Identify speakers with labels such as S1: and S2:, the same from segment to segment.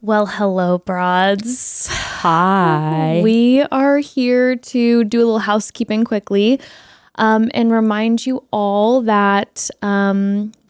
S1: Well, hello, broads.
S2: Hi.
S1: We are here to do a little housekeeping quickly and remind you all that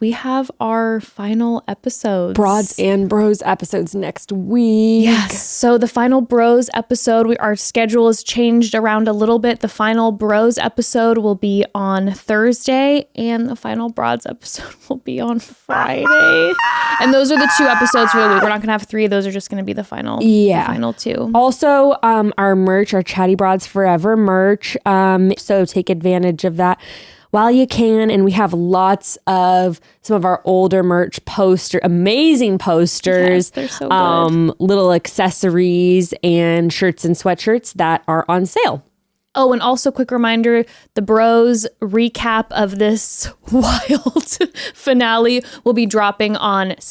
S1: we have our final episodes.
S2: Broads and Bros episodes next week.
S1: Yes. So the final Bros episode, our schedule has changed around a little bit. The final Bros episode will be on Thursday and the final Broads episode will be on Friday. And those are the two episodes for the week. We're not going to have three. Those are just going to be the final, the final two.
S2: Also, our merch, our Chatty Broads Forever merch. So take advantage of that while you can. And we have lots of some of our older merch amazing posters.
S1: Yes, they're so good.
S2: Little accessories and shirts and sweatshirts that are on sale.
S1: Oh, and also quick reminder, the Bros recap of this wild finale will be dropping on this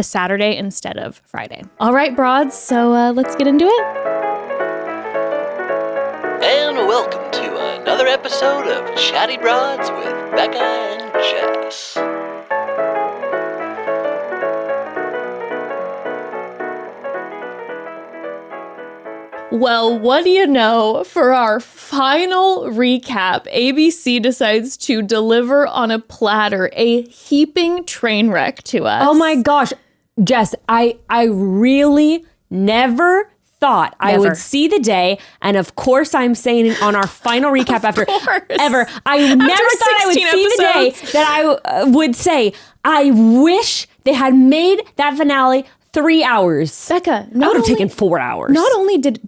S1: Saturday instead of Friday. All right, broads, so let's get into it.
S3: And welcome to another episode of Chatty Broads with Becca and Jess.
S1: Well, what do you know? For our final recap, ABC decides to deliver on a platter a heaping train wreck to us.
S2: Oh my gosh, Jess, I really never thought I would see the day, and of course I'm saying it on our final recap ever. I never thought I would see the day that I would say, I wish they had made that finale 3 hours.
S1: Becca,
S2: I would have taken 4 hours.
S1: Not only did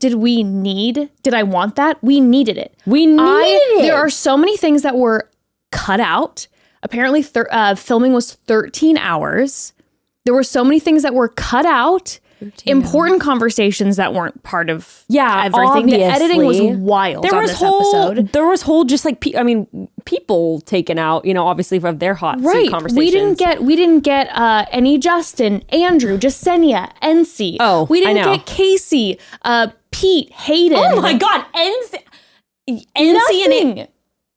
S1: I want that, we needed it. There are so many things that were cut out. Apparently, filming was 13 hours. There were so many things that were cut out. Important conversations that weren't part of everything.
S2: Obviously.
S1: The editing was wild on this episode.
S2: There was whole just like people taken out, obviously from their hot seat conversations.
S1: We didn't get any Justin, Andrew, Jasenia, NC.
S2: Oh,
S1: we didn't
S2: I know.
S1: get Casey, Pete, Hayden.
S2: Oh my God, NC
S1: Nothing.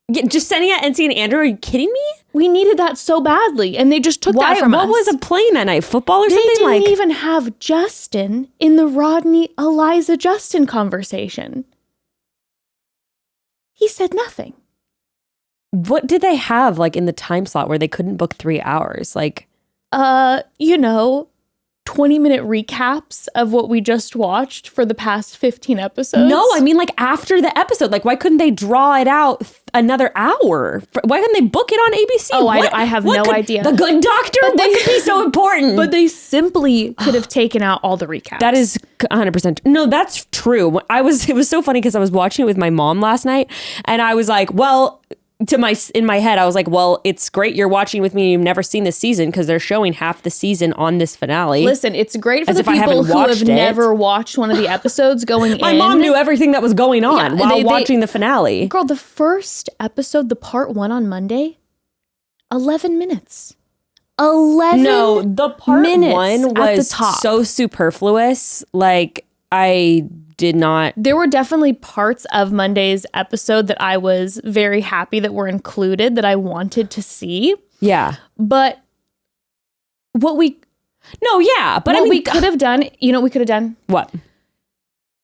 S2: Jasenia, NC, and Andrew. Are you kidding me?
S1: We needed that so badly, and they just took that from us.
S2: What was playing that night? Football or
S1: They
S2: something?
S1: didn't even have Justin in the Rodney Eliza Justin conversation. He said nothing.
S2: What did they have in the time slot where they couldn't book 3 hours?
S1: 20-minute recaps of what we just watched for the past 15 episodes.
S2: No, I mean after the episode. Why couldn't they draw it out another hour? Why couldn't they book it on ABC?
S1: Oh, I have no idea.
S2: The Good Doctor? What could be so important?
S1: But they simply could have taken out all the recaps.
S2: That is 100%. No, that's true. It was so funny because I was watching it with my mom last night, and I was like, well, in my head, I was like, well, it's great you're watching with me and you've never seen this season because they're showing half the season on this finale.
S1: Listen, it's great for the people who have never watched one of the episodes going in.
S2: My mom knew everything that was going on while watching the finale.
S1: Girl, the first episode, the part 1 on Monday, 11 minutes. 11
S2: No, the part 1 was so superfluous. I did not.
S1: There were definitely parts of Monday's episode that I was very happy that were included that I wanted to see.
S2: Yeah.
S1: But we could have done, what we could have done?
S2: What?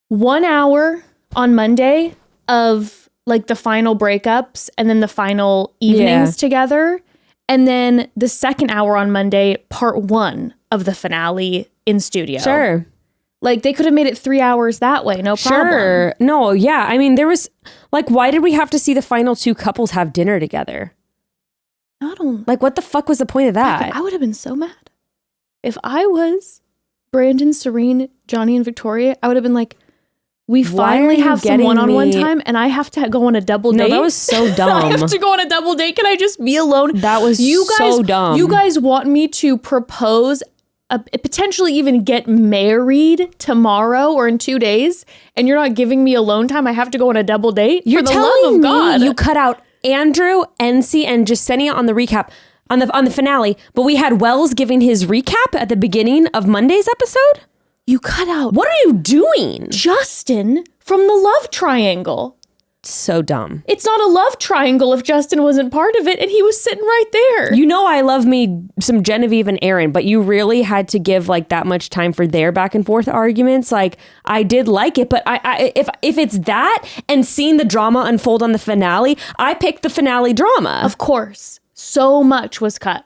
S1: 1 hour on Monday of the final breakups and then the final evenings together. And then the second hour on Monday, part 1 of the finale in studio.
S2: Sure.
S1: They could have made it 3 hours that way. No problem.
S2: Sure. No, yeah. I mean, there was why did we have to see the final 2 couples have dinner together?
S1: Not only.
S2: What the fuck was the point of that?
S1: I would have been so mad. If I was Brandon, Serene, Johnny, and Victoria, I would have been like, we finally have some one-on-one time and I have to go on a double date.
S2: No, that was so dumb.
S1: I have to go on a double date. Can I just be alone?
S2: That was so dumb.
S1: You guys want me to propose, potentially even get married tomorrow or in 2 days, and you're not giving me alone time? I have to go on a double date?
S2: You're
S1: For the
S2: telling
S1: love of God.
S2: me you cut out Andrew, NC, and Jasenia on the recap, on the finale, but we had Wells giving his recap at the beginning of Monday's episode?
S1: You cut out
S2: What are you doing?
S1: Justin from the love triangle.
S2: So dumb.
S1: It's not a love triangle if Justin wasn't part of it and he was sitting right there.
S2: You know, I love me some Genevieve and Aaron, but you really had to give like that much time for their back and forth arguments. Like, I did like it, but if it's that and seeing the drama unfold on the finale, I picked the finale drama.
S1: Of course. So much was cut.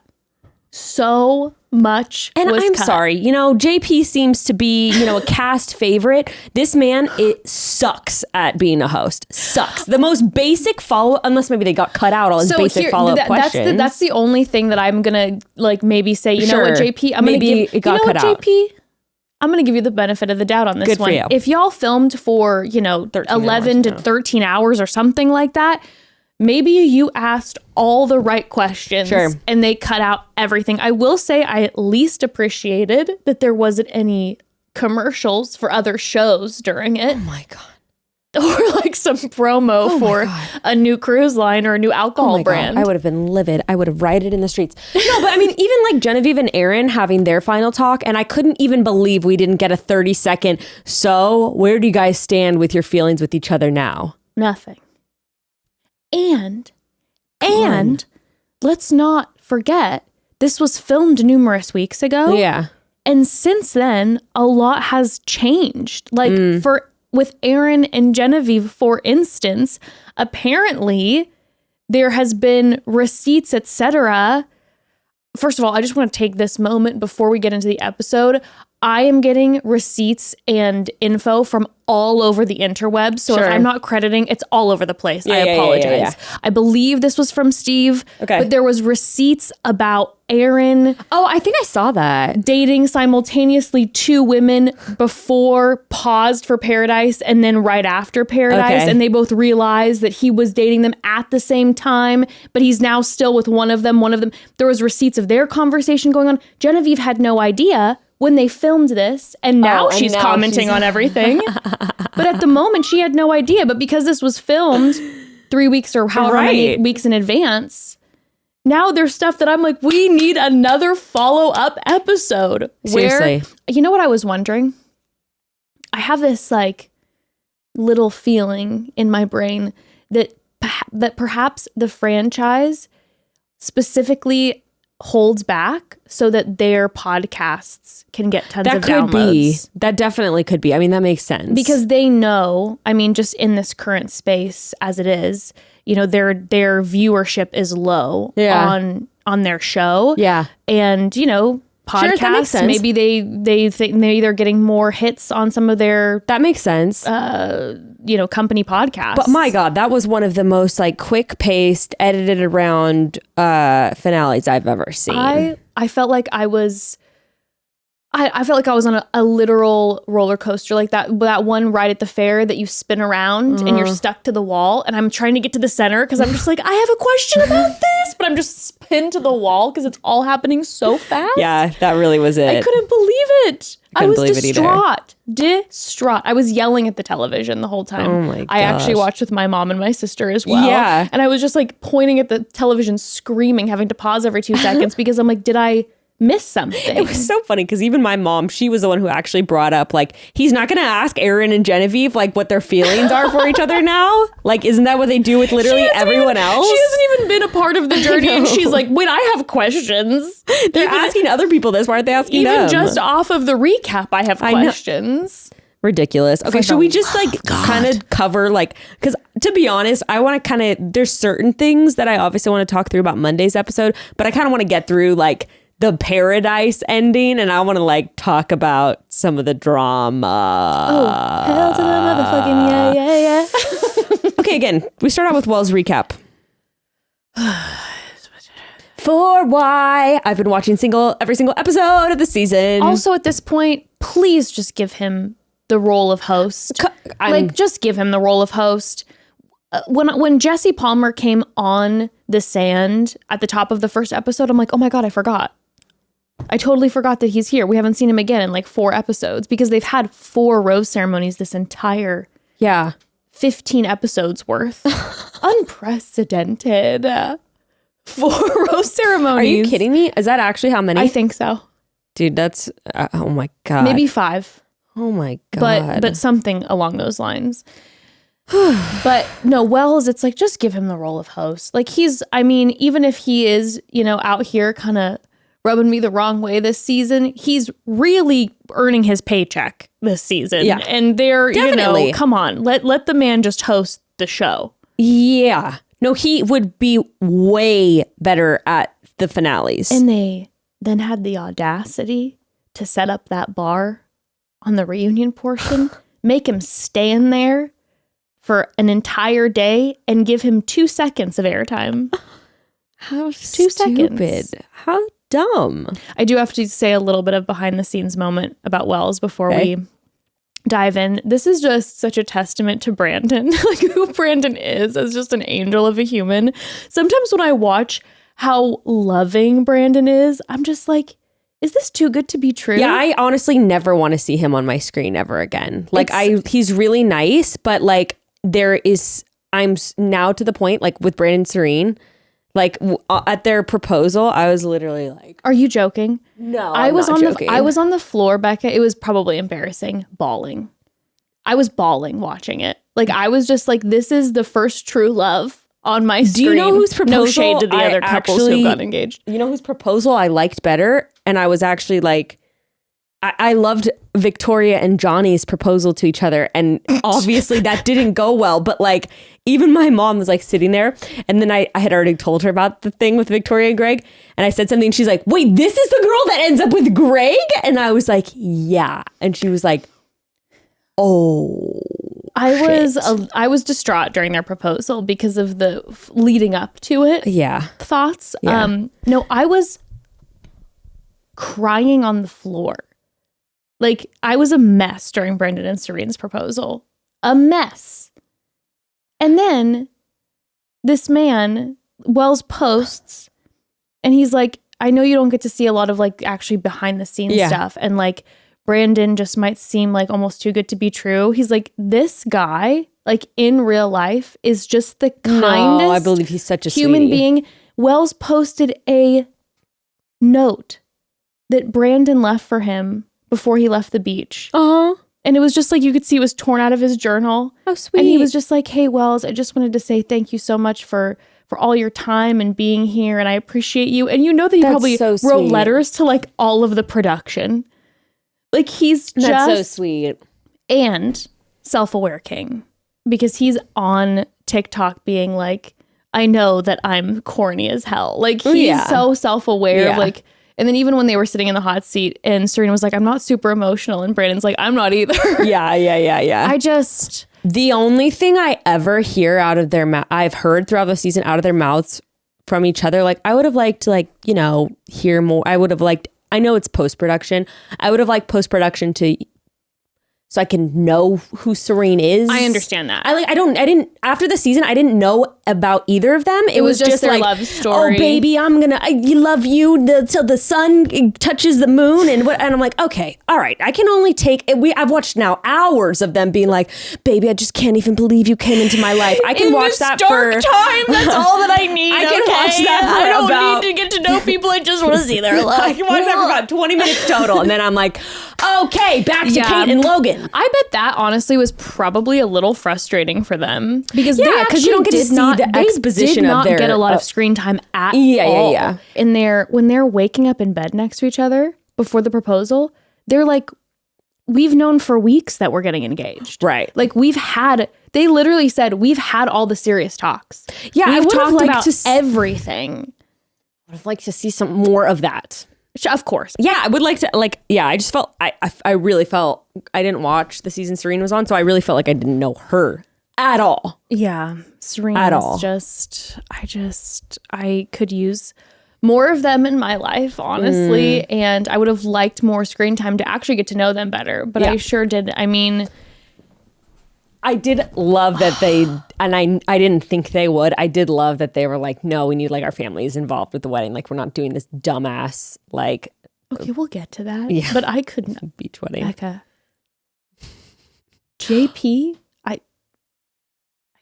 S1: So much
S2: and
S1: was
S2: I'm
S1: cut.
S2: sorry, you know, JP seems to be, you know, a cast favorite. This man, it sucks at being a host. Sucks. The most basic follow, unless maybe they got cut out all his basic follow-up questions.
S1: That's the only thing that I'm gonna like maybe say, you know what, JP?
S2: It got cut out.
S1: JP? I'm gonna give you the benefit of the doubt on this
S2: Good
S1: one.
S2: for you.
S1: If y'all filmed for, you know, 11 to 13 hours or something like that, maybe you asked all the right questions and they cut out everything. I will say I at least appreciated that there wasn't any commercials for other shows during it.
S2: Oh my God.
S1: Or like some promo for a new cruise line or a new alcohol brand.
S2: God. I would have been livid. I would have rioted in the streets. No, but I mean, even like Genevieve and Aaron having their final talk, and I couldn't even believe we didn't get a 30-second, so where do you guys stand with your feelings with each other now?
S1: Nothing. And let's not forget, this was filmed numerous weeks ago.
S2: Yeah.
S1: And since then, a lot has changed. Like with Aaron and Genevieve, for instance, apparently there has been receipts, etc. First of all, I just want to take this moment before we get into the episode. I am getting receipts and info from all over the interwebs. So if I'm not crediting, it's all over the place. I apologize. Yeah. I believe this was from Steve. Okay. But there was receipts about Aaron.
S2: Oh, I think I saw that.
S1: Dating simultaneously 2 women before paused for Paradise and then right after Paradise. Okay. And they both realized that he was dating them at the same time, but he's now still with one of them. There was receipts of their conversation going on. Genevieve had no idea when they filmed this, and now she's commenting on everything. But at the moment, she had no idea. But because this was filmed 3 weeks or however many weeks in advance, now there's stuff that I'm like, we need another follow-up episode.
S2: Seriously.
S1: Where, you know what I was wondering? I have this like little feeling in my brain that perhaps the franchise specifically holds back so that their podcasts can get tons of downloads.
S2: That definitely could be. I mean, that makes sense.
S1: Because they know, I mean, just in this current space as it is, you know, their viewership is low on their show.
S2: Yeah.
S1: And, you know, podcasts, maybe they think maybe they're getting more hits on some of their
S2: that makes sense
S1: you know, company podcasts.
S2: But my God, that was one of the most like quick paced, edited around finales I've ever seen.
S1: I felt like I was on a literal roller coaster, like that one ride at the fair that you spin around and you're stuck to the wall, and I'm trying to get to the center because I'm just like, I have a question about this, but I'm just pinned to the wall because it's all happening so fast.
S2: Yeah, that really was it.
S1: I couldn't believe it. I was distraught. I was yelling at the television the whole time.
S2: Oh my gosh.
S1: I actually watched with my mom and my sister as well.
S2: Yeah.
S1: And I was just like pointing at the television, screaming, having to pause every 2 seconds because I'm like, did I miss something?
S2: It was so funny because even my mom, she was the one who actually brought up like, he's not going to ask Aaron and Genevieve like what their feelings are for each other now. Like, isn't that what they do with literally everyone else?
S1: She hasn't even been a part of the journey, and she's like, wait, I have questions.
S2: They're asking other people this. Why aren't they asking them?
S1: Even just off of the recap, I have questions.
S2: Ridiculous. Okay, should we just like kind of cover like, because to be honest, I want to kind of, there's certain things that I obviously want to talk through about Monday's episode, but I kind of want to get through like the Paradise ending, and I want to like talk about some of the drama.
S1: Oh, hell to the motherfucking yeah.
S2: Okay, again, we start out with Wells' recap. For why I've been watching every single episode of the season.
S1: Also, at this point, please just give him the role of host. Just give him the role of host. When Jesse Palmer came on the sand at the top of the first episode, I'm like, oh my God, I forgot. I totally forgot that he's here. We haven't seen him again in like 4 episodes because they've had 4 rose ceremonies this entire 15 episodes worth. Unprecedented. 4 rose ceremonies.
S2: Are you kidding me? Is that actually how many?
S1: I think so.
S2: Dude, that's oh my God.
S1: Maybe 5.
S2: Oh my God.
S1: But something along those lines. But no, Wells, it's like, just give him the role of host. Like even if he is, out here kind of rubbing me the wrong way this season, he's really earning his paycheck this season.
S2: Yeah.
S1: And they're,
S2: Definitely.
S1: come on, let the man just host the show.
S2: Yeah. No, he would be way better at the finales.
S1: And they then had the audacity to set up that bar on the reunion portion, make him stand there for an entire day and give him 2 seconds of airtime.
S2: How
S1: 2 seconds.
S2: stupid. How dumb.
S1: I do have to say a little bit of behind the scenes moment about Wells before we dive in. This is just such a testament to Brandon, like who Brandon is as just an angel of a human. Sometimes when I watch how loving Brandon is, I'm just like, is this too good to be true?
S2: Yeah, I honestly never want to see him on my screen ever again. Like he's really nice, but like I'm now to the point, like with Brandon and Serene, like at their proposal, I was literally like,
S1: are you joking?
S2: No,
S1: I was
S2: not
S1: on
S2: joking.
S1: I was on the floor, Becca. It was probably embarrassing, bawling. I was bawling watching it. Like I was just like, this is the first true love on my screen.
S2: Do you know whose proposal?
S1: No shade to the other couples who got engaged.
S2: You know whose proposal I liked better? And I was actually like, I loved Victoria and Johnny's proposal to each other. And obviously that didn't go well. But like, even my mom was like sitting there. And then I had already told her about the thing with Victoria and Greg. And I said something. And she's like, wait, this is the girl that ends up with Greg? And I was like, yeah. And she was like, oh.
S1: I was distraught during their proposal because of the leading up to it.
S2: Yeah.
S1: Thoughts.
S2: Yeah.
S1: No, I was crying on the floor. Like I was a mess during Brendan and Serene's proposal. A mess. And then this man, Wells, posts and he's like, I know you don't get to see a lot of like actually behind the scenes stuff. And like Brandon just might seem like almost too good to be true. He's like, this guy, like in real life, is just the kindest.
S2: I believe he's such a
S1: human
S2: sweetie.
S1: being. Wells posted a note that Brandon left for him before he left the beach. And it was just like, you could see it was torn out of his journal.
S2: How sweet.
S1: And he was just like, hey, Wells, I just wanted to say thank you so much for all your time and being here. And I appreciate you. And you know that he probably
S2: so
S1: wrote
S2: sweet.
S1: letters to like all of the production. Like he's just
S2: That's so sweet.
S1: and self-aware king because he's on TikTok being like, I know that I'm corny as hell. Like he's so self-aware of like, and then even when they were sitting in the hot seat and Serena was like, I'm not super emotional. And Brandon's like, I'm not either.
S2: Yeah. The only thing I ever hear out of their mouth, I've heard throughout the season out of their mouths from each other, like I would have liked to like, hear more. I would have liked, I know it's post-production. I would have liked post-production so I can know who Serene is.
S1: I understand that.
S2: I didn't, after the season, I didn't know about either of them. It was just
S1: their
S2: like,
S1: love story.
S2: Oh baby, I love you till the sun touches the moon. And I'm like, okay, all right. I can only take, I've watched now hours of them being like, baby, I just can't even believe you came into my life. I can watch that for
S1: time. That's all that I need.
S2: I can watch that for
S1: I don't
S2: about,
S1: need to get to know people. I just want to see their love.
S2: I can watch that for about 20 minutes total. And then I'm like, okay, back to Kate and Logan.
S1: I bet that honestly was probably a little frustrating for them because they
S2: because you don't get to see the exposition
S1: did
S2: of
S1: not
S2: their
S1: get a lot of screen time at all.
S2: Yeah.
S1: And when they're waking up in bed next to each other before the proposal, they're like, we've known for weeks that we're getting engaged.
S2: Right.
S1: Like they literally said, we've had all the serious talks.
S2: Yeah,
S1: we've talked about
S2: to
S1: everything.
S2: I would have liked to see some more of that.
S1: Of course.
S2: Yeah, I would like to, I just felt, I really felt, I didn't watch the season Serene was on, so I really felt like I didn't know her at all.
S1: Yeah. Serena
S2: at all.
S1: I could use more of them in my life, honestly, and I would have liked more screen time to actually get to know them better, but I sure did. I mean,
S2: I did love that they, and I didn't think they would. I did love that they were like, no, we need like our families involved with the wedding. Like we're not doing this dumbass like.
S1: Okay, we'll get to that.
S2: Yeah.
S1: But I couldn't.
S2: Beach wedding.
S1: Becca. JP, I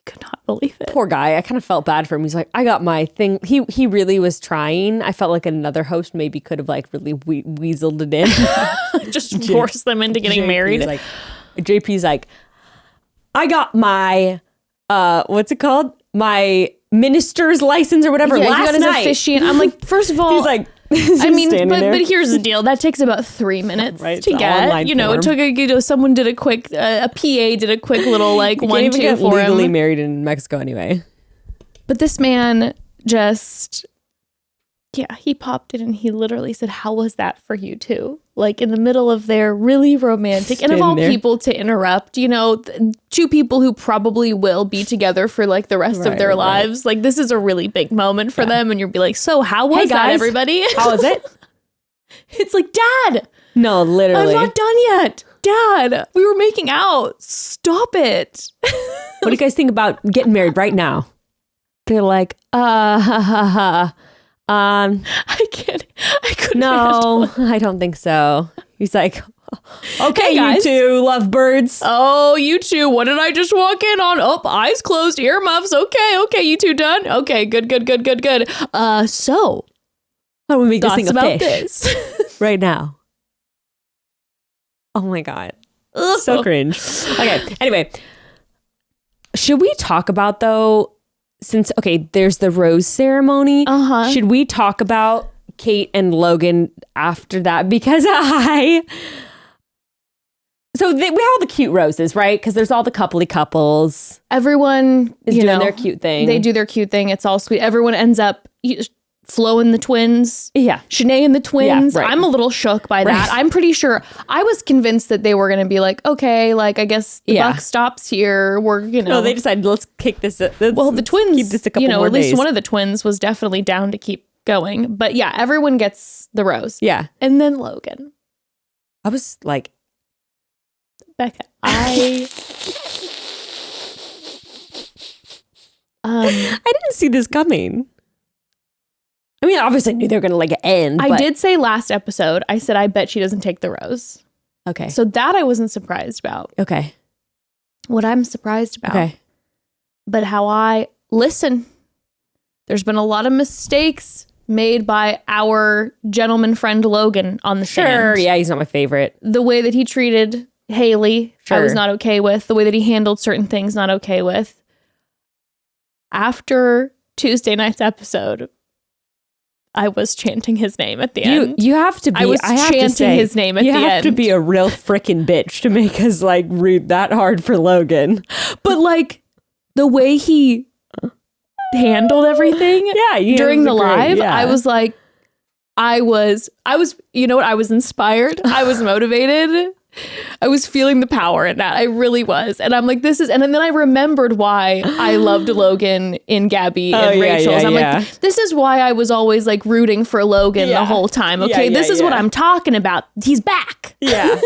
S1: could not believe it.
S2: Poor guy. I kind of felt bad for him. He's like, I got my thing. He really was trying. I felt like another host maybe could have like really weaseled it in.
S1: Just force them into getting married.
S2: JP's like, I got my what's it called? My minister's license or whatever last
S1: he got his
S2: night.
S1: Officiant. I'm like, first of all,
S2: He's like,
S1: I mean, but here's the deal. That takes about 3 minutes to get. You know,
S2: form.
S1: it took someone did a quick, a PA did a quick little like
S2: you
S1: 1-2
S2: can't even get
S1: for
S2: legally
S1: him.
S2: married in Mexico anyway.
S1: But this man just, he popped in and he literally said, "How was that for you too?" Like in the middle of their really romantic, and of all people to interrupt, you know, two people who probably will be together for like the rest of their lives. Like this is a really big moment for them, and you'll be like, "So how was that, everybody?
S2: How was it?"
S1: It's like, Dad.
S2: No, literally.
S1: I'm not done yet. Dad, we were making out. Stop it.
S2: What do you guys think about getting married right now? They're like, I couldn't. No, I don't think so. He's like, okay, guys. You two lovebirds.
S1: Oh, you two. What did I just walk in on? Oh, eyes closed, earmuffs. Okay, you two done? Okay, good. So,
S2: how do we make this thing a
S1: about
S2: fish
S1: this
S2: right now? Oh my God. So cringe. Okay, anyway. Should we talk about though, since, there's the rose ceremony. Should we talk about Kate and Logan after that? Because we have all the cute roses, right? Because there's all the coupley couples.
S1: Everyone
S2: is doing their cute thing.
S1: They do their cute thing. It's all sweet. Everyone ends up... Flo and the twins. Yeah. Shanae and the twins. Yeah, right. I'm a little shook by that. I'm pretty sure I was convinced that they were going to be like, okay, like, I guess the buck stops here. We're,
S2: No, they decided, let's kick this.
S1: The twins,
S2: keep this a couple more
S1: at least
S2: days.
S1: one of the twins was definitely down to keep going. But yeah, everyone gets the rose.
S2: Yeah.
S1: And then Logan.
S2: I was like,
S1: Becca, I
S2: didn't see this coming. I mean, obviously I knew they were going to like end.
S1: I did say last episode, I said, I bet she doesn't take the rose.
S2: Okay.
S1: So that I wasn't surprised about.
S2: Okay.
S1: What I'm surprised about. But how listen, there's been a lot of mistakes made by our gentleman friend Logan on the stand.
S2: Sure. Yeah, he's not my favorite.
S1: The way that he treated Haley, I was not okay with. The way that he handled certain things, not okay with. After Tuesday night's episode, I was chanting his name at the end.
S2: You have to be.
S1: I was chanting his name at the end.
S2: You have to be a real freaking bitch to make us like root that hard for Logan.
S1: But like the way he handled everything during the live, I was like, I was, you know what? I was inspired. I was motivated. I was feeling the power in that. I really was. And I'm like, and then I remembered why I loved Logan in Gabby and Rachel's. I'm like, this is why I was always like rooting for Logan the whole time. Okay. This is what I'm talking about. He's back.
S2: Yeah.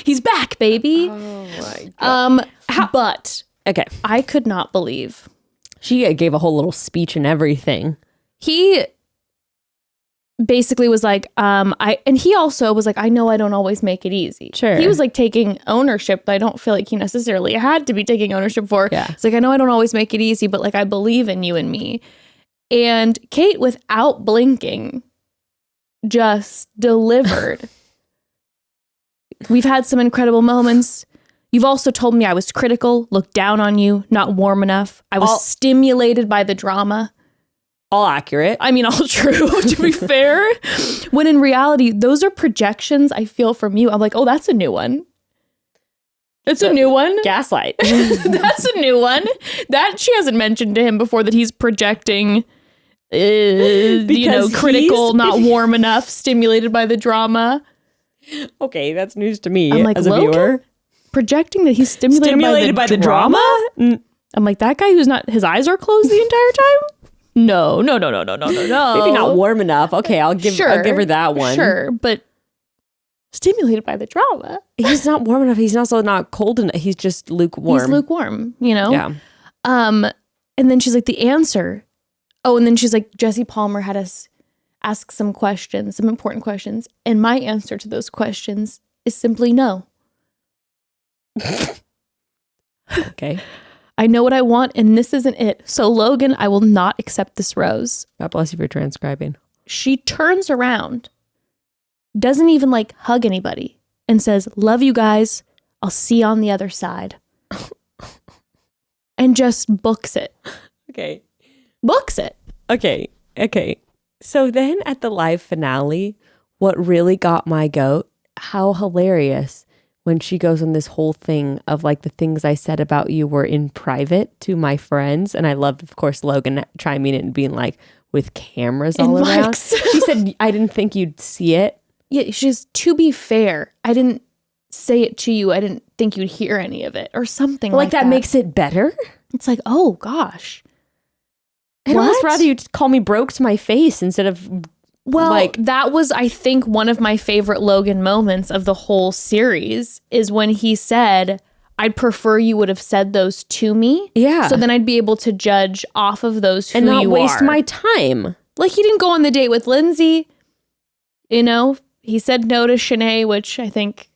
S1: He's back, baby.
S2: Oh my God.
S1: But I could not believe.
S2: She gave a whole little speech and everything.
S1: He basically was like, and he also was like, I know I don't always make it easy.
S2: Sure.
S1: He was like taking ownership that I don't feel like he necessarily had to be taking ownership for.
S2: Yeah.
S1: It's like, I know I don't always make it easy, but like, I believe in you and me. And Kate, without blinking, just delivered. We've had some incredible moments. You've also told me I was critical, looked down on you, not warm enough. I was stimulated by the drama.
S2: All accurate.
S1: I mean, all true, to be fair. When in reality, those are projections I feel from you. I'm like, oh, that's a new one. That's a new one.
S2: Gaslight.
S1: That's a new one. That she hasn't mentioned to him before, that he's projecting, critical, not warm enough, stimulated by the drama.
S2: Okay, that's news to me.
S1: I'm like,
S2: as a
S1: Logan?
S2: viewer.
S1: Projecting that he's stimulated by the drama? I'm like, that guy who's not, his eyes are closed the entire time? No.
S2: Maybe not warm enough. Okay, I'll give her that one.
S1: Sure, but stimulated by the drama.
S2: He's not warm enough. He's also not cold enough. He's just lukewarm.
S1: He's lukewarm,
S2: Yeah.
S1: And then she's like, the answer. Oh, and then she's like, Jesse Palmer had us ask some questions, some important questions. And my answer to those questions is simply no.
S2: Okay.
S1: I know what I want, and this isn't it. So, Logan, I will not accept this rose.
S2: God bless you for transcribing.
S1: She turns around, doesn't even like hug anybody, and says, love you guys. I'll see you on the other side. and just books it.
S2: Okay.
S1: Books it.
S2: Okay. So then at the live finale, what really got my goat, how hilarious when she goes on this whole thing of like the things I said about you were in private to my friends. And I loved, of course, Logan chiming in and being like, with cameras all around. She said, I didn't think you'd see it.
S1: Yeah, she's, to be fair, I didn't say it to you. I didn't think you'd hear any of it or something like that.
S2: Like that makes it better?
S1: It's like, oh gosh.
S2: I'd almost rather you call me broke to my face instead of...
S1: Well, like, that was, I think, one of my favorite Logan moments of the whole series is when he said, I'd prefer you would have said those to me.
S2: Yeah.
S1: So then I'd be able to judge off of those who you are.
S2: And not waste my time.
S1: Like, he didn't go on the date with Lindsay. You know, he said no to Shanae, which I think,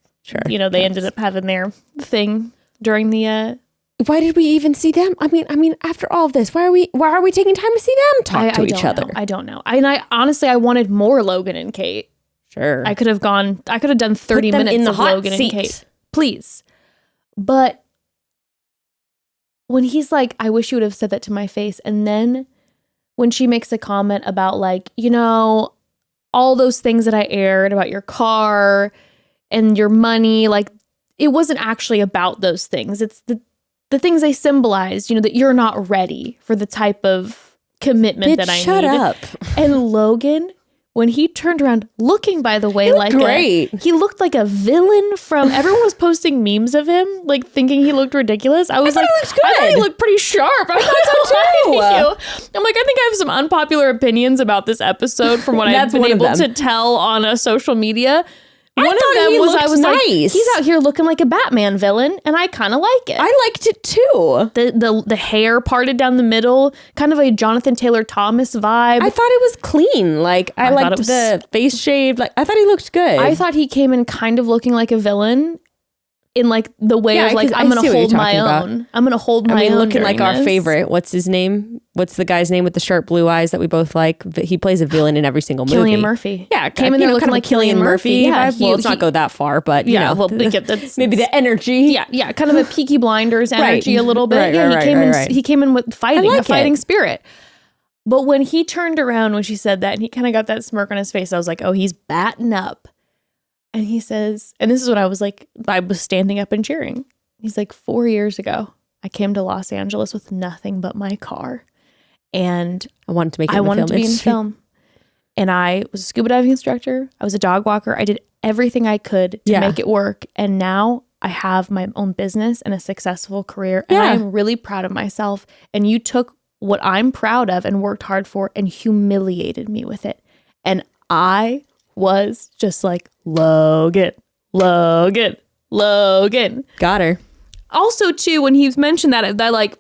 S1: they ended up having their thing during the...
S2: Why did we even see them? I mean, after all of this, why are we taking time to see them talk to each other?
S1: I don't know. I honestly, I wanted more Logan and Kate.
S2: Sure.
S1: I could have done 30 minutes of Logan and Kate. Please. But when he's like, I wish you would have said that to my face. And then when she makes a comment about like, all those things that I aired about your car and your money, like it wasn't actually about those things. It's the things they symbolize, that you're not ready for the type of commitment that I need.
S2: Shut up.
S1: And Logan, when he turned around, looking, by the way, he looked like a villain from, everyone was posting memes of him, like thinking he looked ridiculous. I was like, I thought he looked pretty sharp. I thought so too. I'm like, I think I have some unpopular opinions about this episode from what I've been able to tell on social media. One of them was, I was nice. Like, he's out here looking like a Batman villain, and I kind of like it.
S2: I liked it too.
S1: The hair parted down the middle, kind of a Jonathan Taylor Thomas vibe.
S2: I thought it was clean. Like I liked the face shave. Like I thought he looked good.
S1: I thought he came in kind of looking like a villain. In like the way of like, I'm going to hold my own. I'm going to hold my own.
S2: Looking like our favorite. What's his name? What's the guy's name with the sharp blue eyes that we both like? He plays a villain in every single movie.
S1: Cillian Murphy.
S2: Yeah,
S1: came in there looking like Cillian Murphy.
S2: Yeah, well, let's not go that far, but maybe the energy.
S1: Yeah, kind of a Peaky Blinders energy a little bit. He came in with fighting, a fighting spirit. But when he turned around when she said that, and he kind of got that smirk on his face, I was like, oh, he's batting up. And he says, and this is what I was like, I was standing up and cheering. He's like, 4 years ago, I came to Los Angeles with nothing but my car. And
S2: I wanted to make it
S1: I wanted to be in film. And I was a scuba diving instructor. I was a dog walker. I did everything I could to make it work. And now I have my own business and a successful career. And I am really proud of myself. And you took what I'm proud of and worked hard for and humiliated me with it. And I was just like, Logan.
S2: Got her.
S1: Also, too, when he mentioned that like,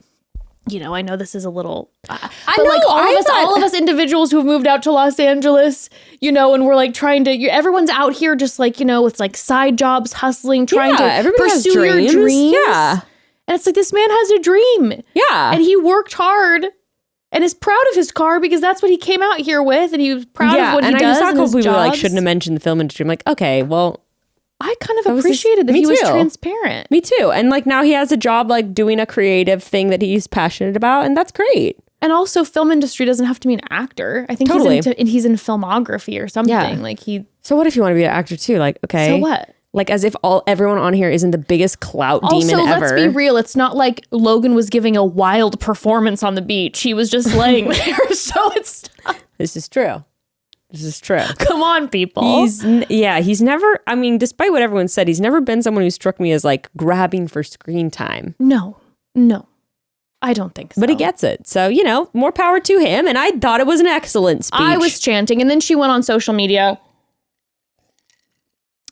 S1: I know this is a little, all of us individuals who've moved out to Los Angeles, and we're like trying to, everyone's out here just like, it's like side jobs, hustling, trying to pursue your dreams.
S2: Yeah.
S1: And it's like, this man has a dream.
S2: Yeah.
S1: And he worked hard. And is proud of his car because that's what he came out here with, and he was proud of what he does. And I just thought people like
S2: shouldn't have mentioned the film industry. I'm like, okay, well,
S1: I kind of appreciated that he was transparent.
S2: Me too. And like now he has a job like doing a creative thing that he's passionate about, and that's great.
S1: And also, film industry doesn't have to be an actor. I think he's in filmography or something. Yeah.
S2: So what if you want to be an actor too? Like, okay,
S1: so what?
S2: Like as if everyone on here isn't the biggest clout demon ever.
S1: Also, let's be real. It's not like Logan was giving a wild performance on the beach. He was just laying there. So it's not.
S2: This is true.
S1: Come on, people.
S2: He's never, despite what everyone said, he's never been someone who struck me as like grabbing for screen time.
S1: No. I don't think so.
S2: But he gets it. So, more power to him. And I thought it was an excellent speech.
S1: I was chanting. And then she went on social media.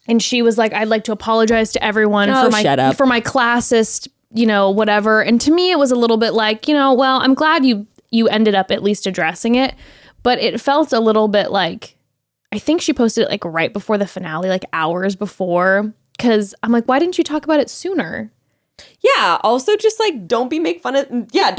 S1: And she was like, I'd like to apologize to everyone for my classist, whatever. And to me, it was a little bit like, well, I'm glad you ended up at least addressing it. But it felt a little bit like, I think she posted it like right before the finale, like hours before. Because I'm like, why didn't you talk about it sooner?
S2: Yeah. Also, just like, don't make fun of. Yeah.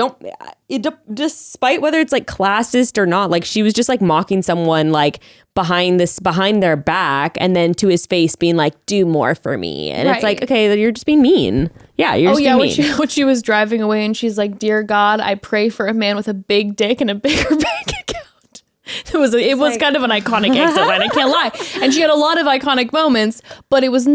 S2: Despite whether it's like classist or not, like she was just like mocking someone like behind their back, and then to his face being like, do more for me. And it's like, okay, you're just being mean. Yeah, you're just being mean.
S1: When she was driving away and she's like, "Dear God, I pray for a man with a big dick and a bigger bank account." It was kind of an iconic exit line, I can't lie. And she had a lot of iconic moments, but it was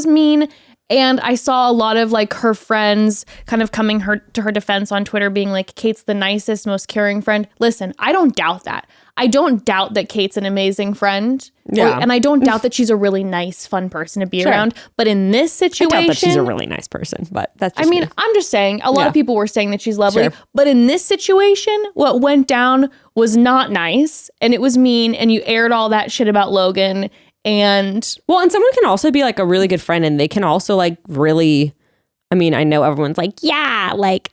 S1: mean. And I saw a lot of like her friends kind of coming to her defense on Twitter being like, Kate's the nicest, most caring friend. Listen, I don't doubt that. I don't doubt that Kate's an amazing friend.
S2: Yeah.
S1: And I don't doubt that she's a really nice, fun person to be around. But in this situation...
S2: I doubt that she's a really nice person, but that's just me.
S1: I'm just saying, a lot of people were saying that she's lovely.
S2: Sure.
S1: But in this situation, what went down was not nice. And it was mean. And you aired all that shit about Logan. And
S2: someone can also be like a really good friend, and they can also like really... I mean, I know everyone's like, yeah, like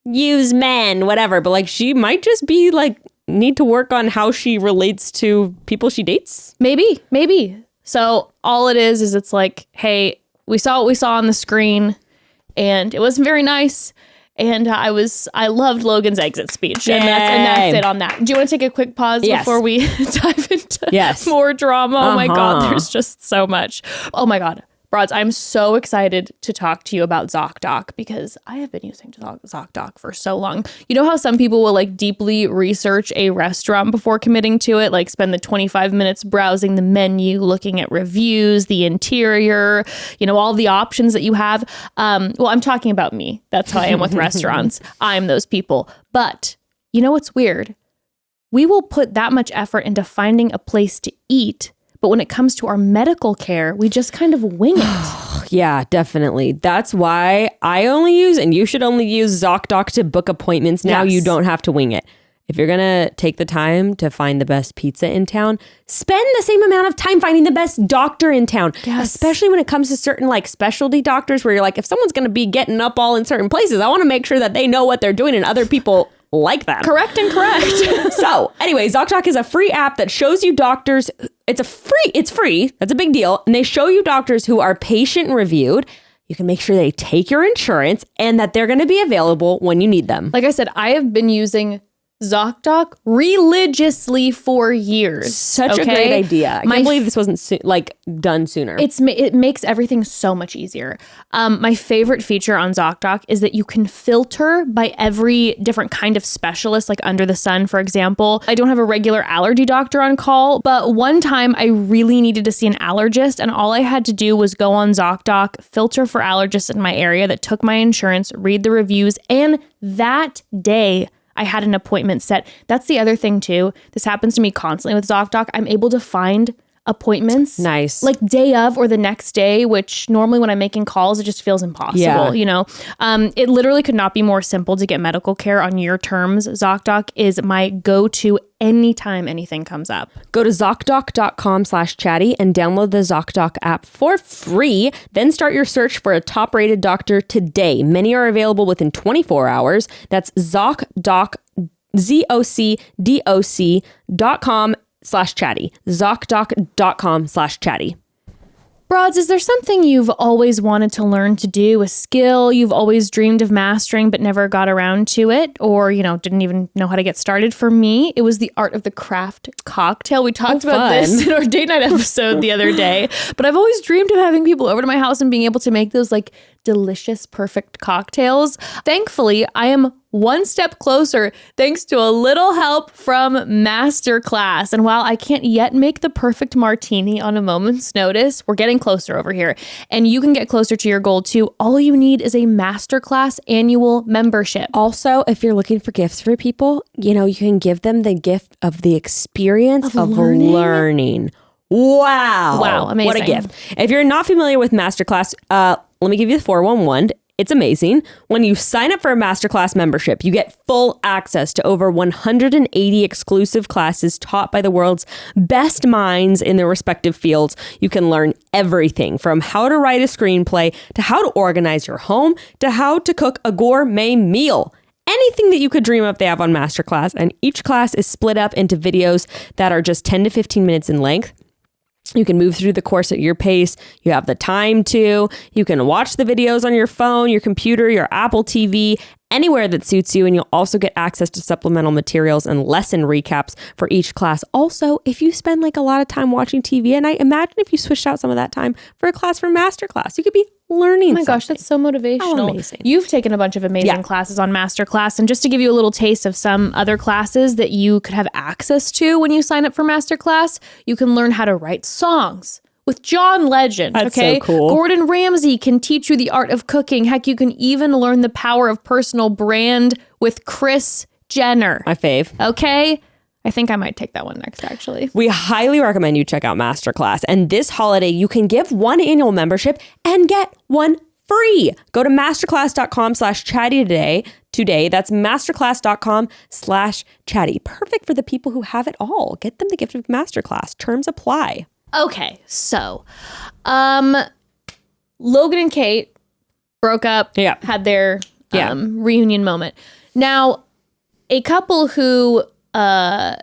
S2: use men, whatever. But like she might just be like... need to work on how she relates to people she dates?
S1: Maybe. So all it is it's like, hey, we saw what we saw on the screen and it wasn't very nice. And I loved Logan's exit speech. And that's it on that. Do you want to take a quick pause before we dive into more drama? Oh my God, there's just so much. Oh my God. Broads, I'm so excited to talk to you about ZocDoc because I have been using ZocDoc for so long. You know how some people will like deeply research a restaurant before committing to it, like spend the 25 minutes browsing the menu, looking at reviews, the interior, all the options that you have. Well, I'm talking about me. That's how I am with restaurants. I'm those people. But you know what's weird? We will put that much effort into finding a place to eat. But when it comes to our medical care, we just kind of wing it.
S2: Yeah, definitely. That's why I only use, and you should only use ZocDoc to book appointments. Now you don't have to wing it. If you're going to take the time to find the best pizza in town, spend the same amount of time finding the best doctor in town. Yes. Especially when it comes to certain like specialty doctors where you're like, if someone's going to be getting up all in certain places, I want to make sure that they know what they're doing and other people like that.
S1: Correct.
S2: So anyway, ZocDoc is a free app that shows you doctors. It's free. That's a big deal. And they show you doctors who are patient reviewed. You can make sure they take your insurance and that they're going to be available when you need them.
S1: Like I said, I have been using ZocDoc religiously for years.
S2: Such a great idea. I can't believe this wasn't done sooner.
S1: It makes everything so much easier. My favorite feature on ZocDoc is that you can filter by every different kind of specialist, like under the sun, for example. I don't have a regular allergy doctor on call, but one time I really needed to see an allergist, and all I had to do was go on ZocDoc, filter for allergists in my area that took my insurance, read the reviews, and that day I had an appointment set. That's the other thing too. This happens to me constantly with ZocDoc. I'm able to find appointments.
S2: Nice.
S1: Like day of or the next day, which normally when I'm making calls, it just feels impossible, It literally could not be more simple to get medical care on your terms. ZocDoc is my go-to anytime anything comes up.
S2: Go to ZocDoc.com/chatty and download the ZocDoc app for free. Then start your search for a top-rated doctor today. Many are available within 24 hours. That's ZocDoc, ZocDoc.com/chatty. ZocDoc.com/chatty.
S1: Broads, is there something you've always wanted to learn to do, a skill you've always dreamed of mastering but never got around to it, or, didn't even know how to get started? For me, it was the art of the craft cocktail. We talked about this in our date night episode the other day, but I've always dreamed of having people over to my house and being able to make those like delicious, perfect cocktails. Thankfully, I am one step closer thanks to a little help from Masterclass. And while I can't yet make the perfect martini on a moment's notice, we're getting closer over here. And you can get closer to your goal too. All you need is a Masterclass annual membership.
S2: Also, if you're looking for gifts for people, you can give them the gift of the experience of learning. Wow, amazing. What a gift. If you're not familiar with Masterclass, let me give you the 411. It's amazing. When you sign up for a Masterclass membership, you get full access to over 180 exclusive classes taught by the world's best minds in their respective fields. You can learn everything from how to write a screenplay to how to organize your home to how to cook a gourmet meal. Anything that you could dream up, they have on Masterclass. And each class is split up into videos that are just 10 to 15 minutes in length. You can move through the course at your pace. You have the time to. You can watch the videos on your phone, your computer, your Apple TV, anywhere that suits you. And you'll also get access to supplemental materials and lesson recaps for each class. Also, if you spend like a lot of time watching TV at night, imagine if you switched out some of that time for a class from Masterclass. You could be learning.
S1: Oh my gosh, that's so motivational.
S2: How amazing.
S1: You've taken a bunch of amazing classes on Masterclass. And just to give you a little taste of some other classes that you could have access to when you sign up for Masterclass, you can learn how to write songs with John Legend.
S2: That's so cool.
S1: Gordon Ramsay can teach you the art of cooking. Heck, you can even learn the power of personal brand with Kris Jenner.
S2: My fave.
S1: Okay. I think I might take that one next, actually.
S2: We highly recommend you check out Masterclass. And this holiday, you can give one annual membership and get one free. Go to masterclass.com/chatty today. That's masterclass.com/chatty. Perfect for the people who have it all. Get them the gift of Masterclass. Terms apply.
S1: Okay, so Logan and Kate broke up, had their reunion moment. Now, a couple who I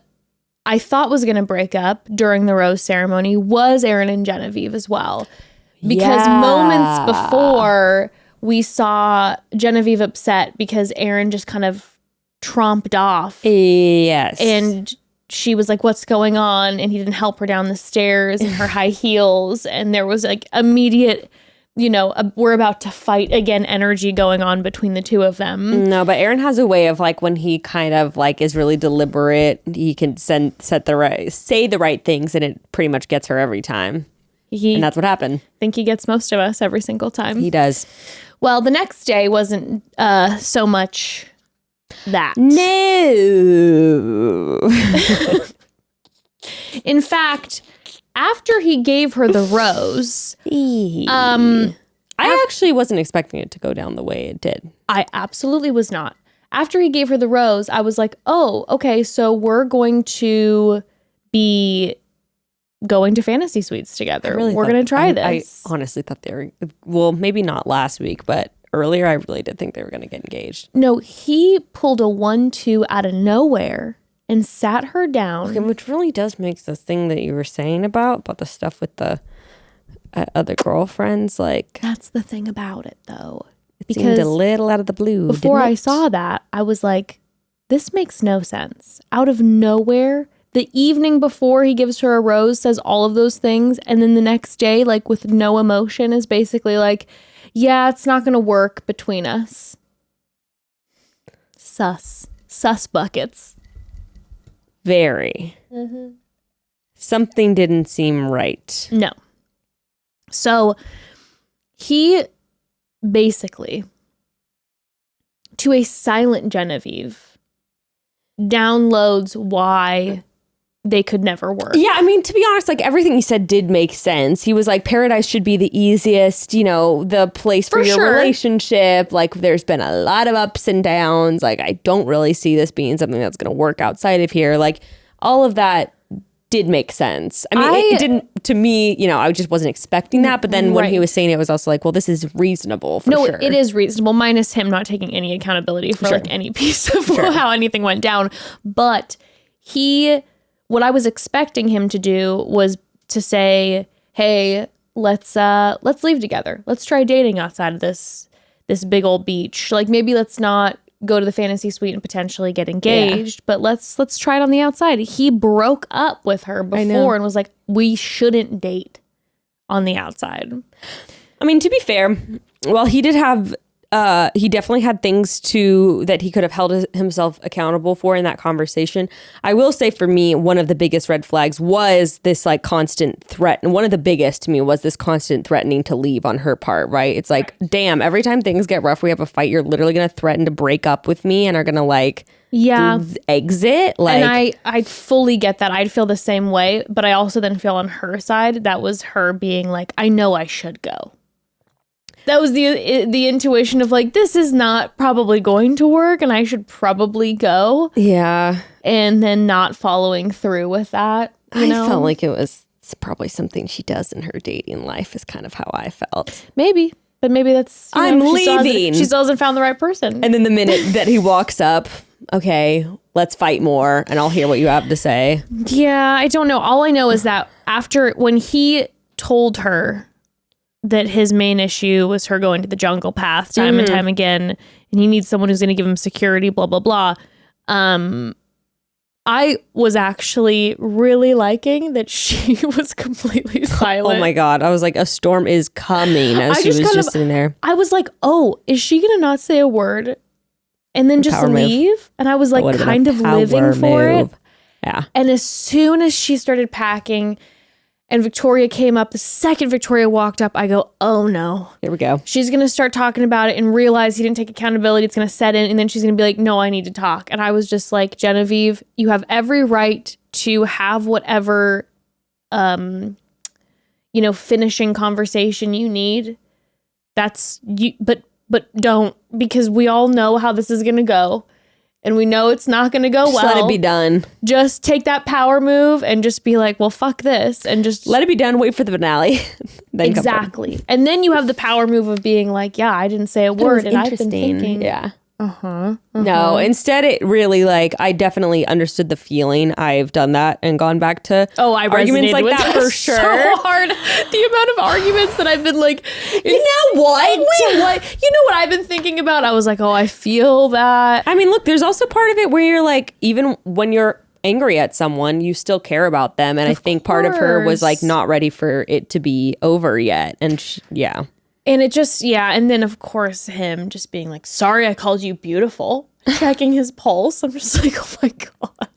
S1: thought was going to break up during the rose ceremony was Aaron and Genevieve as well. Because moments before, we saw Genevieve upset because Aaron just kind of tromped off.
S2: Yes.
S1: And she was like, what's going on? And he didn't help her down the stairs in her high heels. And there was like immediate, we're about to fight again energy going on between the two of them.
S2: No, but Aaron has a way of like when he kind of like is really deliberate, he can say the right things and it pretty much gets her every time. And that's what happened.
S1: I think he gets most of us every single time.
S2: He does.
S1: Well, the next day wasn't so much that.
S2: No.
S1: In fact, after he gave her the rose,
S2: I actually wasn't expecting it to go down the way it did.
S1: I absolutely was not. After he gave her the rose, I was like, oh, okay, so we're going to be going to fantasy suites together. We're going to try this.
S2: I honestly thought they were, well, maybe not last week, but earlier I really did think they were going to get engaged.
S1: No, he pulled a 1-2 out of nowhere and sat her down.
S2: Okay, which really does make the thing that you were saying about the stuff with the other girlfriends, like...
S1: That's the thing about it, though.
S2: It seemed a little out of the blue.
S1: Before I saw that, I was like, this makes no sense. Out of nowhere, the evening before he gives her a rose, says all of those things, and then the next day, like with no emotion, is basically like, yeah, it's not going to work between us. Sus buckets.
S2: Very. Mm-hmm. Something didn't seem right.
S1: No. So he basically, to a silent Genevieve, downloads why they could never work.
S2: Yeah, I mean, to be honest, like everything he said did make sense. He was like, paradise should be the easiest, the place for your relationship. Like there's been a lot of ups and downs. Like I don't really see this being something that's going to work outside of here. Like all of that did make sense. I mean, it didn't to me, I just wasn't expecting that. But then when he was saying it, was also like, well, this is reasonable for sure. No,
S1: it is reasonable, minus him not taking any accountability for like any piece of how anything went down. But what I was expecting him to do was to say, hey, let's leave together. Let's try dating outside of this big old beach. Like maybe let's not go to the fantasy suite and potentially get engaged, but let's try it on the outside. He broke up with her before and was like, we shouldn't date on the outside.
S2: I mean, to be fair, well, he did have he definitely had things that he could have held himself accountable for in that conversation. I will say for me, one of the biggest red flags was this like constant threat. And one of the biggest to me was this constant threatening to leave on her part, right? It's like, damn, every time things get rough, we have a fight, you're literally going to threaten to break up with me and are going to like exit. Like,
S1: and I fully get that. I'd feel the same way. But I also then feel on her side, that was her being like, I know I should go. That was the intuition of like, this is not probably going to work and I should probably go.
S2: Yeah.
S1: And then not following through with that.
S2: I felt like it's probably something she does in her dating life is kind of how I felt.
S1: Maybe. But maybe that's...
S2: I'm leaving.
S1: She still hasn't found the right person.
S2: And then the minute that he walks up, okay, let's fight more and I'll hear what you have to say.
S1: Yeah, I don't know. All I know is that when he told her that his main issue was her going to the jungle path time and time again, and he needs someone who's going to give him security, blah, blah, blah. I was actually really liking that she was completely silent.
S2: Oh my God. I was like, a storm is coming as she was just sitting there.
S1: I was like, oh, is she going to not say a word and then just leave? Move. And I was like kind of living for it.
S2: Yeah.
S1: And as soon as she started packing and Victoria came up, the second Victoria walked up, I go, oh no.
S2: Here we go.
S1: She's going to start talking about it and realize he didn't take accountability. It's going to set in. And then she's going to be like, no, I need to talk. And I was just like, Genevieve, you have every right to have whatever, finishing conversation you need. That's you, but don't, because we all know how this is going to go. And we know it's not going to go well.
S2: Let it be done.
S1: Just take that power move and just be like, well, fuck this. And just
S2: let it be done. Wait for the finale.
S1: Exactly. And then you have the power move of being like, yeah, I didn't say a word. And I've been thinking.
S2: Yeah. No, instead it really I definitely understood the feeling. I've done that and gone back to arguments like that for sure.
S1: So hard. The amount of arguments that I've been like,
S2: you know what?
S1: What? You know what I've been thinking about? I was like, oh, I feel that.
S2: I mean, look, there's also part of it where you're like, even when you're angry at someone, you still care about them. And I think part of her was like not ready for it to be over yet. And yeah.
S1: And it just, and then of course him just being like, sorry, I called you beautiful, checking his pulse. I'm just like, oh my God.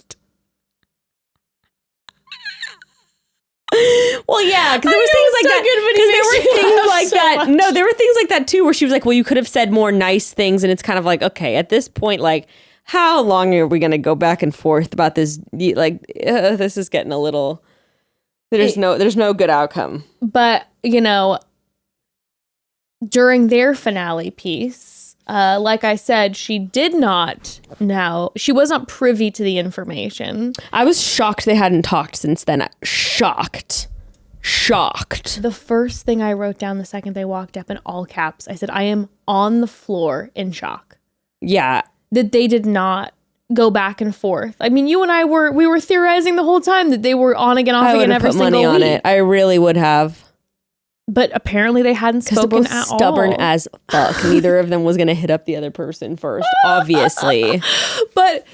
S2: Well, yeah, because there was things like that. Because there were things like that. No, there were things like that too, where she was like, well, you could have said more nice things. And it's kind of like, okay, at this point, like, how long are we going to go back and forth about this? Like, this is getting a little, there's no good outcome.
S1: But, during their finale piece, like I said, she did not know. She was not privy to the information.
S2: I was shocked they hadn't talked since then. Shocked.
S1: The first thing I wrote down the second they walked up in all caps, I said, I am on the floor in shock.
S2: Yeah.
S1: That they did not go back and forth. I mean, you and I were theorizing the whole time that they were on again, off again every single week. I would have put money on it.
S2: I really would have.
S1: But apparently they hadn't spoken at all.
S2: Stubborn as fuck. Neither of them was going to hit up the other person first, obviously.
S1: But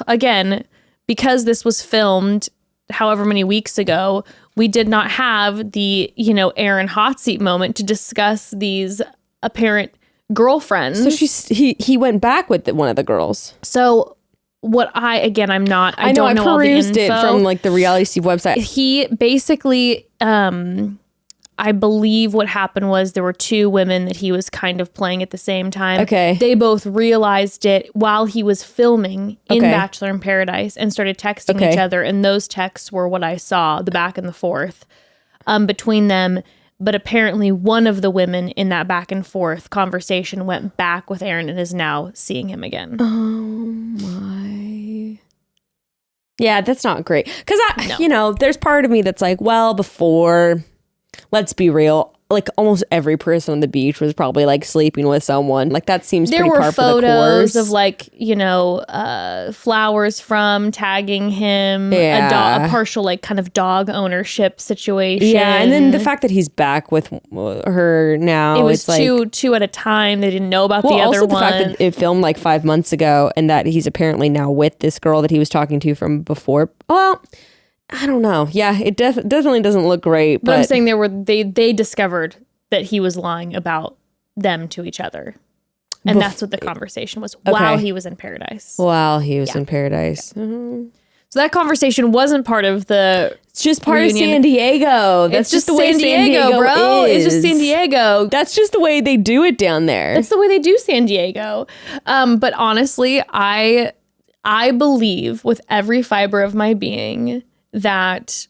S1: again, because this was filmed however many weeks ago, we did not have the, Aaron hot seat moment to discuss these apparent girlfriends.
S2: So he went back with one of the girls.
S1: So I don't know all the info.
S2: I perused it from the Reality Steve website.
S1: He basically, I believe what happened was there were two women that he was kind of playing at the same time.
S2: Okay.
S1: They both realized it while he was filming in Bachelor in Paradise and started texting each other. And those texts were what I saw, the back and the forth between them. But apparently one of the women in that back and forth conversation went back with Aaron and is now seeing him again.
S2: Oh my. Yeah, that's not great. Because there's part of me that's like, well, before, let's be real, like almost every person on the beach was probably like sleeping with someone. Like that seems pretty par for the course. There were photos
S1: of flowers from tagging him, a partial kind of dog ownership situation.
S2: Yeah, and then the fact that he's back with her now.
S1: It was two at a time. They didn't know about the other
S2: also
S1: one.
S2: The fact that it filmed 5 months ago and that he's apparently now with this girl that he was talking to from before. Well, I don't know. Yeah, it definitely doesn't look great.
S1: But I'm saying they discovered that he was lying about them to each other. And that's what the conversation was while he was in paradise.
S2: While he was in paradise. Mm-hmm.
S1: So that conversation wasn't part of the
S2: It's just part reunion. Of San Diego. That's just the way San Diego
S1: bro.
S2: is.
S1: It's just San Diego.
S2: That's just the way they do it down there.
S1: That's the way they do San Diego. But honestly, I believe with every fiber of my being that,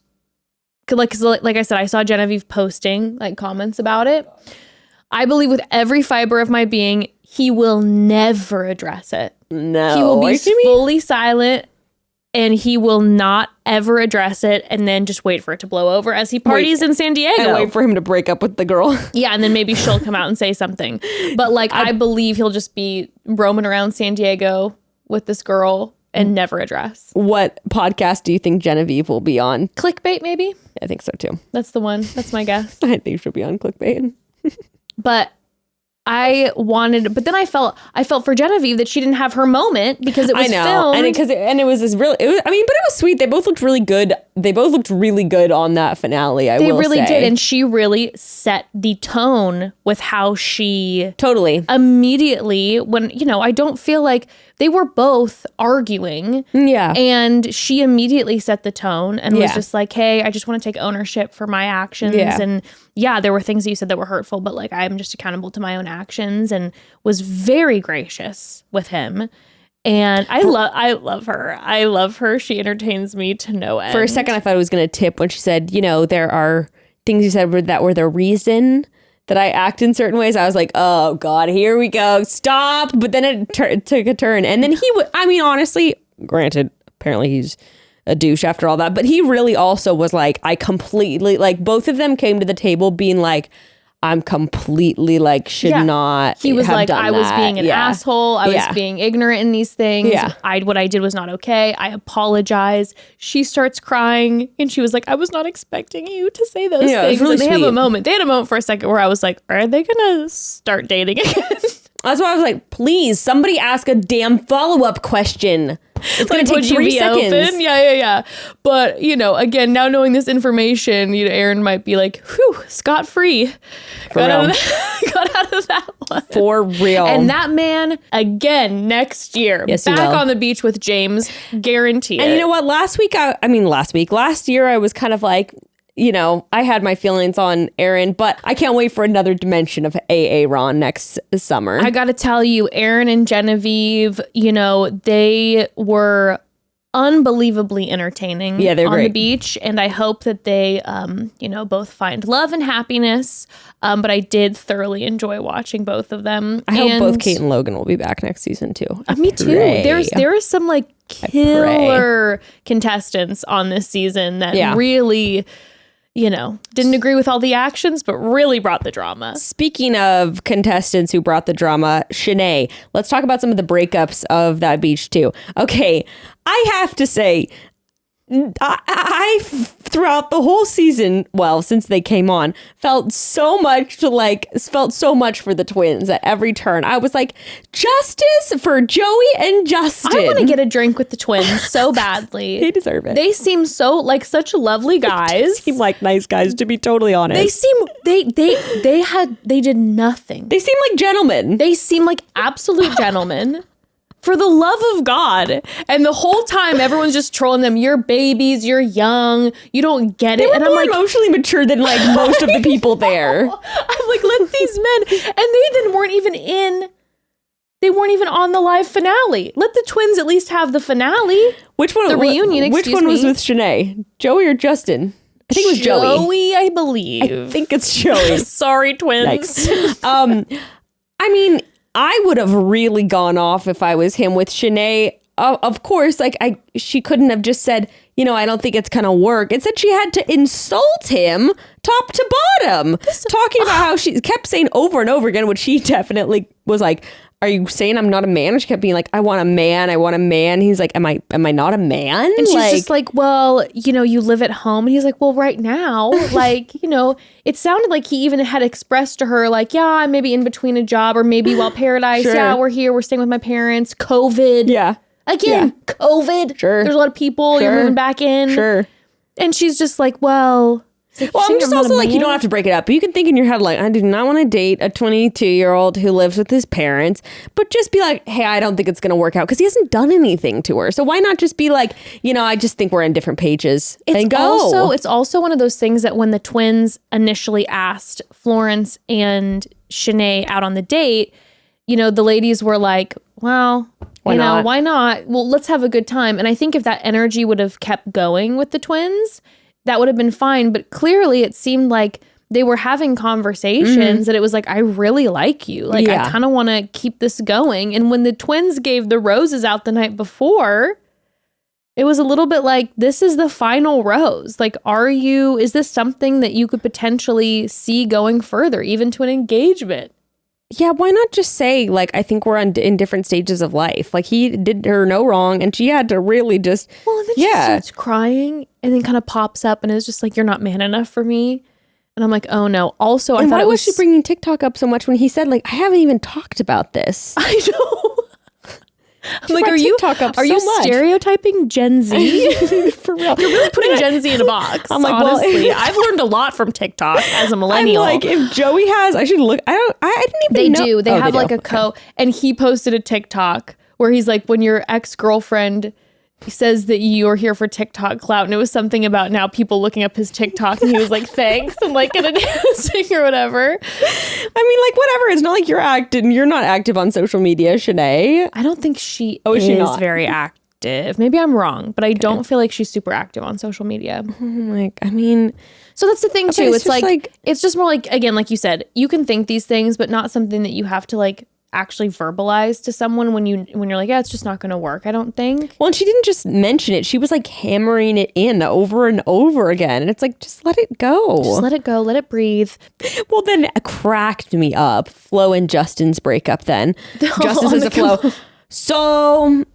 S1: like I said, I saw Genevieve posting comments about it. I believe with every fiber of my being, he will never address it.
S2: No.
S1: He will be fully silent and he will not ever address it and then just wait for it to blow over as he parties in San Diego.
S2: And wait for him to break up with the girl.
S1: Yeah, and then maybe she'll come out and say something. But I believe he'll just be roaming around San Diego with this girl and never address.
S2: What podcast do you think Genevieve will be on?
S1: Clickbait, maybe?
S2: I think so too.
S1: That's the one. That's my guess.
S2: I think she'll be on clickbait.
S1: But but then I felt for Genevieve that she didn't have her moment because it was filmed.
S2: And it was this really, but it was sweet. They both looked really good. They both looked really good on that finale. They really did.
S1: And she really set the tone with how she
S2: totally
S1: immediately when, I don't feel like they were both arguing.
S2: Yeah.
S1: And she immediately set the tone and was just like, hey, I just want to take ownership for my actions.
S2: Yeah.
S1: And there were things that you said that were hurtful, but like, I'm just accountable to my own actions, and was very gracious with him. And I love her. I love her. She entertains me to no end.
S2: For a second, I thought it was going to tip when she said, there are things you said that were the reason that I act in certain ways. I was like, oh God, here we go. Stop. But then it took a turn. And then honestly, granted, apparently he's a douche after all that, but he really also was like, I completely, like, both of them came to the table being like, I'm completely like, should not.
S1: He was
S2: have
S1: like,
S2: done
S1: I was
S2: that.
S1: being an asshole. I was being ignorant in these things.
S2: Yeah.
S1: What I did was not okay. I apologize. She starts crying and she was like, I was not expecting you to say those things.
S2: Really
S1: and they
S2: sweet.
S1: have a moment. They had a moment for a second where I was like, are they going to start dating again?
S2: That's why I was like, please, somebody ask a damn follow-up question. It's going to take 3 seconds.
S1: Open? Yeah. But, again, now knowing this information, Aaron might be like, whew, scot-free. Got out of that one.
S2: For real.
S1: And that man, again, next year, back on the beach with James, guarantee it.
S2: And you know what? Last year, I was kind of like, I had my feelings on Aaron, but I can't wait for another dimension of Aaron next summer.
S1: I got to tell you, Aaron and Genevieve, they were unbelievably entertaining
S2: they're
S1: on
S2: great.
S1: The beach. And I hope that they, both find love and happiness. But I did thoroughly enjoy watching both of them.
S2: I hope both Kate and Logan will be back next season too.
S1: Me too. There is some like killer contestants on this season that really... didn't agree with all the actions, but really brought the drama.
S2: Speaking of contestants who brought the drama, Shanae, let's talk about some of the breakups of that beach too. Okay, I have to say, I throughout the whole season, well, since they came on, felt so much for the twins at every turn. I was like, justice for Joey and Justin.
S1: I want to get a drink with the twins so badly.
S2: They deserve it.
S1: They seem so like such lovely guys.
S2: They seem like nice guys, to be totally honest.
S1: They did nothing.
S2: They seem like gentlemen.
S1: They seem like absolute gentlemen. For the love of God. And the whole time, everyone's just trolling them. You're babies. You're young. You don't get it.
S2: They were
S1: and
S2: more
S1: I'm like,
S2: emotionally mature than like most of the people there.
S1: I'm like, let these men. And they weren't even on the live finale. Let the twins at least have the finale.
S2: Which one?
S1: The reunion,
S2: Which one was with Shanae? Joey or Justin? I think it was Joey.
S1: Joey, I believe.
S2: I think it's Joey.
S1: Sorry, twins.
S2: I would have really gone off if I was him with Shanae. Of course, she couldn't have just said, I don't think it's going to work. It said she had to insult him top to bottom, talking about how she kept saying over and over again, which she definitely was like, are you saying I'm not a man? And she kept being like, I want a man. He's like, am I not a man?
S1: And she's just like, well, you live at home. And he's like, well, right now, it sounded like he even had expressed to her, like, yeah, I'm maybe in between a job or maybe while Paradise.
S2: Sure.
S1: Yeah, we're here. We're staying with my parents. COVID.
S2: Yeah.
S1: Again, COVID.
S2: Sure.
S1: There's a lot of people. You're moving back in.
S2: Sure.
S1: And she's just like, well...
S2: I'm just also like, you don't have to break it up. But you can think in your head, like, I do not want to date a 22-year-old who lives with his parents. But just be like, hey, I don't think it's going to work out because he hasn't done anything to her. So why not just be like, I just think we're on different pages and go.
S1: It's also one of those things that when the twins initially asked Florence and Shanae out on the date, the ladies were like, well... why not? Well, let's have a good time. And I think if that energy would have kept going with the twins, that would have been fine. But clearly it seemed like they were having conversations that it was like, I really like you. Like, I kind of want to keep this going. And when the twins gave the roses out the night before, it was a little bit like, this is the final rose. Like, is this something that you could potentially see going further, even to an engagement?
S2: yeah, why not just say, like, I think we're in different stages of life. Like, he did her no wrong, and she had to really just,
S1: well, and then she starts crying, and then kind of pops up, and is just like, you're not man enough for me. And I'm like, oh no. Also, I thought
S2: why was she bringing TikTok up so much when he said, like, I haven't even talked about this?
S1: I know. I'm like, are you stereotyping Gen Z?
S2: For real.
S1: You're really putting Gen Z in a box. I'm like, honestly. I've learned a lot from TikTok as a millennial.
S2: I'm like, if Joey has, I should look. I didn't even know.
S1: They do. They have like a and he posted a TikTok where he's like, when your ex-girlfriend says that you're here for TikTok clout, and it was something about now people looking up his TikTok, and he was like, thanks, and like in a dancing or whatever.
S2: I mean, like, whatever. It's not like you're not active on social media, Shanae.
S1: I don't think she is very active. Maybe I'm wrong, but I don't feel like she's super active on social media.
S2: Like, I mean,
S1: so that's the thing too. It's like it's just more like, again, like you said, you can think these things, but not something that you have to like actually verbalize to someone when you're like, yeah, it's just not going to work, I don't think.
S2: Well, and she didn't just mention it. She was like hammering it in over and over again. And it's like, just let it go.
S1: Just let it go. Let it breathe.
S2: Well, then it cracked me up. Flo and Justin's breakup then. Justin says to Flo, so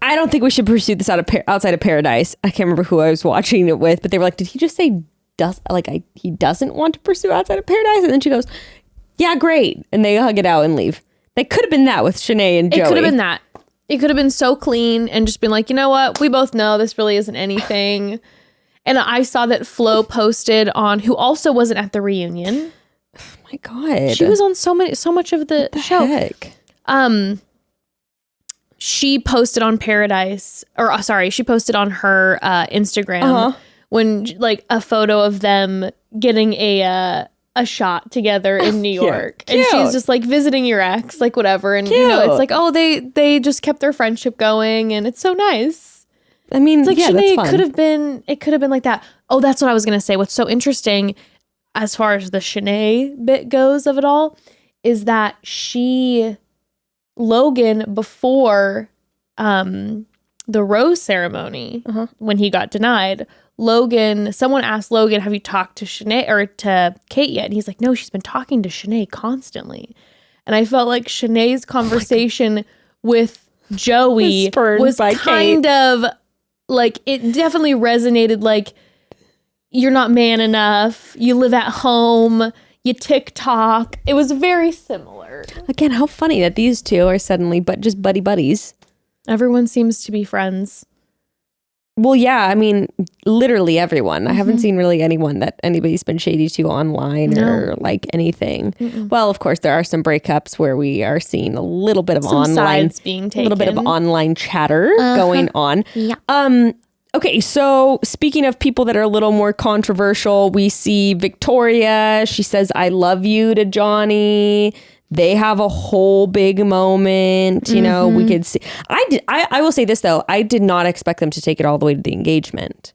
S2: I don't think we should pursue this outside of paradise. I can't remember who I was watching it with, but they were like, did he just say he doesn't want to pursue outside of paradise? And then she goes, yeah, great. And they hug it out and leave. They could have been that with Shanae and Joey.
S1: It could have been that. It could have been so clean and just been like, you know what? We both know this really isn't anything. And I saw that Flo posted on, who also wasn't at the reunion.
S2: Oh my God.
S1: She was on so much of the show.
S2: Heck?
S1: She posted on she posted on her Instagram when like a photo of them getting a shot together in New York. And she's just like visiting your ex, like whatever. And you know, it's like, oh, they just kept their friendship going, and it's so nice.
S2: I mean,
S1: it's like,
S2: yeah,
S1: Shanae,
S2: that's fun.
S1: it could have been like that. Oh, that's what I was gonna say. What's so interesting as far as the Shanae bit goes of it all is that Logan, before the rose ceremony, when he got denied, someone asked Logan, have you talked to Shanae or to Kate yet? And he's like, no, she's been talking to Shanae constantly. And I felt like Shanae's conversation with Joey was kind of like, it definitely resonated, like, you're not man enough, you live at home, you TikTok. It was very similar.
S2: Again, how funny that these two are suddenly just buddies.
S1: Everyone seems to be friends.
S2: Well, yeah, I mean, literally everyone. I haven't seen really anyone that anybody's been shady to online or like anything. Well, of course, there are some breakups where we are seeing a little bit of
S1: sides being taken.
S2: A little bit of online chatter going on.
S1: Yeah.
S2: Okay, so speaking of people that are a little more controversial, we see Victoria. She says, I love you to Johnny. They have a whole big moment. You know, we could see. I will say this, though. I did not expect them to take it all the way to the engagement.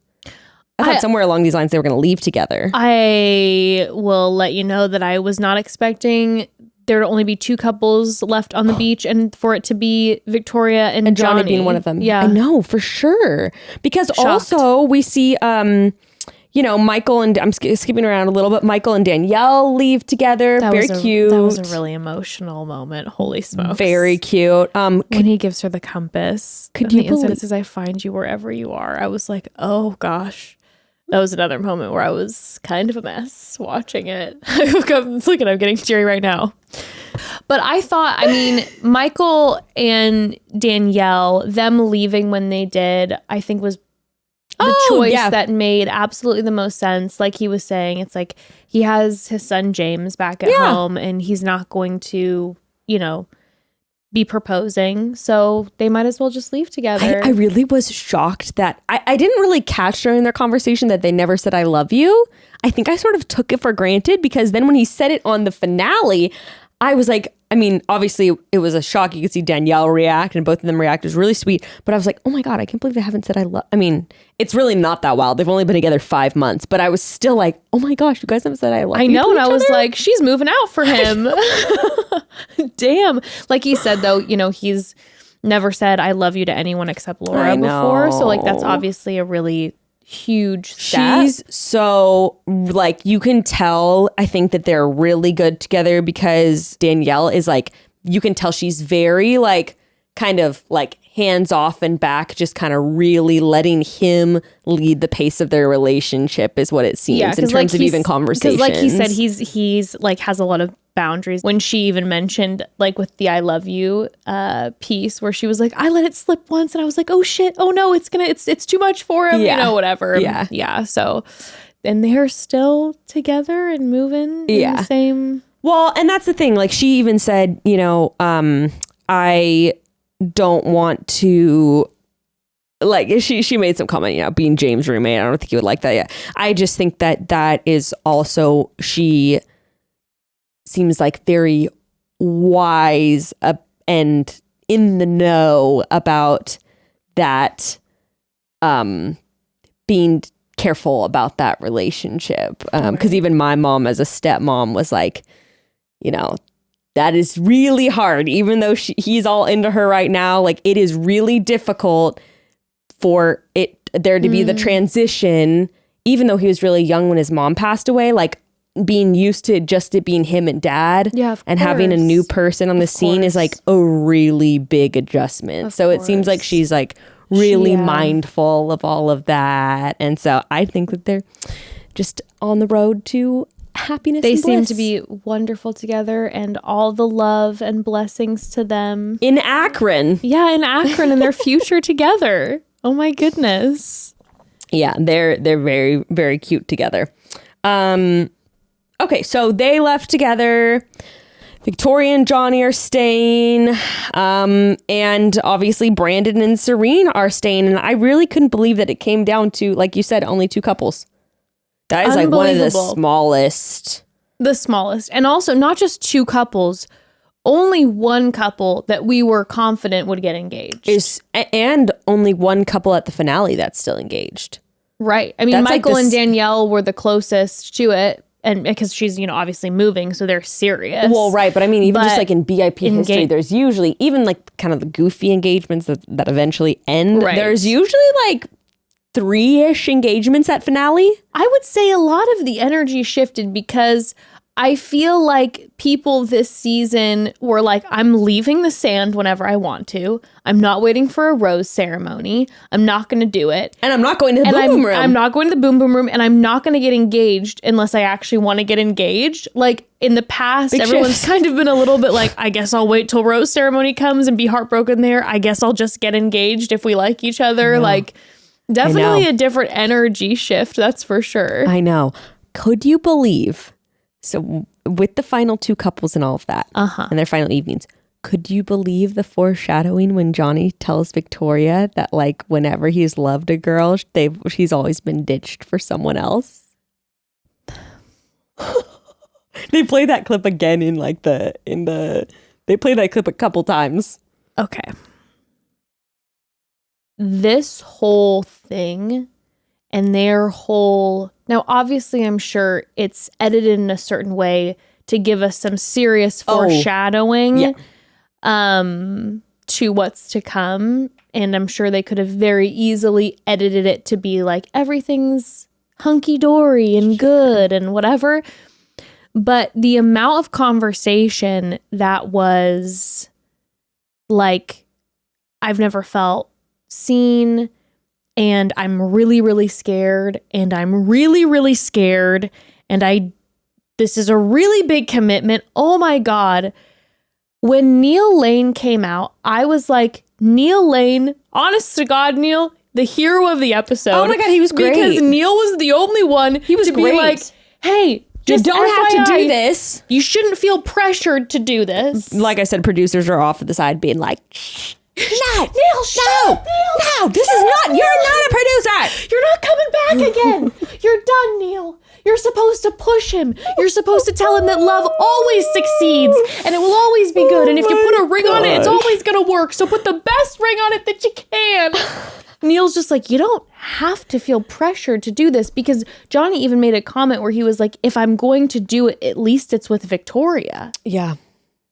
S2: I thought somewhere along these lines they were going to leave together.
S1: I will let you know that I was not expecting there to only be two couples left on the beach, and for it to be Victoria and
S2: Johnny being one of them.
S1: Yeah,
S2: I know for sure. Because also we see, you know, Michael and I'm skipping around a little bit. Michael and Danielle leave together. Very cute.
S1: That was a really emotional moment. Holy smokes!
S2: Very cute.
S1: When he gives her the compass,
S2: could you
S1: believe it says, "I find you wherever you are." I was like, oh gosh. That was another moment where I was kind of a mess watching it. Look at I'm getting teary right now. But I thought, I mean, Michael and Danielle, them leaving when they did, I think was the choice that made absolutely the most sense. Like he was saying, it's like he has his son James back at home, and he's not going to, you know, be proposing, so they might as well just leave together.
S2: I really was shocked that I didn't really catch during their conversation that they never said I love you. I think I sort of took it for granted, because then when he said it on the finale, I was like, I mean, obviously it was a shock. You could see Danielle react, and both of them react. It was really sweet. But I was like, oh my God, I can't believe they haven't said I love. I mean, it's really not that wild. They've only been together 5 months. But I was still like, oh my gosh, you guys haven't said I love you.
S1: I know. And I was
S2: other?
S1: like, she's moving out for him. Damn. Like he said, though, you know, he's never said I love you to anyone except Laura before. So like, that's obviously a really huge step.
S2: She's so, like, you can tell, I think that they're really good together because Danielle is like, you can tell she's very like, kind of like hands off and back, just kind of really letting him lead the pace of their relationship is what it seems in terms of even conversations.
S1: Because like he said, he's like has a lot of boundaries. When she even mentioned like with the I love you piece where she was like, I let it slip once and I was like, oh shit, oh no, it's too much for him, you know, whatever. Yeah. So and they're still together and moving in the same.
S2: Well, and that's the thing. Like she even said, you know, I don't want to, like, she made some comment, you know, being James' roommate, I don't think he would like that yet. I just think that is also, she seems like very wise and in the know about that, being careful about that relationship. Because even my mom as a stepmom was like, you know, that is really hard, even though he's all into her right now. Like, it is really difficult for there to be the transition, even though he was really young when his mom passed away, like being used to just it being him and dad and having a new person on the scene is like a really big adjustment. So it seems like she's like really mindful of all of that. And so I think that they're just on the road to happiness.
S1: They
S2: and
S1: seem
S2: bliss.
S1: to be wonderful together, and all the love and blessings to them
S2: in Akron.
S1: Yeah, in Akron and their future together. Oh my goodness.
S2: Yeah, they're very, very cute together. Okay, so they left together. Victoria and Johnny are staying, and obviously Brandon and Serene are staying. And I really couldn't believe that it came down to, like you said, only 2 couples. That is like one of the smallest.
S1: The smallest. And also not just 2 couples, only 1 couple that we were confident would get engaged.
S2: And only 1 couple at the finale that's still engaged.
S1: Right. I mean, that's Michael and Danielle were the closest to it. And because she's, you know, obviously moving, so they're serious.
S2: Well, right. But I mean, even just like in BIP history, there's usually, even like kind of the goofy engagements that eventually end. Right. There's usually like 3-ish engagements at finale.
S1: I would say a lot of the energy shifted because I feel like people this season were like, I'm leaving the sand whenever I want to. I'm not waiting for a rose ceremony. I'm not going to do it.
S2: And I'm not going to the boom boom room.
S1: I'm not going to the boom boom room, and I'm not going to get engaged unless I actually want to get engaged. Like in the past, everyone's kind of been a little bit like, I guess I'll wait till rose ceremony comes and be heartbroken there. I guess I'll just get engaged if we like each other. Like, definitely a different energy shift, that's for sure.
S2: I know. Could you believe? So with the final 2 couples and all of that, and their final evenings, could you believe the foreshadowing when Johnny tells Victoria that like whenever he's loved a girl, she's always been ditched for someone else? They play that clip again in like they play that clip a couple times.
S1: Okay. This whole thing and their whole, now obviously I'm sure it's edited in a certain way to give us some serious foreshadowing to what's to come. And I'm sure they could have very easily edited it to be like everything's hunky-dory and good and whatever. But the amount of conversation that was like, I've never felt seen, and I'm really, really scared, and I'm really, really scared, and this is a really big commitment. Oh my God. When Neil Lane came out, I was like, Neil Lane, honest to God, Neil, the hero of the episode.
S2: Oh my God, he was great.
S1: Because Neil was the only one to be like, hey,
S2: you don't have to do this.
S1: You shouldn't feel pressured to do this.
S2: Like I said, producers are off to the side being like,
S1: Neil, this is not, you're not a producer. You're not coming back again. You're done, Neil. You're supposed to push him. You're supposed to tell him that love always succeeds and it will always be good. And if you put a ring on it, it's always going to work. So put the best ring on it that you can. Neil's just like, you don't have to feel pressured to do this, because Johnny even made a comment where he was like, if I'm going to do it, at least it's with Victoria.
S2: Yeah.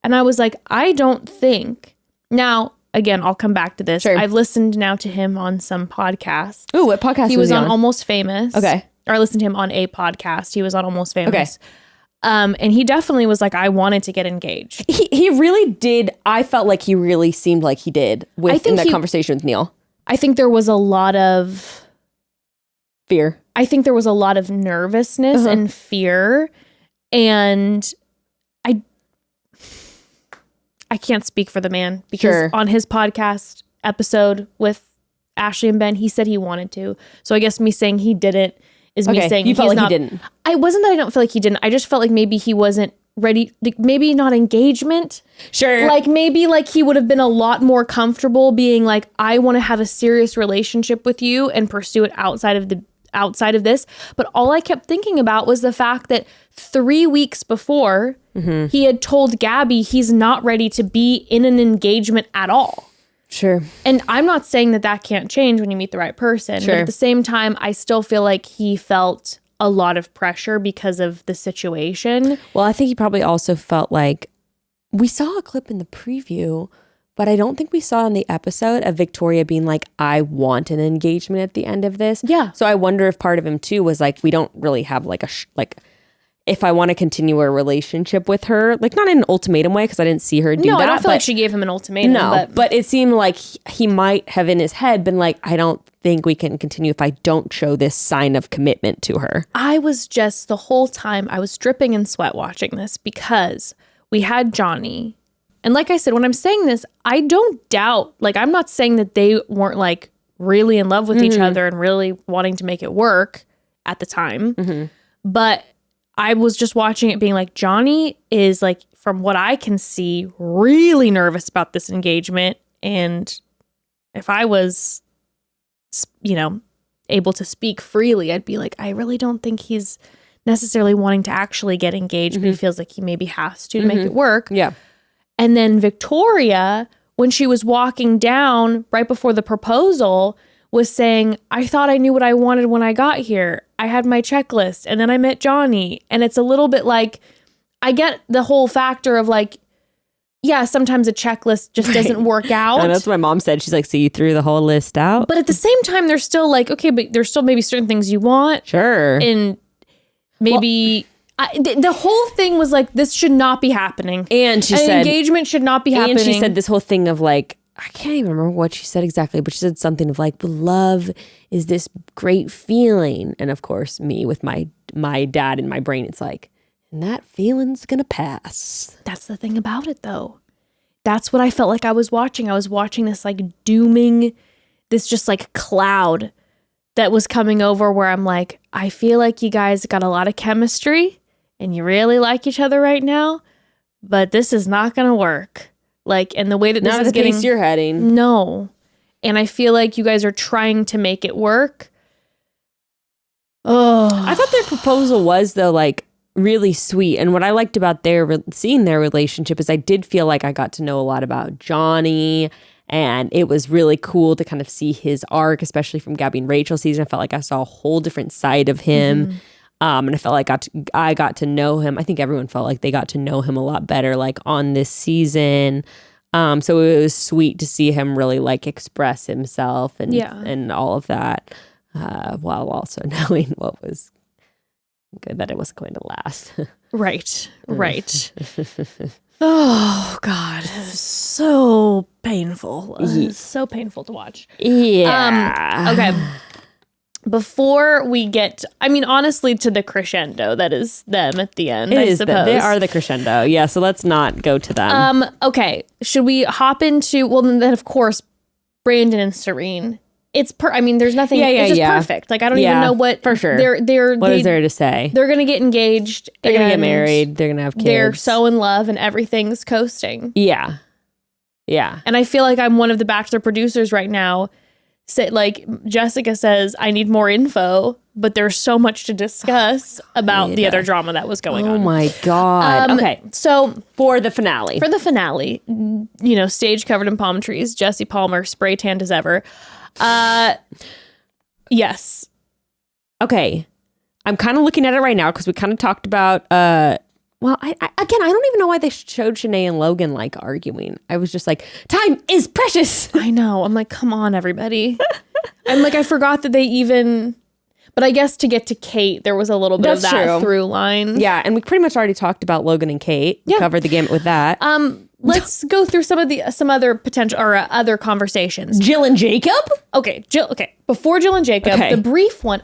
S1: And I was like, I don't think. Now, again, I'll come back to this.
S2: Sure.
S1: I've listened now to him on some podcasts.
S2: Ooh, what podcast
S1: he was on? Almost Famous.
S2: Okay.
S1: Or I listened to him on a podcast. He was on Almost Famous.
S2: Okay.
S1: And he definitely was like, I wanted to get engaged.
S2: He really did. I felt like he really seemed like he did in that conversation with Neil.
S1: I think there was a lot of
S2: fear.
S1: I think there was a lot of nervousness and fear. And I can't speak for the man because on his podcast episode with Ashley and Ben, he said he wanted to. So I guess me saying he didn't is me saying
S2: you felt like he didn't.
S1: I wasn't that I don't feel like he didn't. I just felt like maybe he wasn't ready. Like maybe not engagement.
S2: Sure.
S1: Like maybe like he would have been a lot more comfortable being like, I want to have a serious relationship with you and pursue it outside of this. But all I kept thinking about was the fact that 3 weeks before he had told Gabby he's not ready to be in an engagement at all.
S2: Sure.
S1: And I'm not saying that can't change when you meet the right person.
S2: Sure.
S1: But at the same time, I still feel like he felt a lot of pressure because of the situation.
S2: Well, I think he probably also felt like we saw a clip in the preview, but I don't think we saw in the episode of Victoria being like, I want an engagement at the end of this.
S1: Yeah.
S2: So I wonder if part of him too was like, we don't really have like if I want to continue a relationship with her, like not in an ultimatum way, because I didn't see her do that.
S1: No, I don't feel like she gave him an ultimatum.
S2: No, but it seemed like he might have in his head been like, I don't think we can continue if I don't show this sign of commitment to her.
S1: I was just, the whole time, I was dripping in sweat watching this because we had Johnny. And like I said, when I'm saying this, I don't doubt, like I'm not saying that they weren't like really in love with each other and really wanting to make it work at the time. But I was just watching it being like, Johnny is like, from what I can see, really nervous about this engagement. And if I was, able to speak freely, I'd be like, I really don't think he's necessarily wanting to actually get engaged, but he feels like he maybe has to make it work.
S2: Yeah.
S1: And then Victoria, when she was walking down right before the proposal, was saying, I thought I knew what I wanted when I got here. I had my checklist and then I met Johnny. And it's a little bit like, I get the whole factor of like, yeah, sometimes a checklist just doesn't work out.
S2: And that's what my mom said. She's like, so you threw the whole list out?
S1: But at the same time, there's still like, okay, but there's still maybe certain things you want.
S2: Sure.
S1: And maybe... the whole thing was like, this should not be happening.
S2: And she said...
S1: engagement should not be happening.
S2: And she said this whole thing of like, I can't even remember what she said exactly, but she said something of like, love is this great feeling. And of course, me with my dad in my brain, it's like, and that feeling's gonna pass.
S1: That's the thing about it, though. That's what I felt like I was watching. I was watching this like dooming, this just like cloud that was coming over where I'm like, I feel like you guys got a lot of chemistry and you really like each other right now, but this is not gonna work. Like, and the way that this is getting... Not the pace
S2: you're heading.
S1: No. And I feel like you guys are trying to make it work. Oh.
S2: I thought their proposal was, though, like, really sweet. And what I liked about seeing their relationship is I did feel like I got to know a lot about Johnny. And it was really cool to kind of see his arc, especially from Gabby and Rachel season. I felt like I saw a whole different side of him. And I felt like I got to know him. I think everyone felt like they got to know him a lot better, like on this season. So it was sweet to see him really like express himself and all of that, while also knowing what was good, that it wasn't going to last.
S1: Right. Oh God, so painful. So painful to watch.
S2: Yeah.
S1: Okay. Before we get, I mean, honestly, to the crescendo that is them at the end, I suppose.
S2: They are the crescendo. Yeah, so let's not go to them.
S1: Okay. Should we hop into, well, then of course, Brandon and Serene. I mean, there's nothing, it's just perfect. Like, I don't even know what.
S2: For sure. What is there to say?
S1: They're going to get engaged.
S2: They're going to get married. They're going to have kids.
S1: They're so in love and everything's coasting.
S2: Yeah. Yeah.
S1: And I feel like I'm one of the Bachelor producers right now. Like Jessica says, I need more info, but there's so much to discuss about the other drama that was going on.
S2: Oh my God. Okay.
S1: So
S2: for the finale,
S1: stage covered in palm trees, Jesse Palmer spray tanned as ever. Yes.
S2: Okay. I'm kind of looking at it right now because we kind of talked about Well, I don't even know why they showed Shanae and Logan like arguing. I was just like, time is precious.
S1: I know. I'm like, come on, everybody. I'm like, I forgot that they even, but I guess to get to Kate, there was a little bit of that through line.
S2: Yeah, and we pretty much already talked about Logan and Kate. We covered the gamut with that.
S1: Let's go through some other potential or other conversations.
S2: Jill and Jacob?
S1: Okay, Jill. Okay, before Jill and Jacob, the brief one.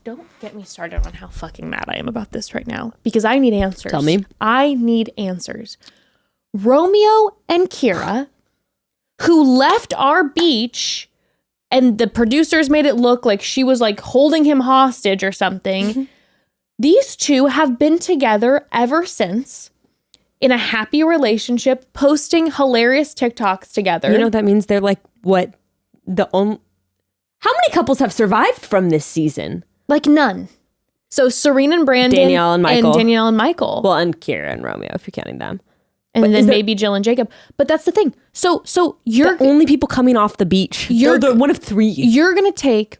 S1: Don't get me started on how fucking mad I am about this right now because I need answers.
S2: Tell me.
S1: I need answers. Romeo and Kira, who left our beach, and the producers made it look like she was like holding him hostage or something. Mm-hmm. These two have been together ever since, in a happy relationship, posting hilarious TikToks together.
S2: You know what that means? They're like, what? How many couples have survived from this season?
S1: Like none. So Serena and Brandon.
S2: Danielle and Michael.
S1: Well,
S2: and Kira and Romeo, if you're counting them.
S1: And then maybe Jill and Jacob. But that's the thing. So you're
S2: the only people coming off the beach. You're one of three.
S1: You're going to take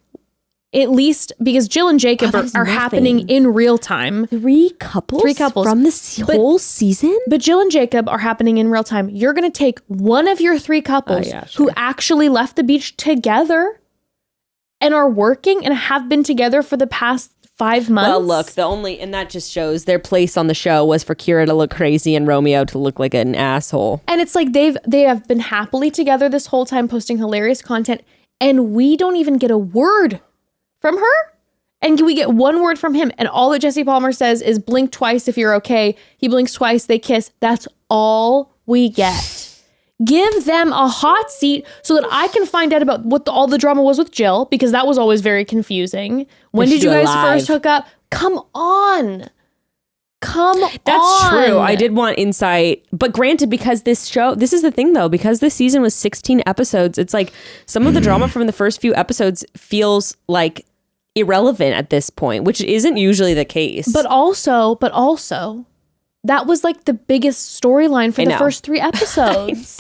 S1: at least, because Jill and Jacob are happening in real time.
S2: Three couples from this whole season?
S1: But Jill and Jacob are happening in real time. You're going to take one of your three couples who actually left the beach together and are working and have been together for the past 5 months.
S2: Well, look, and that just shows their place on the show was for Kira to look crazy and Romeo to look like an asshole.
S1: And it's like they have been happily together this whole time, posting hilarious content, and we don't even get a word from her. And we get one word from him, and all that Jesse Palmer says is blink twice if you're okay. He blinks twice, they kiss. That's all we get. Give them a hot seat so that I can find out about what all the drama was with Jill, because that was always very confusing. When did you guys first hook up? Come on.
S2: That's true. I did want insight. But granted, because this is the thing though, because this season was 16 episodes, it's like some of the drama from the first few episodes feels like irrelevant at this point, which isn't usually the case.
S1: But also, that was like the biggest storyline for the first 3 episodes.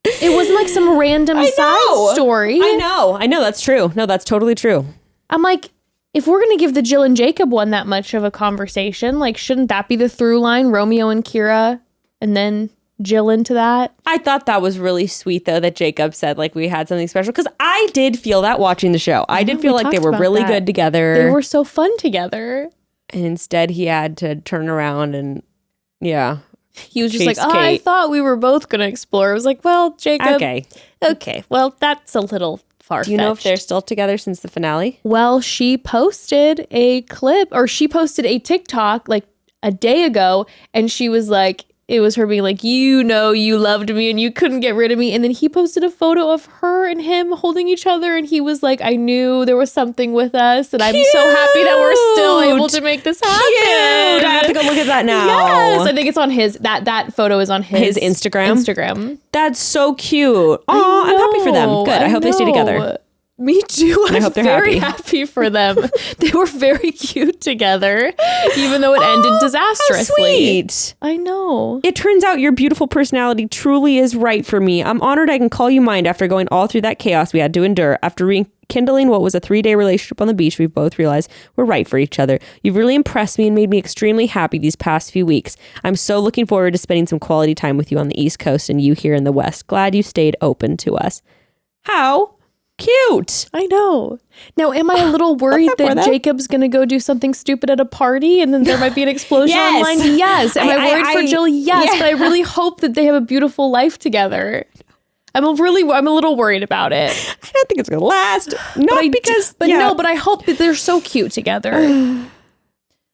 S1: It wasn't like some random side story.
S2: I know. That's true. No, that's totally true.
S1: I'm like, if we're going to give the Jill and Jacob one that much of a conversation, like, shouldn't that be the through line? Romeo and Kira, and then Jill into that?
S2: I thought that was really sweet, though, that Jacob said, like, we had something special. Because I did feel that watching the show. I did feel like they were really good together.
S1: They were so fun together.
S2: And instead, he had to turn around and,
S1: he was just like, I thought we were both going to explore. I was like, well, Jacob. Okay. Well, that's a little far-fetched.
S2: Do you know if they're still together since the finale?
S1: Well, she posted a clip, or she posted a TikTok like a day ago, and she was like, it was her being like, you know, you loved me and you couldn't get rid of me. And then he posted a photo of her and him holding each other. And he was like, I knew there was something with us. And I'm so happy that we're still able to make this happen.
S2: Cute. I have to go look at that now.
S1: Yes. I think it's on his, that photo is on his
S2: Instagram. That's so cute. Oh, I'm happy for them. Good. I hope they stay together.
S1: Me too.
S2: And I hope they're
S1: very happy for them. They were very cute together, even though it ended disastrously.
S2: Sweet.
S1: I know.
S2: It turns out your beautiful personality truly is right for me. I'm honored I can call you mine after going all through that chaos we had to endure. After rekindling what was a 3-day relationship on the beach, we've both realized we're right for each other. You've really impressed me and made me extremely happy these past few weeks. I'm so looking forward to spending some quality time with you on the East Coast and you here in the West. Glad you stayed open to us. How cute.
S1: I know. Now, am I a little worried that Jacob's going to go do something stupid at a party and then there might be an explosion online? Yes. Am I worried for Jill? Yes. But I really hope that they have a beautiful life together. I'm a little worried about it.
S2: I don't think it's going to last.
S1: But I hope that they're so cute together.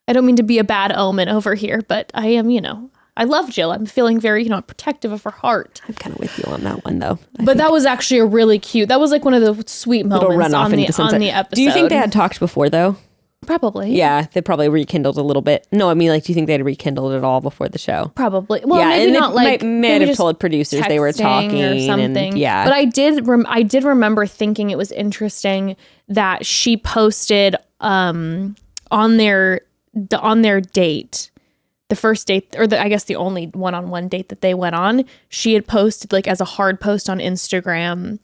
S1: I don't mean to be a bad omen over here, but I am, I love Jill. I'm feeling very, protective of her heart.
S2: I'm kind of with you on that one, though.
S1: But that was actually a really cute. That was like one of the sweet moments on the episode.
S2: Do you think they had talked before, though?
S1: Probably.
S2: Yeah, they probably rekindled a little bit. No, I mean, like, do you think they had rekindled it all before the show?
S1: Probably. Well, maybe not like.
S2: Might have told producers they were talking
S1: or something.
S2: And,
S1: but I did remember thinking it was interesting that she posted on their date. The first date, or I guess the only one-on-one date that they went on, she had posted like as a hard post on Instagram,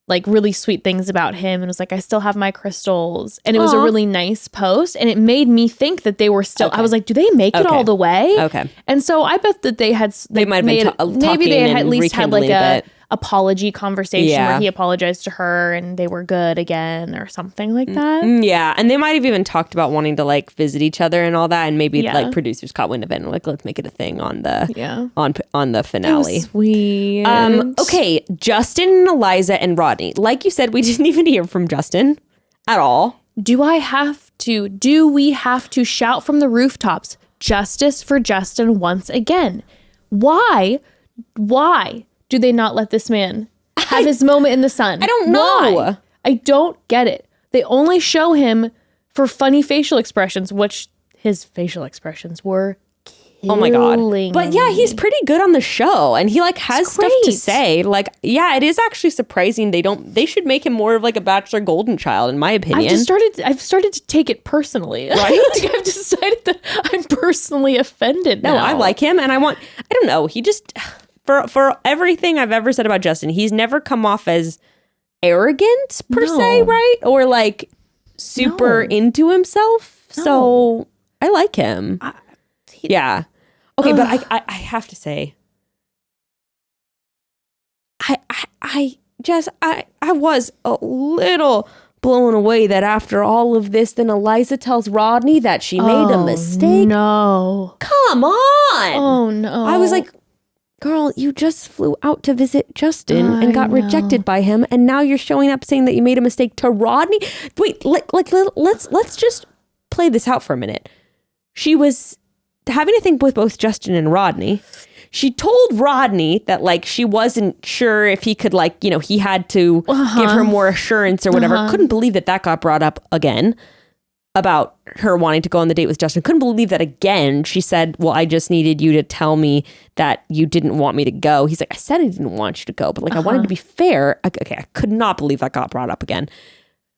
S1: like really sweet things about him and was like, I still have my crystals. And it was a really nice post. And it made me think that they were still, I was like, do they make it all the way?
S2: Okay.
S1: And so I bet that they had,
S2: they might have been
S1: maybe they had at least had like a
S2: bit.
S1: apology conversation where he apologized to her and they were good again or something like that.
S2: Yeah. And they might have even talked about wanting to like visit each other and all that. And maybe like producers caught wind of it and like, let's make it a thing on the on the finale.
S1: Sweet.
S2: Okay. Justin and Eliza and Rodney. Like you said, we didn't even hear from Justin at all.
S1: Do we have to shout from the rooftops, justice for Justin once again? Why do they not let this man have his moment in the sun?
S2: I don't know.
S1: Why? I don't get it. They only show him for funny facial expressions, which his facial expressions were killing.
S2: Oh my God. But yeah, he's pretty good on the show and he like has stuff to say. Like, yeah, it is actually surprising they should make him more of like a Bachelor golden child, in my opinion.
S1: I've started to take it personally. Right? Like I've decided that I'm personally offended now.
S2: No, I like him and I don't know. He just... For everything I've ever said about Justin, he's never come off as arrogant per se, right? Or like super into himself. No. So I like him. Yeah. Okay, but I have to say, I was a little blown away that after all of this, then Eliza tells Rodney that she made a mistake.
S1: No.
S2: Come on.
S1: Oh no.
S2: I was like, girl, you just flew out to visit Justin and got rejected by him, and now you're showing up saying that you made a mistake to Rodney. Wait, let's just play this out for a minute. She was having a thing with both Justin and Rodney. She told Rodney that like she wasn't sure if he could like, you know, he had to give her more assurance or whatever. Couldn't believe that got brought up again. About her wanting to go on the date with Justin. Couldn't believe that again. She said, well, I just needed you to tell me that you didn't want me to go. He's like, I said I didn't want you to go, but like I wanted to be fair. Okay, I could not believe that got brought up again.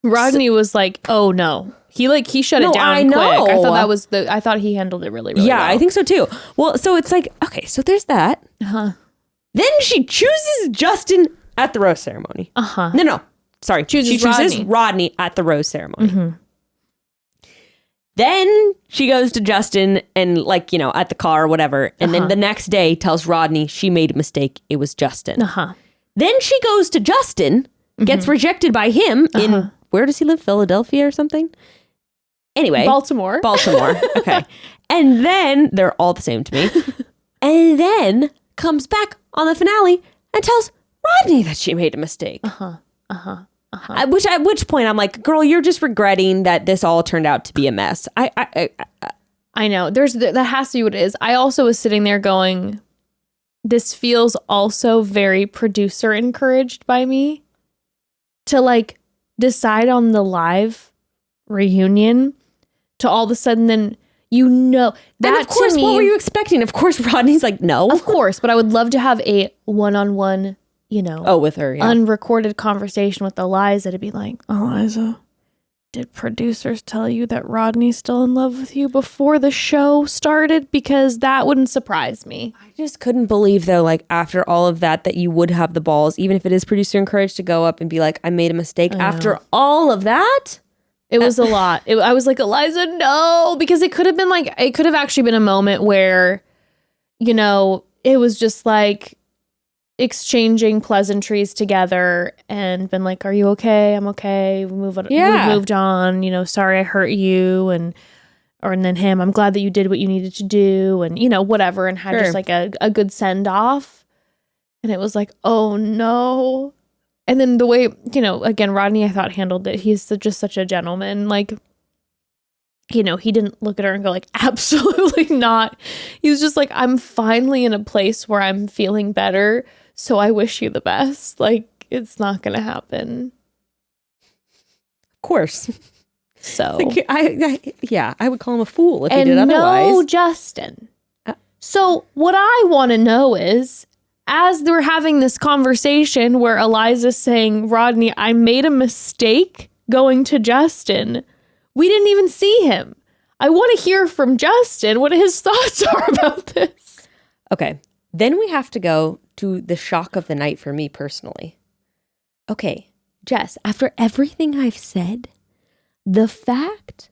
S1: Rodney was like, oh no. He shut it down quick. I thought he handled it really, really well.
S2: I think so too. Well, so it's like, okay, so there's that. Then she chooses Justin at the rose ceremony. No, sorry. She chooses Rodney at the rose ceremony. Then she goes to Justin and like, you know, at the car or whatever. And then the next day tells Rodney she made a mistake. It was Justin. Then she goes to Justin, gets rejected by him in, where does he live? Philadelphia or something? Anyway.
S1: Baltimore.
S2: Okay. And then, they're all the same to me. And then comes back on the finale and tells Rodney that she made a mistake. At which point I'm like, girl, you're just regretting that this all turned out to be a mess.
S1: I know. That has to be what it is. I also was sitting there going, this feels also very producer encouraged by me to like decide on the live reunion to all of a sudden then, you know, that
S2: and of course,
S1: to me,
S2: what were you expecting? Of course, Rodney's like, no.
S1: Of course, but I would love to have a one-on-one, you know,
S2: with her,
S1: unrecorded conversation with Eliza to be like, Eliza, did producers tell you that Rodney's still in love with you before the show started? Because that wouldn't surprise me.
S2: I just couldn't believe though, like after all of that you would have the balls, even if it is producer encouraged, to go up and be like, I made a mistake after all of that.
S1: It was a lot. I was like, Eliza, no, because it could have actually been a moment where, you know, it was just like, exchanging pleasantries together and been like, are you okay? I'm okay. We moved on, you know, sorry I hurt you. And then him, I'm glad that you did what you needed to do and, you know, whatever. And had just like a good send off. And it was like, oh no. And then the way, you know, again, Rodney, I thought handled it. He's just such a gentleman. Like, you know, he didn't look at her and go like, absolutely not. He was just like, I'm finally in a place where I'm feeling better. So I wish you the best. Like, it's not going to happen.
S2: Of course.
S1: So.
S2: Like, I would call him a fool if he did otherwise.
S1: No, Justin. So what I want to know is, as they're having this conversation where Eliza's saying, Rodney, I made a mistake going to Justin. We didn't even see him. I want to hear from Justin what his thoughts are about this.
S2: Okay. Then we have to go to the shock of the night for me personally. Okay. Jess, after everything I've said, the fact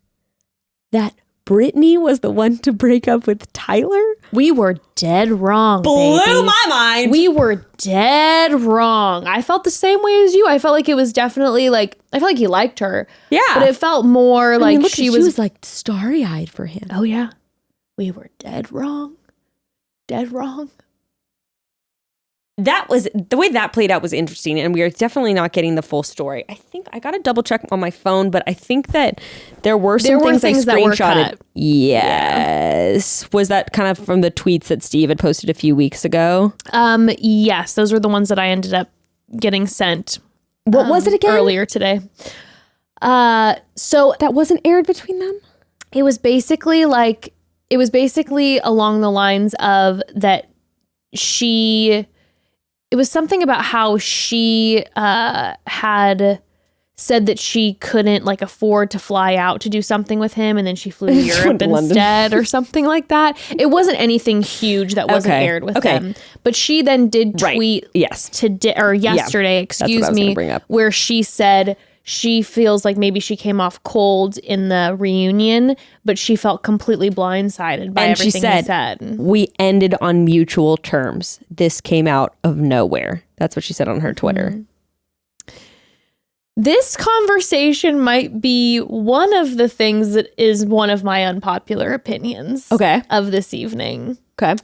S2: that Brittany was the one to break up with Tyler,
S1: we were dead wrong.
S2: Blew
S1: baby.
S2: my mind.
S1: We were dead wrong. I felt the same way as you. I felt like it was definitely like, I felt like he liked her.
S2: Yeah.
S1: But it felt more like she was
S2: like starry-eyed for him.
S1: Oh yeah. We were dead wrong. Dead wrong.
S2: That was the way that played out was interesting, and we are definitely not getting the full story. I think I got to double check on my phone, but I think that there were things I screenshotted.
S1: That were cut.
S2: Yes. Yeah. Was that kind of from the tweets that Steve had posted a few weeks ago?
S1: Yes, those were the ones that I ended up getting sent.
S2: What was it again?
S1: Earlier today. So
S2: that wasn't aired between them?
S1: It was basically along the lines of that it was something about how she had said that she couldn't like afford to fly out to do something with him, and then she flew to Europe instead or something like that. It wasn't anything huge that wasn't aired with them. But she then did tweet yesterday, where she said she feels like maybe she came off cold in the reunion, but she felt completely blindsided by everything he said.
S2: We ended on mutual terms. This came out of nowhere. That's what she said on her Twitter.
S1: Mm-hmm. This conversation might be one of the things that is one of my unpopular opinions of this evening.
S2: Okay.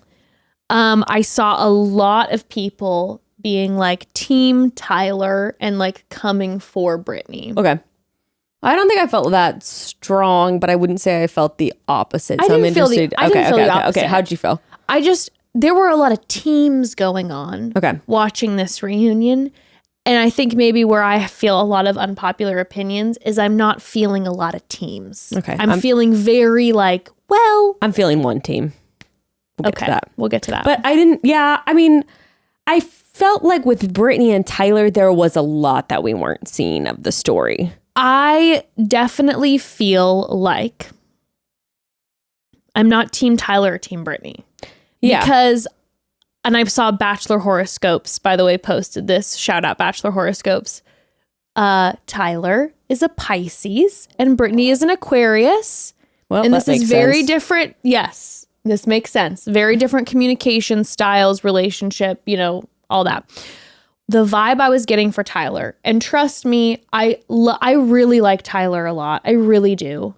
S1: I saw a lot of people being like team Tyler and like coming for Brittany.
S2: Okay. I don't think I felt that strong, but I wouldn't say I felt the opposite.
S1: So I'm interested. I didn't feel the opposite.
S2: Okay. How'd you feel?
S1: There were a lot of teams going on watching this reunion. And I think maybe where I feel a lot of unpopular opinions is I'm not feeling a lot of teams.
S2: Okay.
S1: I'm feeling very like, well.
S2: I'm feeling one team. We'll get to that.
S1: We'll get to that.
S2: But I felt like with Brittany and Tyler, there was a lot that we weren't seeing of the story.
S1: I definitely feel like I'm not team Tyler or team Brittany.
S2: Yeah.
S1: Because, and I saw Bachelor Horoscopes, by the way, posted this. Shout out Bachelor Horoscopes. Tyler is a Pisces and Brittany is an Aquarius.
S2: Well,
S1: and this is very different. Yes, this makes sense. Very different communication styles, relationship, all that. The vibe I was getting for Tyler, and trust me, I really like Tyler a lot. I really do.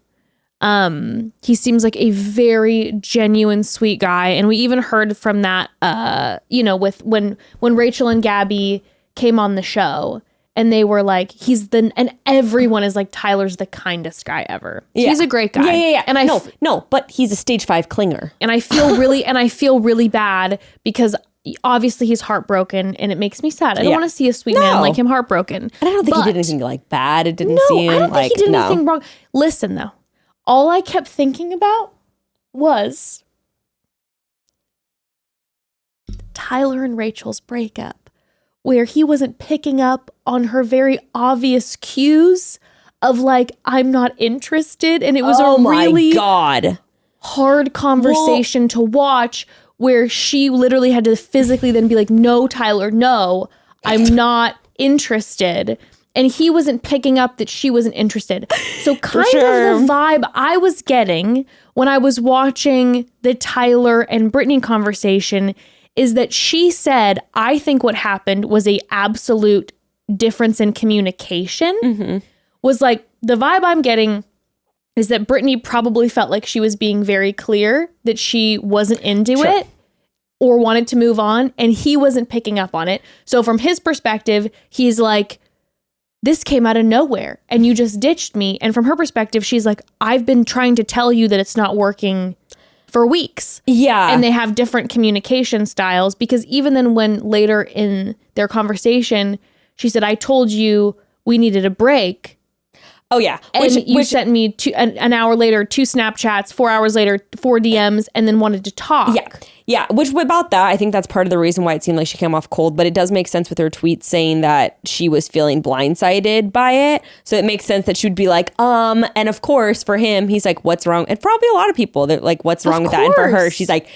S1: He seems like a very genuine, sweet guy. And we even heard from that, with when Rachel and Gabby came on the show and they were like, and everyone is like, Tyler's the kindest guy ever. Yeah. He's a great guy.
S2: Yeah. And but he's a stage 5 clinger.
S1: And I feel really bad because obviously he's heartbroken and it makes me sad. I don't want to see a sweet man like him heartbroken.
S2: And I don't think he did anything like bad. It didn't seem
S1: I don't think he did anything wrong. Listen though, all I kept thinking about was Tyler and Rachel's breakup, where he wasn't picking up on her very obvious cues of like, I'm not interested. And it was a really hard conversation to watch, where she literally had to physically then be like, no, Tyler, no, I'm not interested. And he wasn't picking up that she wasn't interested. So kind of the vibe I was getting when I was watching the Tyler and Brittany conversation is that she said, I think what happened was a absolute difference in communication. Mm-hmm. Was like, the vibe I'm getting is that Brittany probably felt like she was being very clear that she wasn't into it or wanted to move on, and he wasn't picking up on it. So from his perspective, he's like, this came out of nowhere and you just ditched me. And from her perspective, she's like, I've been trying to tell you that it's not working for weeks.
S2: Yeah.
S1: And they have different communication styles, because even then when later in their conversation, she said, I told you we needed a break.
S2: Oh, yeah.
S1: And you sent me an hour later 2 Snapchats, 4 hours later 4 DMs, and then wanted to talk.
S2: Yeah. Which about that, I think that's part of the reason why it seemed like she came off cold. But it does make sense with her tweet saying that she was feeling blindsided by it. So it makes sense that she would be like, and of course for him, he's like, what's wrong? And probably a lot of people, they're like, what's wrong with that? And for her, she's like,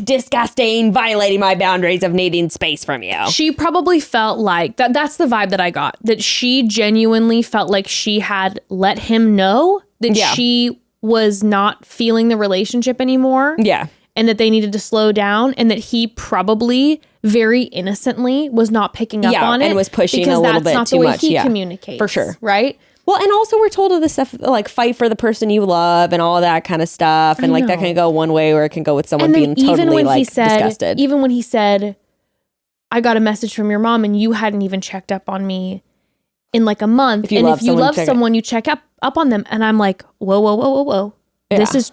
S2: disgusting, violating my boundaries of needing space from you.
S1: She probably felt like that's the vibe that I got, that she genuinely felt like she had let him know that she was not feeling the relationship anymore.
S2: Yeah.
S1: And that they needed to slow down, and that he probably very innocently was not picking up on it.
S2: And was pushing a little bit too much.
S1: Because that's not the way he communicates.
S2: For sure.
S1: Right?
S2: Well, and also we're told of this stuff, like fight for the person you love and all that kind of stuff. And like that can go one way, or it can go with someone being totally like disgusted.
S1: Even when he said, I got a message from your mom and you hadn't even checked up on me in like a month. If you love someone, you check up on them. And I'm like, whoa. Yeah. This is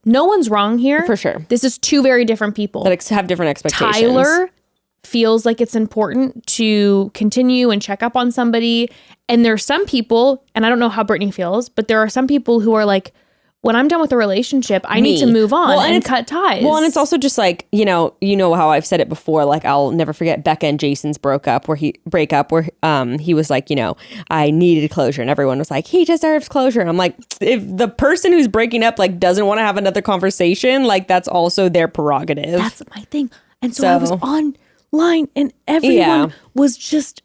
S1: no one's wrong here.
S2: For sure.
S1: This is two very different people.
S2: That have different expectations.
S1: Tyler feels like it's important to continue and check up on somebody. And there are some people, and I don't know how Brittany feels, but there are some people who are like, when I'm done with a relationship, I need to move on and cut ties.
S2: Well, and it's also just like, you know how I've said it before, like I'll never forget Becca and Jason's breakup where he was like, I needed closure, and everyone was like, he deserves closure. And I'm like, if the person who's breaking up like doesn't want to have another conversation, like that's also their prerogative.
S1: That's my thing. And so I was online and everyone was just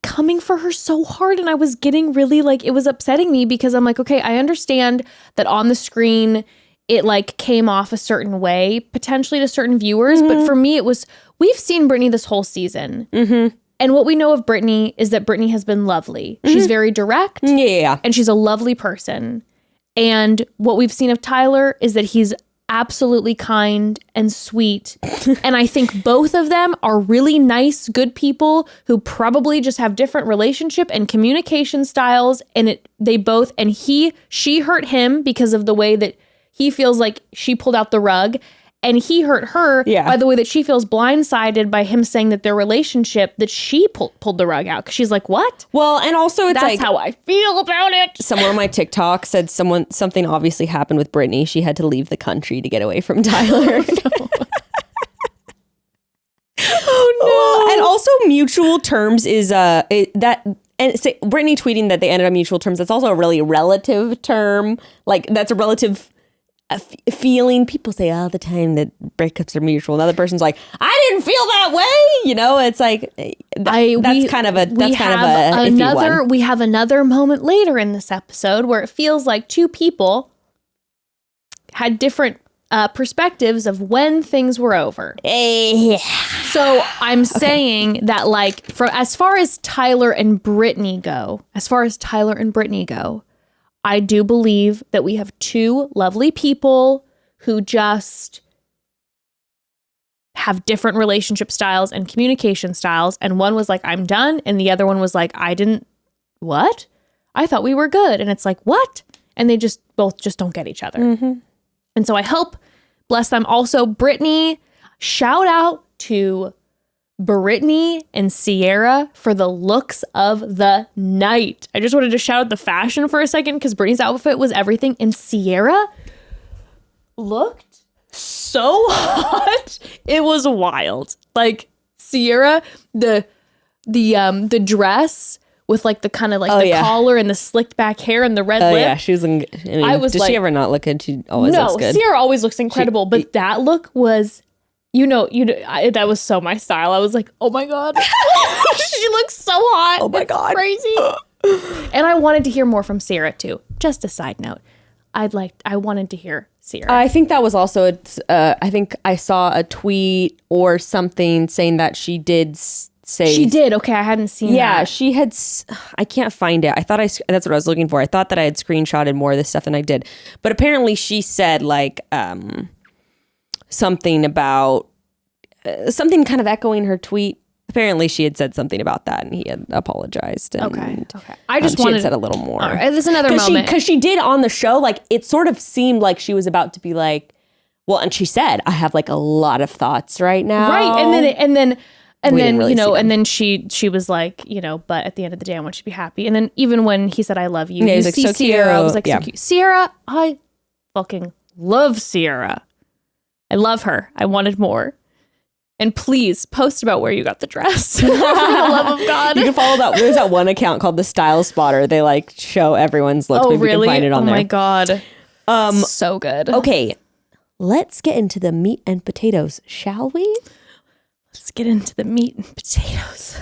S1: coming for her so hard, and I was getting really like, it was upsetting me because I'm like, okay, I understand that on the screen it like came off a certain way potentially to certain viewers, but for me it was, we've seen Brittany this whole season, and what we know of Brittany is that Brittany has been lovely. She's very direct, and she's a lovely person. And what we've seen of Tyler is that he's absolutely kind and sweet. And I think both of them are really nice, good people who probably just have different relationship and communication styles. And she hurt him because of the way that he feels like she pulled out the rug. And he hurt her by the way that she feels blindsided by him saying that their relationship, that she pulled the rug out. Because she's like, what?
S2: Well, and also it's
S1: that's how I feel about it.
S2: Someone on my TikTok said something obviously happened with Brittany. She had to leave the country to get away from Tyler. Oh no. And also mutual terms is Brittany tweeting that they ended on mutual terms. That's also a really relative term. Like that's a relative feeling. People say all the time that breakups are mutual. Another person's like, I didn't feel that way. It's like that's kind of a iffy one.
S1: We have another moment later in this episode where it feels like two people had different perspectives of when things were over. So I'm saying that like as far as Tyler and Brittany go, I do believe that we have two lovely people who just have different relationship styles and communication styles. And one was like, I'm done. And the other one was like, what? I thought we were good. And it's like, what? And they both don't get each other. And so I hope, bless them. Also, Brittany, shout out to Brittany and Sierra for the looks of the night. I just wanted to shout out the fashion for a second because Brittany's outfit was everything, and Sierra looked so hot. It was wild. Like Sierra, the dress with like the kind of like collar and the slicked back hair and the red lip.
S2: Yeah, she was. Does she ever not look good? She always looks good.
S1: Sierra always looks incredible, but that look was. That was so my style. I was like, oh my God. She looks so hot.
S2: Oh my God.
S1: Crazy. And I wanted to hear more from Sierra too. Just a side note. I wanted to hear Sierra.
S2: I think that was also, I think I saw a tweet or something saying that she did say.
S1: She did. Okay. I hadn't seen that.
S2: Yeah. She had, I can't find it. that's what I was looking for. I thought that I had screenshotted more of this stuff than I did. But apparently she said like, something about something kind of echoing her tweet. Apparently she had said something about that and he had apologized. And,
S1: okay. I just wanted
S2: to said a little more.
S1: All right, there's another moment.
S2: Because she did on the show, like it sort of seemed like she was about to be like, well, and she said, I have like a lot of thoughts right now.
S1: Right. And then and then she was like, but at the end of the day, I want you to be happy. And then even when he said, I love you, you see Sierra, I was like, so cute. Sierra, I fucking love Sierra. I love her. I wanted more. And please post about where you got the dress. For the love of God.
S2: You can follow that. There's that one account called the Style Spotter. They like show everyone's looks.
S1: Oh,
S2: Maybe
S1: really?
S2: You can find it on there.
S1: Oh my God. So good.
S2: Okay. let's get into the meat and potatoes, shall we?
S1: Let's get into the meat and potatoes.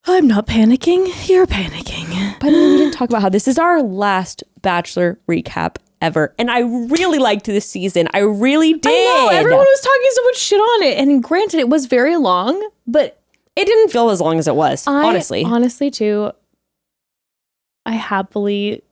S1: I'm not panicking. You're panicking.
S2: By the way, we didn't talk about how this is our last Bachelor recap ever. And I really liked this season. I really did.
S1: I know. Everyone was talking so much shit on it. And granted, it was very long, but
S2: it didn't feel as long as it was, honestly.
S1: Honestly, too, I happily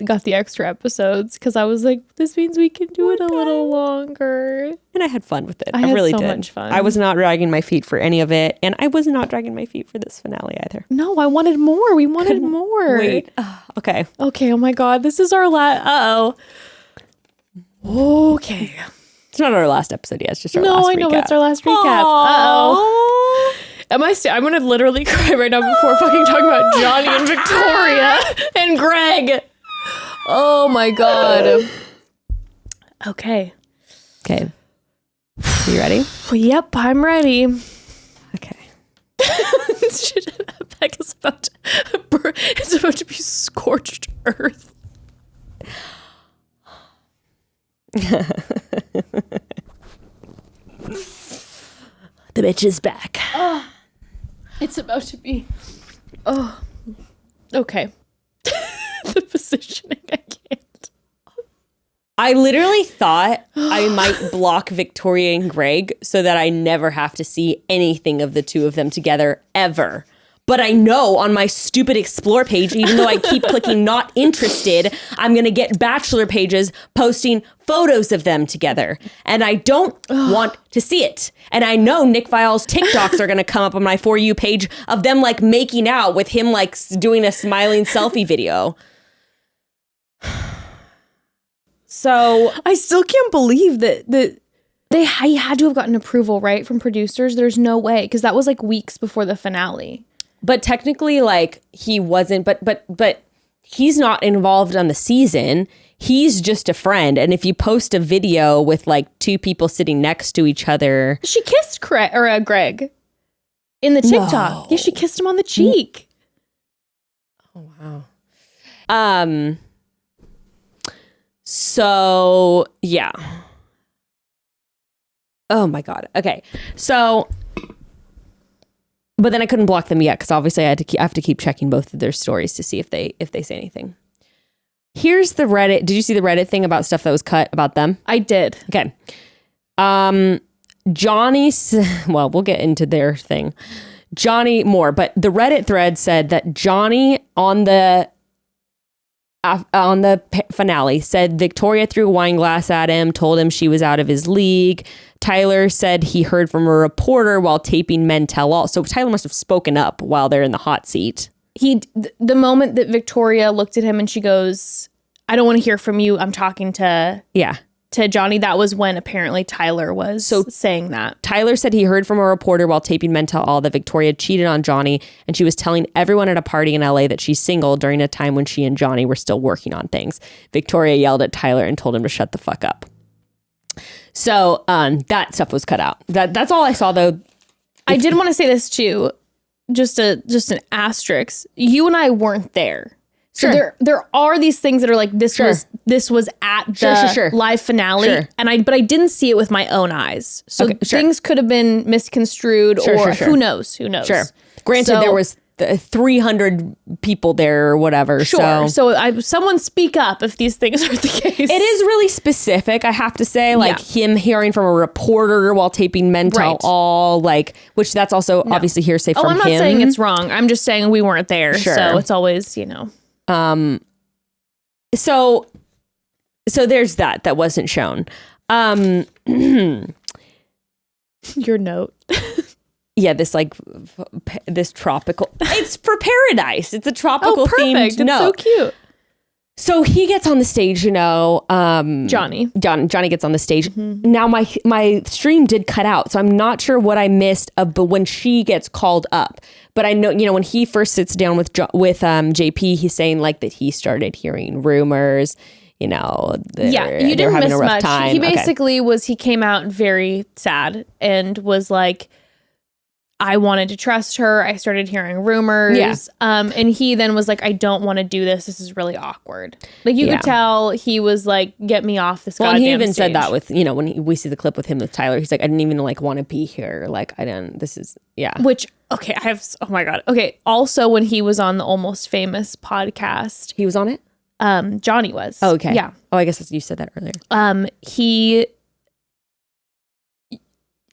S1: got the extra episodes because I was like, this means we can do it a little longer.
S2: And I had fun with it.
S1: I
S2: really
S1: had so
S2: did.
S1: much fun.
S2: I was not dragging my feet for any of it. And I was not dragging my feet for this finale either.
S1: No, I wanted more. We wanted more.
S2: Wait. Okay.
S1: Okay. Oh my God. This is our last. Okay.
S2: It's not our last episode yet. It's just our last recap.
S1: No, I know. It's our last recap. Uh-oh. I'm going to literally cry right now before fucking talking about Johnny and Victoria and Greg. Oh my God. Okay.
S2: Okay. You ready?
S1: Yep, I'm ready.
S2: Okay.
S1: Becca's it's about to be scorched earth. The bitch is back. Oh, it's about to be. Oh, okay. The positioning, I can't.
S2: I literally thought I might block Victoria and Greg so that I never have to see anything of the two of them together ever. But I know on my stupid explore page, even though I keep clicking not interested, I'm going to get Bachelor pages posting photos of them together. And I don't want to see it. And I know Nick Viall's TikToks are going to come up on my For You page of them like making out with him like doing a smiling selfie video. So
S1: I still can't believe that he had to have gotten approval, right, from producers. There's no way, because that was like weeks before the finale.
S2: But technically, like, he wasn't, but he's not involved on the season. He's just a friend. And if you post a video with like two people sitting next to each other.
S1: She kissed Greg in the TikTok. No. Yeah, she kissed him on the cheek.
S2: Oh, wow. So, yeah. Oh my God. Okay. So, but then I couldn't block them yet because obviously I have to keep checking both of their stories to see if they say anything. Here's the Reddit. Did you see the Reddit thing about stuff that was cut about them?
S1: I did.
S2: Okay. Johnny, well, we'll get into their thing. Johnny more, but the Reddit thread said that Johnny on the finale said Victoria threw a wine glass at him, told him she was out of his league. Tyler said he heard from a reporter while taping Men Tell All. So Tyler must have spoken up while they're in the hot seat.
S1: The moment that Victoria looked at him and she goes, I don't want to hear from you. I'm talking to Johnny. That was when apparently Tyler was saying that.
S2: Tyler said he heard from a reporter while taping Men Tell All that Victoria cheated on Johnny, and she was telling everyone at a party in LA that she's single during a time when she and Johnny were still working on things. Victoria yelled at Tyler and told him to shut the fuck up. So that stuff was cut out. That's all I saw, though.
S1: I did want to say this too, just an asterisk. You and I weren't there. So there are these things that are like this was at the live finale, but I didn't see it with my own eyes. So things could have been misconstrued, or who knows? Sure.
S2: Granted, there was 300 people there or whatever.
S1: Sure. So someone speak up if these things are the case.
S2: It is really specific, I have to say, like him hearing from a reporter while taping Men Tell All, like, which that's also obviously hearsay from him.
S1: I'm not saying it's wrong. I'm just saying we weren't there. So it's always,
S2: So there's that wasn't shown.
S1: Your note.
S2: Yeah, this tropical. It's for paradise. It's a tropical themed note.
S1: It's so cute.
S2: So he gets on the stage,
S1: Johnny
S2: gets on the stage. Mm-hmm. Now my stream did cut out, so I'm not sure what I missed but when she gets called up. But I know, when he first sits down with JP, he's saying like that he started hearing rumors, you didn't miss much.
S1: Time. He basically he came out very sad and was like, I wanted to trust her. I started hearing rumors.
S2: Yeah.
S1: And he then was like, I don't want to do this. This is really awkward. Like you could tell he was like, get me off this goddamn
S2: and he even
S1: stage.
S2: said that with, when we see the clip with him with Tyler, he's like, I didn't even like want to be here. Like I didn't, this is, yeah.
S1: Which, okay, oh my God. Okay. Also when he was on the Almost Famous podcast.
S2: He was on it?
S1: Johnny was.
S2: Oh, okay.
S1: Yeah.
S2: Oh, I guess you said that earlier.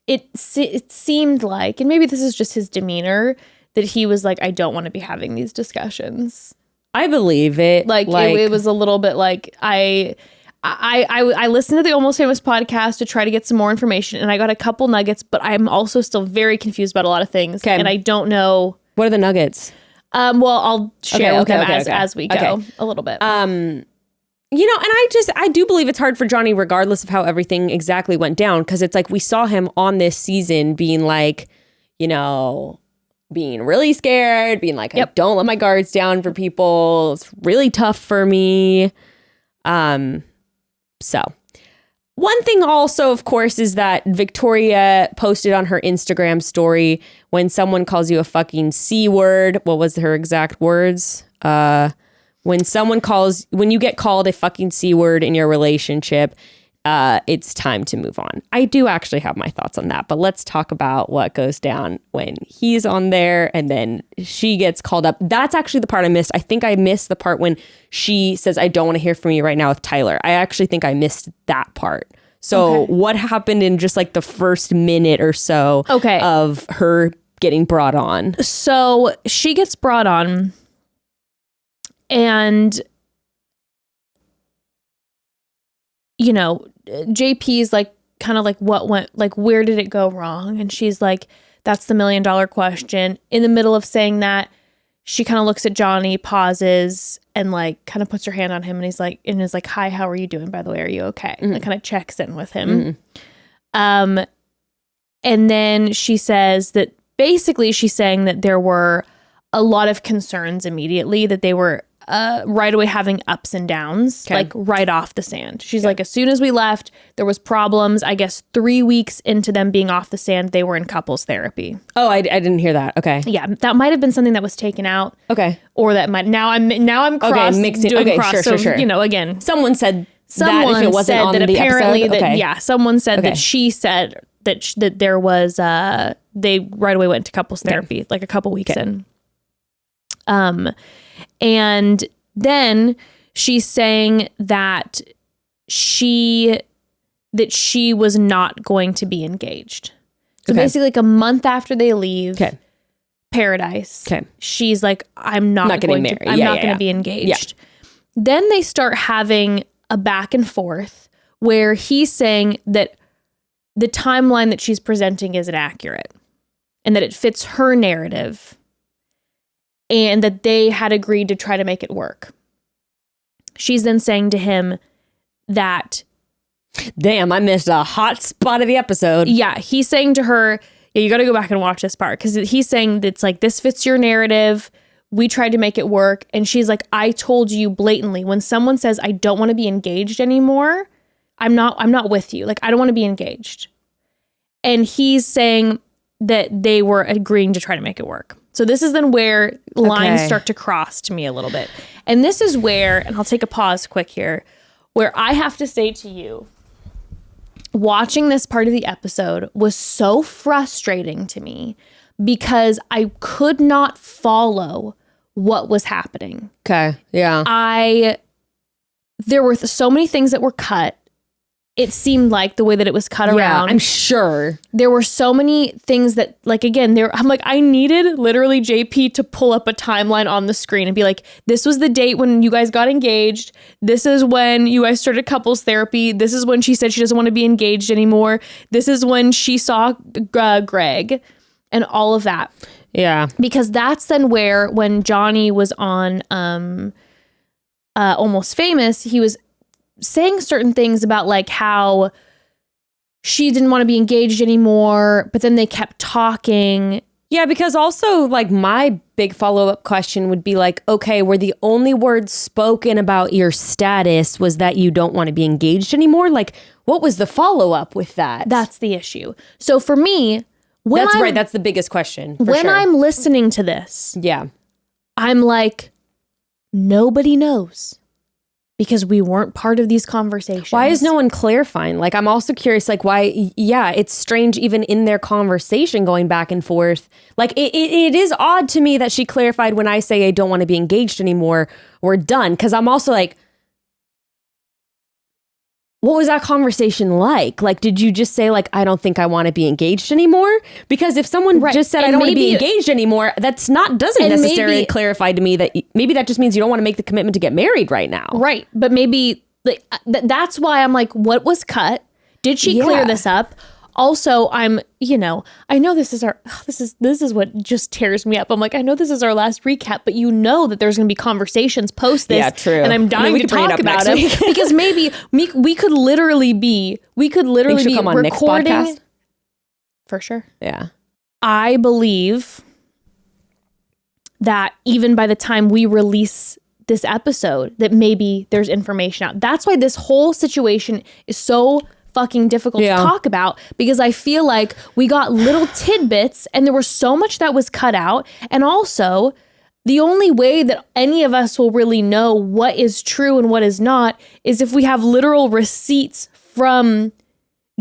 S1: It seemed like, and maybe this is just his demeanor, that he was like, I don't want to be having these discussions.
S2: I believe it.
S1: Like it was a little bit like I listened to the Almost Famous podcast to try to get some more information, and I got a couple nuggets, but I'm also still very confused about a lot of things, and I don't know.
S2: What are the nuggets?
S1: Well, I'll share with them as we go a little bit.
S2: And I do believe it's hard for Johnny, regardless of how everything exactly went down, because it's like we saw him on this season being like, being really scared, being like, I don't let my guards down for people. It's really tough for me. So one thing also, of course, is that Victoria posted on her Instagram story, when someone calls you a fucking C word, what was her exact words? When you get called a fucking C word in your relationship, it's time to move on. I do actually have my thoughts on that, but let's talk about what goes down when he's on there and then she gets called up. That's actually the part I missed. I think I missed the part when she says, I don't want to hear from you right now with Tyler. I actually think I missed that part. So what happened in just like the first minute or so of her getting brought on?
S1: So she gets brought on. And, JP's like, kind of like, what went, like, where did it go wrong? And she's like, that's the $1 million question. In the middle of saying that, she kind of looks at Johnny, pauses, and like kind of puts her hand on him, and is like, hi, how are you doing? By the way, are you okay? Mm-hmm. Like kind of checks in with him. Mm-hmm. And then she says that basically she's saying that there were a lot of concerns immediately, that they were right away having ups and downs, like right off the sand. She's like, as soon as we left, there was problems. I guess 3 weeks into them being off the sand, they were in couples therapy.
S2: Oh, I didn't hear that. Okay.
S1: Yeah, that might have been something that was taken out.
S2: Okay.
S1: Or that might now I'm cross
S2: mixing.
S1: Doing
S2: okay,
S1: cross.
S2: Sure.
S1: again,
S2: someone said that if it wasn't on
S1: that
S2: the
S1: apparently
S2: episode.
S1: that someone said that she said that there was they right away went to couples therapy like a couple weeks in. And then she's saying that she was not going to be engaged. So basically like a month after they leave Paradise, she's like, I'm not going to be engaged. Yeah. Then they start having a back and forth where he's saying that the timeline that she's presenting isn't accurate and that it fits her narrative, and that they had agreed to try to make it work. She's then saying to him that...
S2: Damn, I missed a hot spot of the episode.
S1: Yeah, he's saying to her, you got to go back and watch this part, because he's saying that it's like, this fits your narrative. We tried to make it work. And she's like, I told you blatantly, when someone says, I don't want to be engaged anymore, I'm not with you. Like, I don't want to be engaged. And he's saying that they were agreeing to try to make it work. So this is then where lines start to cross to me a little bit. And this is where, and I'll take a pause quick here, where I have to say to you, watching this part of the episode was so frustrating to me because I could not follow what was happening.
S2: Okay, yeah.
S1: There were so many things that were cut. It seemed like the way that it was cut around.
S2: I'm sure.
S1: There were so many things that, like, again, I'm like, I needed literally JP to pull up a timeline on the screen and be like, this was the date when you guys got engaged. This is when you guys started couples therapy. This is when she said she doesn't want to be engaged anymore. This is when she saw Greg and all of that.
S2: Yeah.
S1: Because that's then where, when Johnny was on Almost Famous, he was saying certain things about like how she didn't want to be engaged anymore, but then they kept talking.
S2: Yeah, because also like my big follow-up question would be like, okay, were the only words spoken about your status was that you don't want to be engaged anymore? Like, what was the follow-up with that?
S1: That's the issue. So for me,
S2: That's right. That's the biggest question.
S1: When I'm listening to this, I'm like, nobody knows. Because we weren't part of these conversations.
S2: Why is no one clarifying? Like, I'm also curious, like, why, it's strange even in their conversation going back and forth. Like, it is odd to me that she clarified when I say I don't want to be engaged anymore, we're done. Because I'm also like, what was that conversation like? Like, did you just say, like, I don't think I want to be engaged anymore? Because if someone just said, I don't want to be engaged anymore, doesn't necessarily clarify to me that maybe that just means you don't want to make the commitment to get married right now.
S1: Right. But maybe like, that's why I'm like, what was cut? Did she clear this up? Also, I'm, I know this is what just tears me up. I'm like, I know this is our last recap, but that there's going to be conversations post this.
S2: Yeah, true.
S1: And I'm dying to talk about it because maybe we could literally be
S2: come on Nick's
S1: recording.
S2: Podcast?
S1: For sure.
S2: Yeah.
S1: I believe that even by the time we release this episode, that maybe there's information out. That's why this whole situation is so fucking difficult to talk about, because I feel like we got little tidbits and there was so much that was cut out. And also, the only way that any of us will really know what is true and what is not is if we have literal receipts from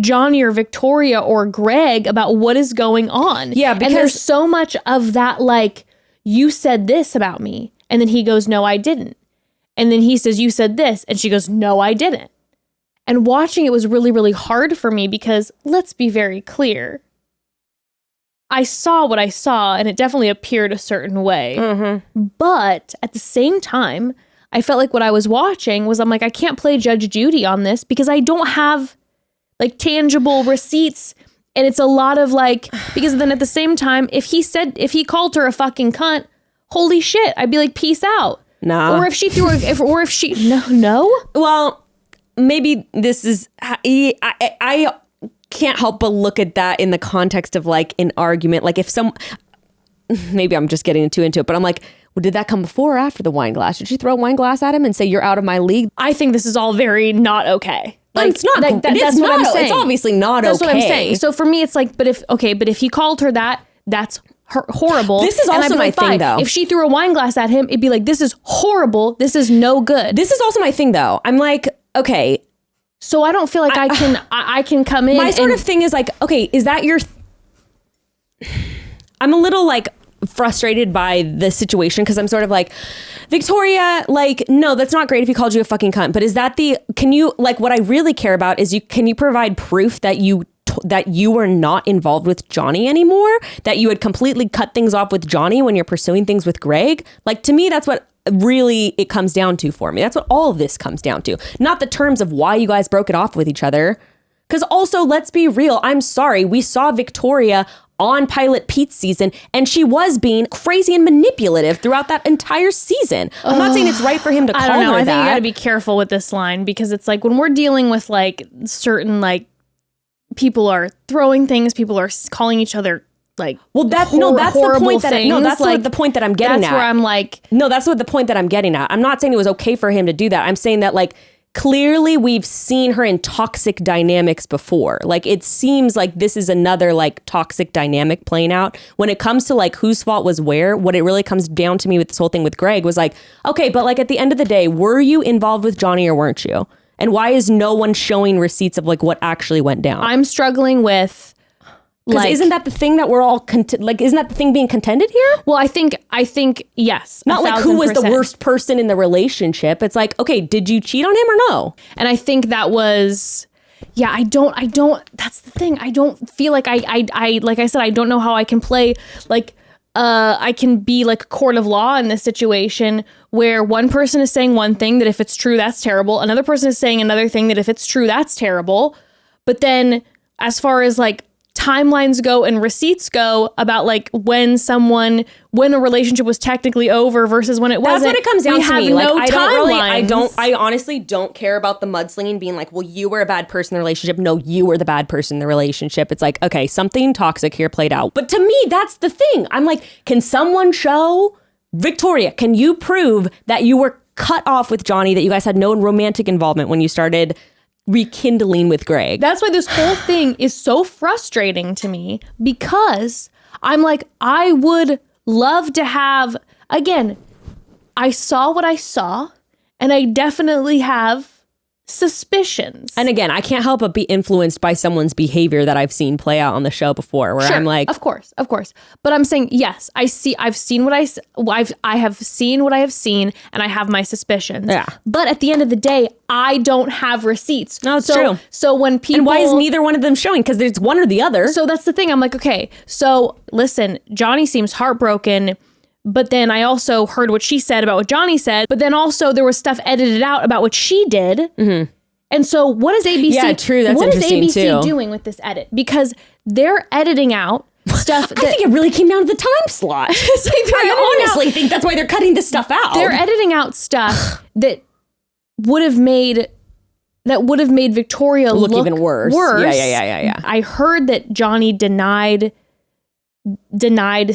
S1: Johnny or Victoria or Greg about what is going on.
S2: Yeah, because
S1: and there's so much of that, like, you said this about me. And then he goes, no, I didn't. And then he says, you said this. And she goes, no, I didn't. And watching it was really, really hard for me because, let's be very clear, I saw what I saw and it definitely appeared a certain way. Mm-hmm. But at the same time, I felt like what I was watching was, I'm like, I can't play Judge Judy on this because I don't have like tangible receipts. And it's a lot of like, because then at the same time, if he called her a fucking cunt, holy shit, I'd be like, peace out.
S2: No.
S1: Or if she threw no.
S2: Well, maybe this is, I can't help but look at that in the context of like an argument. Like if maybe I'm just getting too into it, but I'm like, well, did that come before or after the wine glass? Did she throw a wine glass at him and say, you're out of my league?
S1: I think this is all very not okay.
S2: Like, it's not, that's what I'm saying. It's obviously not okay.
S1: That's what I'm saying. So for me, it's like, but if he called her that, that's horrible.
S2: This is also my thing, though.
S1: If she threw a wine glass at him, it'd be like, this is horrible. This is no good.
S2: This is also my thing, though. I'm like, okay.
S1: So I don't feel like I can come in.
S2: My sort of thing is like, okay, is that your... I'm a little like frustrated by the situation because I'm sort of like, Victoria, like, no, that's not great if he called you a fucking cunt. But is that can you, like, what I really care about is can you provide proof that you were not involved with Johnny anymore? That you had completely cut things off with Johnny when you're pursuing things with Greg? Like, to me, that's what really it comes down to for me. That's what all of this comes down to. Not the terms of why you guys broke it off with each other. Because also, let's be real. I'm sorry. We saw Victoria on Pilot Pete's season, and she was being crazy and manipulative throughout that entire season. I'm not saying it's right for him to call her that. I don't know. I think
S1: you got to be careful with this line because it's like when we're dealing with like certain like people are throwing things, people are calling each other like
S2: that's the point that the point that I'm getting at.
S1: That's where I'm like,
S2: no, that's what the point that I'm getting at. I'm not saying it was okay for him to do that. I'm saying that like clearly we've seen her in toxic dynamics before. Like it seems like this is another like toxic dynamic playing out. When it comes to like whose fault was where, what it really comes down to me with this whole thing with Greg was like, okay, but like at the end of the day, were you involved with Johnny or weren't you? And why is no one showing receipts of like what actually went down?
S1: I'm struggling with
S2: like, isn't that the thing that we're all isn't that the thing being contended here?
S1: Well, I think yes.
S2: Not like who was the worst person in the relationship. It's like, okay, did you cheat on him or no?
S1: And I think that was, yeah, I don't, that's the thing. I don't feel like I like I said, I don't know how I can play like, I can be like a court of law in this situation where one person is saying one thing that if it's true, that's terrible. Another person is saying another thing that if it's true, that's terrible. But then as far as like timelines go and receipts go about like when a relationship was technically over versus when it wasn't.
S2: That's what it comes down to me. Like
S1: No
S2: I honestly don't care about the mudslinging being like, well, you were a bad person in the relationship. No, you were the bad person in the relationship. It's like, okay, something toxic here played out. But to me, that's the thing. I'm like, can someone show Victoria, can you prove that you were cut off with Johnny, that you guys had no romantic involvement when you started rekindling with Greg.
S1: That's why this whole thing is so frustrating to me, because I'm like, I would love to have, again, I saw what I saw, and I definitely have suspicions.
S2: And again, I can't help but be influenced by someone's behavior that I've seen play out on the show before, where
S1: Sure,
S2: I'm like,
S1: of course. But I'm saying, yes, I have seen what I have seen, and I have my suspicions.
S2: Yeah.
S1: But at the end of the day, I don't have receipts.
S2: No, it's true.
S1: So when people,
S2: and why is neither one of them showing? Because there's one or the other.
S1: So that's the thing. I'm like, okay, so listen, Johnny seems heartbroken. But then I also heard what she said about what Johnny said. But then also there was stuff edited out about what she did. Mm-hmm. And so what is ABC?
S2: Yeah, true. That's
S1: what is
S2: interesting
S1: ABC
S2: too.
S1: doing with this edit? Because they're editing out stuff.
S2: I think it really came down to the time slot. I honestly think that's why they're cutting this stuff out.
S1: They're editing out stuff that would have made Victoria look
S2: even worse. Yeah.
S1: I heard that Johnny denied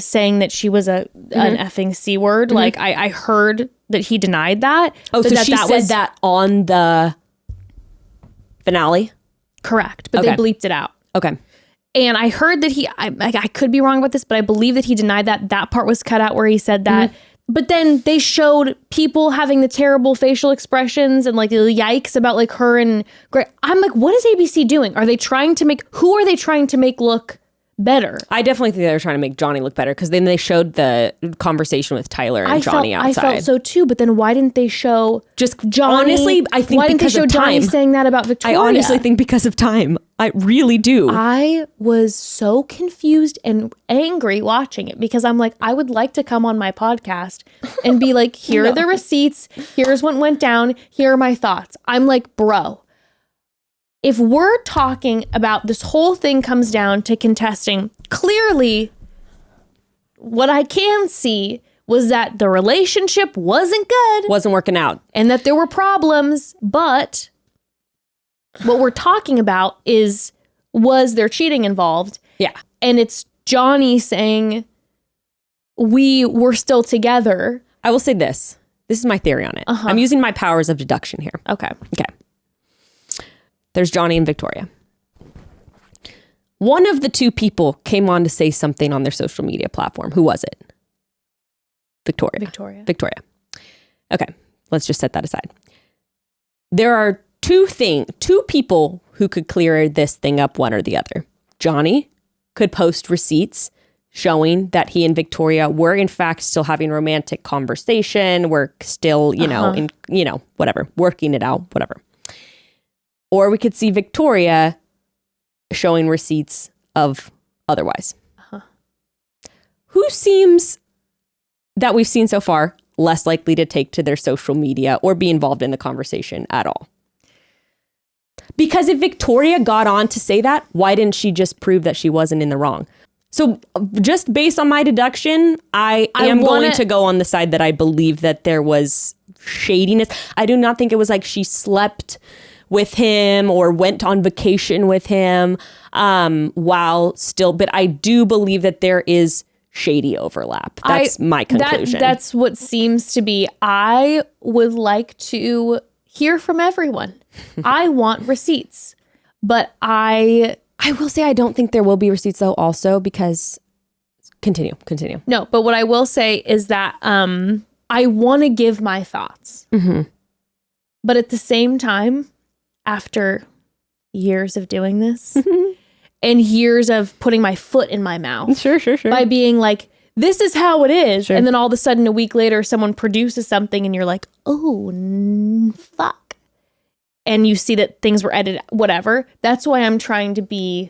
S1: saying that she was an effing C word. Mm-hmm. Like I heard that he denied that.
S2: Oh, so she said that on the finale?
S1: Correct. But they bleeped it out.
S2: Okay.
S1: And I heard that I could be wrong about this, but I believe that he denied that part was cut out where he said that. Mm-hmm. But then they showed people having the terrible facial expressions and like the yikes about like her and Greg. I'm like, what is ABC doing? Who are they trying to make look better?
S2: I definitely think they were trying to make Johnny look better, because then they showed the conversation with Tyler and Johnny outside.
S1: I felt so too, but then why didn't they show
S2: just
S1: Johnny?
S2: Honestly, I think because of time.
S1: Johnny saying that about Victoria?
S2: I honestly think because of time. I really do.
S1: I was so confused and angry watching it, because I'm like, I would like to come on my podcast and be like, here are the receipts. Here's what went down. Here are my thoughts. I'm like, bro, if we're talking about this whole thing comes down to contesting, clearly what I can see was that the relationship wasn't good.
S2: Wasn't working out.
S1: And that there were problems, but what we're talking about was there cheating involved?
S2: Yeah.
S1: And it's Johnny saying, we were still together.
S2: I will say this. This is my theory on it. Uh-huh. I'm using my powers of deduction here.
S1: Okay.
S2: There's Johnny and Victoria. One of the two people came on to say something on their social media platform. Who was it? Victoria. Okay, let's just set that aside. There are two people who could clear this thing up, one or the other. Johnny could post receipts showing that he and Victoria were in fact still having romantic conversation, were still, whatever, working it out, whatever. Or we could see Victoria showing receipts of otherwise. Uh-huh. Who seems that we've seen so far less likely to take to their social media or be involved in the conversation at all? Because if Victoria got on to say that, why didn't she just prove that she wasn't in the wrong? So just based on my deduction, I am going to go on the side that I believe that there was shadiness. I do not think it was like she slept with him or went on vacation with him but I do believe that there is shady overlap. That's my conclusion.
S1: That's what seems to be. I would like to hear from everyone. I want receipts, but I will say I don't think there will be receipts though also, because continue. No, but what I will say is that I want to give my thoughts. Mm-hmm. But at the same time, after years of doing this and years of putting my foot in my mouth.
S2: Sure.
S1: By being like, this is how it is.
S2: Sure.
S1: And then all of a sudden a week later, someone produces something and you're like, oh, fuck. And you see that things were edited, whatever. That's why I'm trying to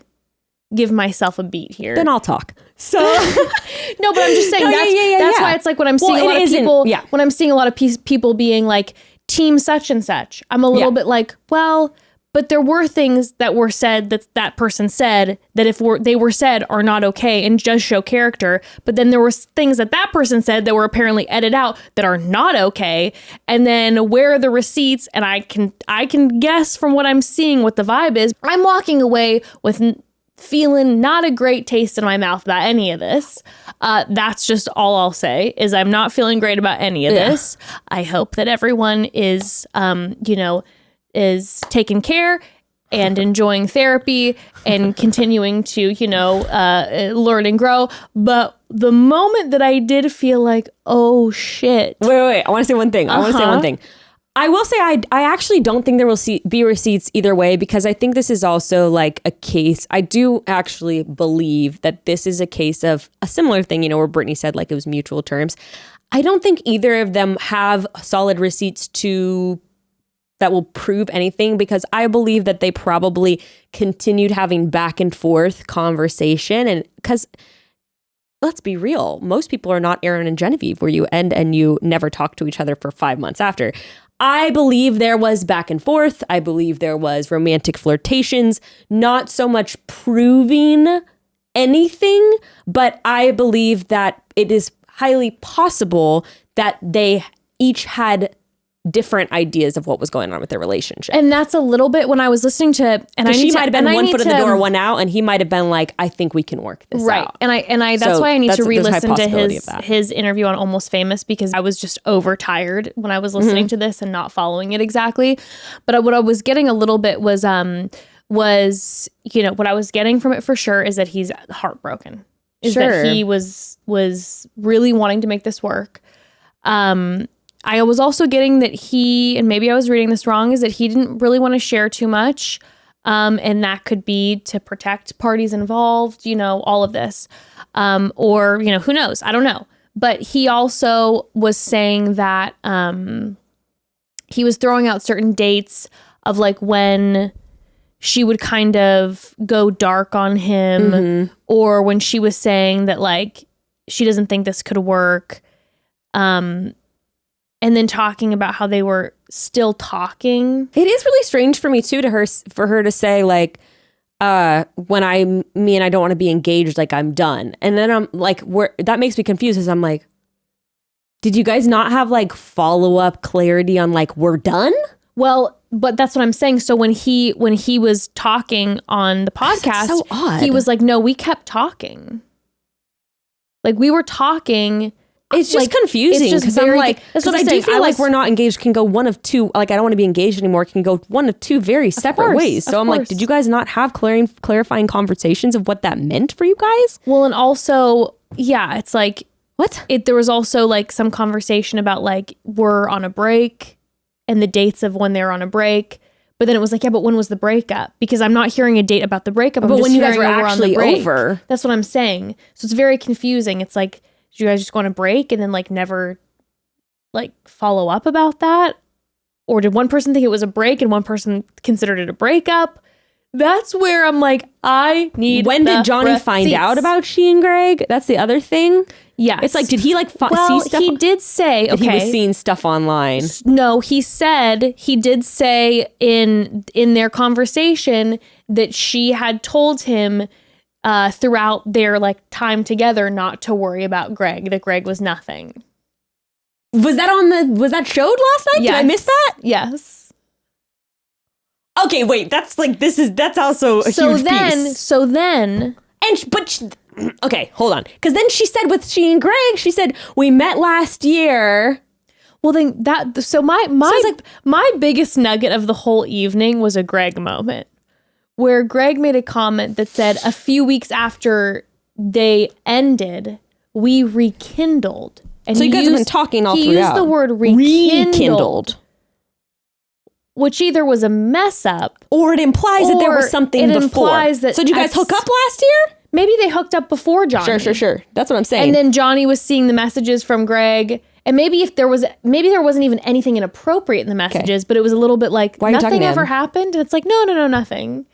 S1: give myself a beat here.
S2: Then I'll talk. So
S1: no, but I'm just saying that's why it's like when I'm seeing when I'm seeing a lot of people being like, team such and such, I'm a little bit like, well, but there were things that were said that person said that if they were said are not okay and just show character. But then there were things that person said that were apparently edited out that are not okay. And then where are the receipts? And I can guess from what I'm seeing what the vibe is. I'm walking away with feeling not a great taste in my mouth about any of this. That's just all I'll say is I'm not feeling great about any of this. I hope that everyone is, taken care and enjoying therapy and continuing to, learn and grow. But the moment that I did feel like, oh shit.
S2: Wait. I want to say one thing. I will say I actually don't think there will be receipts either way, because I think this is also like a case. I do actually believe that this is a case of a similar thing, where Brittany said like it was mutual terms. I don't think either of them have solid receipts that will prove anything, because I believe that they probably continued having back and forth conversation. And because let's be real, most people are not Aaron and Genevieve, where you end and you never talk to each other for 5 months after. I believe there was back and forth. I believe there was romantic flirtations, not so much proving anything, but I believe that it is highly possible that they each had different ideas of what was going on with their relationship.
S1: And that's a little bit when I was listening to, and
S2: she might have been one foot in the door, one out, and he might have been like, I think we can work this out.
S1: And I that's why I need to re-listen to his interview on Almost Famous, because I was just overtired when I was listening to this and not following it exactly. But what I was getting a little bit was what I was getting from it for sure is that he's heartbroken. That he was really wanting to make this work. I was also getting that he, and maybe I was reading this wrong, is that he didn't really want to share too much. And that could be to protect parties involved, all of this. Or, who knows? I don't know. But he also was saying that he was throwing out certain dates of like when she would kind of go dark on him, or when she was saying that like she doesn't think this could work. And then talking about how they were still talking.
S2: It is really strange for me too for her to say like, when I don't want to be engaged, like I'm done. And then I'm like, that makes me confused, because I'm like, did you guys not have like follow up clarity on like we're done?
S1: Well, but that's what I'm saying. So when he was talking on the podcast,
S2: so odd.
S1: He was like, no, we kept talking. Like we were talking.
S2: It's just confusing, because I'm like, because I do feel like we're not engaged can go one of two, like I don't want to be engaged anymore, can go one of two very separate ways. So I'm like, did you guys not have clarifying conversations of what that meant for you guys?
S1: Well, and also, yeah, it's like,
S2: what?
S1: There was also like some conversation about like, we're on a break and the dates of when they're on a break. But then it was like, yeah, but when was the breakup? Because I'm not hearing a date about the breakup.
S2: But when you guys were actually over.
S1: That's what I'm saying. So it's very confusing. It's like, did you guys just go on a break and then like never like follow up about that? Or did one person think it was a break and one person considered it a breakup? That's where I'm like, I need.
S2: When did Johnny find out about she and Greg? That's the other thing.
S1: Yes.
S2: It's like, did he like see stuff?
S1: He did say,
S2: okay. He was seeing stuff online.
S1: No, he did say in their conversation that she had told him throughout their like time together not to worry about Greg, that Greg was nothing.
S2: Was that showed last night?
S1: Yes.
S2: Did I miss that?
S1: Yes.
S2: Okay, wait, that's also a huge piece. Okay, hold on. Because then she said with she and Greg, she said, we met last year.
S1: Well, then my biggest nugget of the whole evening was a Greg moment, where Greg made a comment that said, a few weeks after they ended, we rekindled. And
S2: so you guys have been talking all throughout.
S1: He used the word rekindled. Which either was a mess up,
S2: or it implies that there was something before.
S1: So
S2: did you guys hook up last year?
S1: Maybe they hooked up before Johnny.
S2: Sure. That's what I'm saying.
S1: And then Johnny was seeing the messages from Greg. And maybe there wasn't even anything inappropriate in the messages, but it was a little bit like, nothing ever happened. And it's like, no, nothing.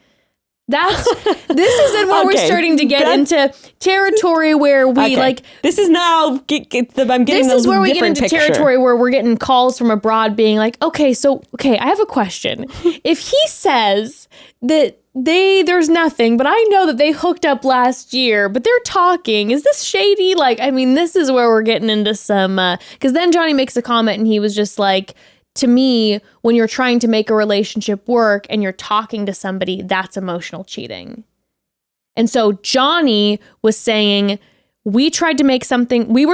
S1: This is where we're starting to get into territory where we like.
S2: This is now. I'm getting. This
S1: is where we get into territory where we're getting calls from abroad, being like, okay, I have a question. If he says that there's nothing, but I know that they hooked up last year, but they're talking, is this shady? Like, I mean, this is where we're getting into some. Because then Johnny makes a comment, and he was just like, to me, when you're trying to make a relationship work and you're talking to somebody, that's emotional cheating. And so Johnny was saying, we were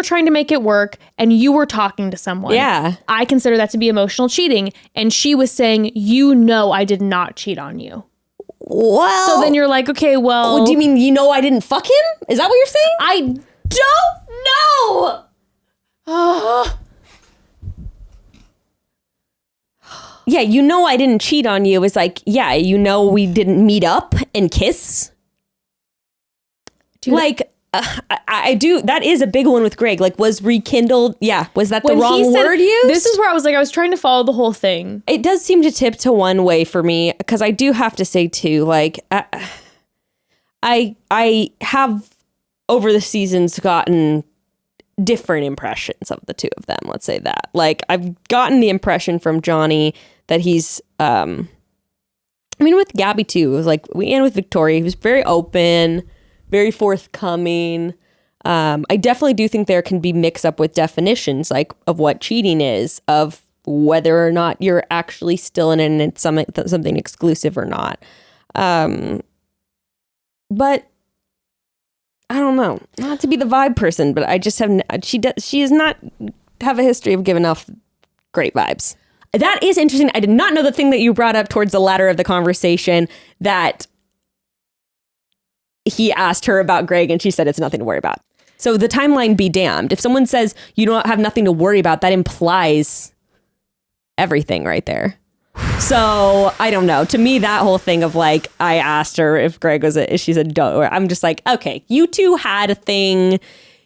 S1: trying to make it work and you were talking to someone.
S2: Yeah.
S1: I consider that to be emotional cheating. And she was saying, I did not cheat on you.
S2: Well.
S1: So then you're like, okay, well.
S2: What do you mean, I didn't fuck him? Is that what you're saying?
S1: I don't know.
S2: Yeah, I didn't cheat on you. It's like, yeah, we didn't meet up and kiss. Dude, like, I do. That is a big one with Greg. Like, was rekindled. Yeah. Was that the wrong word used?
S1: This is where I was trying to follow the whole thing.
S2: It does seem to tip to one way for me, because I do have to say too, like, I have over the seasons gotten different impressions of the two of them. Let's say that. Like, I've gotten the impression from Johnny that he's, with Gabby too, it was like, and with Victoria, he was very open, very forthcoming. I definitely do think there can be mix up with definitions, like, of what cheating is, of whether or not you're actually still in it and it's something exclusive or not. But I don't know, not to be the vibe person, but I just have, she does not have a history of giving off great vibes. That is interesting. I did not know the thing that you brought up towards the latter of the conversation, that he asked her about Greg and she said it's nothing to worry about. So the timeline be damned. If someone says you don't have nothing to worry about, that implies everything right there. So I don't know. To me, that whole thing of like, I asked her if Greg was she said don't. I'm just like, okay, you two had a thing.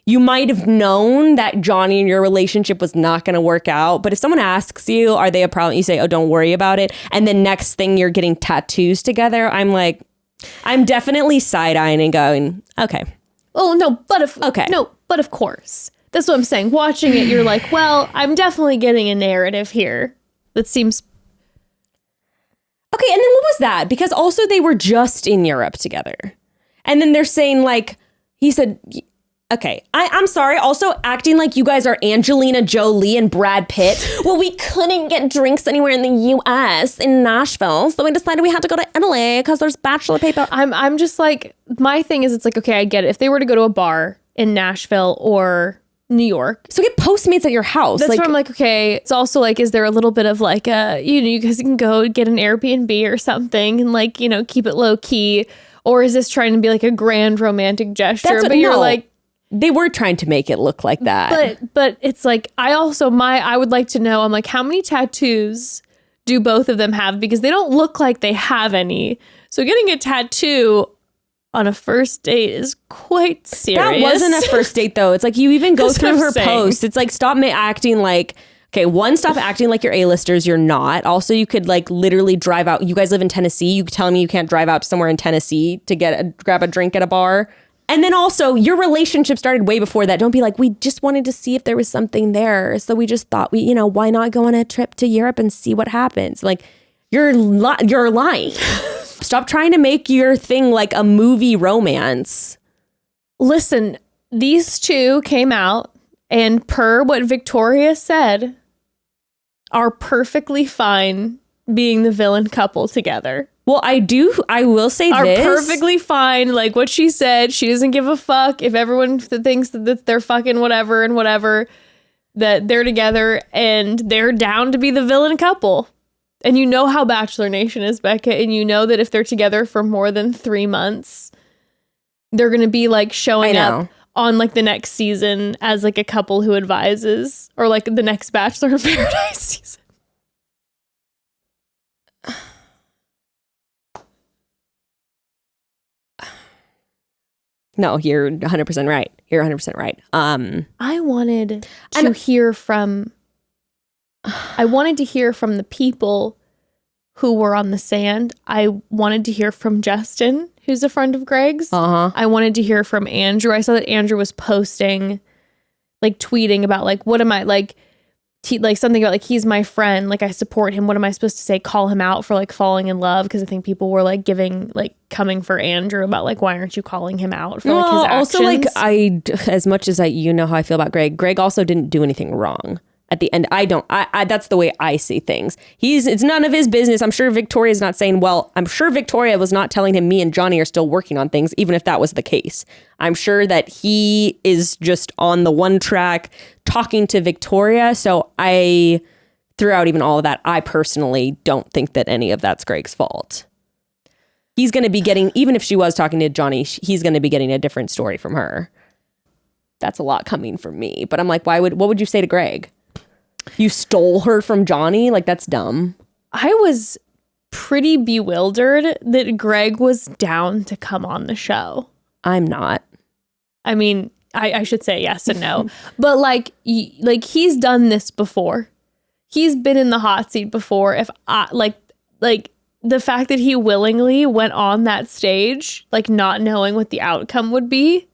S2: You might have known that Johnny and your relationship was not going to work out. But if someone asks you, are they a problem? You say, oh, don't worry about it. And then next thing you're getting tattoos together. I'm like, I'm definitely side-eyeing and going, okay.
S1: Oh, no, but of course. That's what I'm saying. Watching it, you're like, well, I'm definitely getting a narrative here that seems...
S2: Okay, and then what was that? Because also they were just in Europe together. And then they're saying like, he said... Okay, I'm sorry. Also acting like you guys are Angelina Jolie and Brad Pitt. Well, we couldn't get drinks anywhere in the U.S. in Nashville, so we decided we had to go to Italy because there's Bachelor paper.
S1: I'm just like, my thing is, it's like, okay, I get it. If they were to go to a bar in Nashville or New York,
S2: so get Postmates at your house.
S1: That's where I'm like, okay. It's also like, is there a little bit of like you guys can go get an Airbnb or something and like keep it low key, or is this trying to be like a grand romantic gesture? You're like.
S2: They were trying to make it look like that.
S1: But it's like, I would like to know, I'm like, how many tattoos do both of them have? Because they don't look like they have any. So getting a tattoo on a first date is quite serious.
S2: That wasn't a first date though. It's like, you even go through her post. It's like, stop acting like, okay, one, stop acting like you're A-listers. You're not. Also, you could like literally drive out. You guys live in Tennessee. You tell me you can't drive out somewhere in Tennessee to grab a drink at a bar. And then also, your relationship started way before that. Don't be like, we just wanted to see if there was something there. So we just thought, why not go on a trip to Europe and see what happens? Like, you're lying. Stop trying to make your thing like a movie romance.
S1: Listen, these two came out and per what Victoria said, are perfectly fine being the villain couple together.
S2: Well, I will say
S1: are
S2: this.
S1: Are perfectly fine. Like what she said, she doesn't give a fuck if everyone thinks that they're fucking whatever and whatever, that they're together and they're down to be the villain couple. And you know how Bachelor Nation is, Becca, and you know that if they're together for more than 3 months, they're going to be like showing up on like the next season as like a couple who advises, or like the next Bachelor in Paradise season.
S2: No, you're 100% right. You're 100% right.
S1: I wanted to hear from the people who were on the sand. I wanted to hear from Justin, who's a friend of Greg's. I wanted to hear from Andrew. I saw that Andrew was posting, like tweeting about like, what am I like, something about like, he's my friend, like I support him. What am I supposed to say? Call him out for like falling in love? Because I think people were like coming for Andrew about like, why aren't you calling him out for like his actions?
S2: Also like as much as you know how I feel about Greg also didn't do anything wrong. At the end, that's the way I see things. It's none of his business. I'm sure Victoria's not saying, well, I'm sure Victoria was not telling him me and Johnny are still working on things, even if that was the case. I'm sure that he is just on the one track talking to Victoria. So throughout even all of that, I personally don't think that any of that's Greg's fault. He's going to be getting, even if she was talking to Johnny, he's going to be getting a different story from her. That's a lot coming from me. But I'm like, what would you say to Greg? You stole her from Johnny? Like, that's dumb.
S1: I was pretty bewildered that Greg was down to come on the show.
S2: I'm not.
S1: I mean, I should say yes and no. But like he's done this before. He's been in the hot seat before. If I like the fact that he willingly went on that stage, like not knowing what the outcome would be,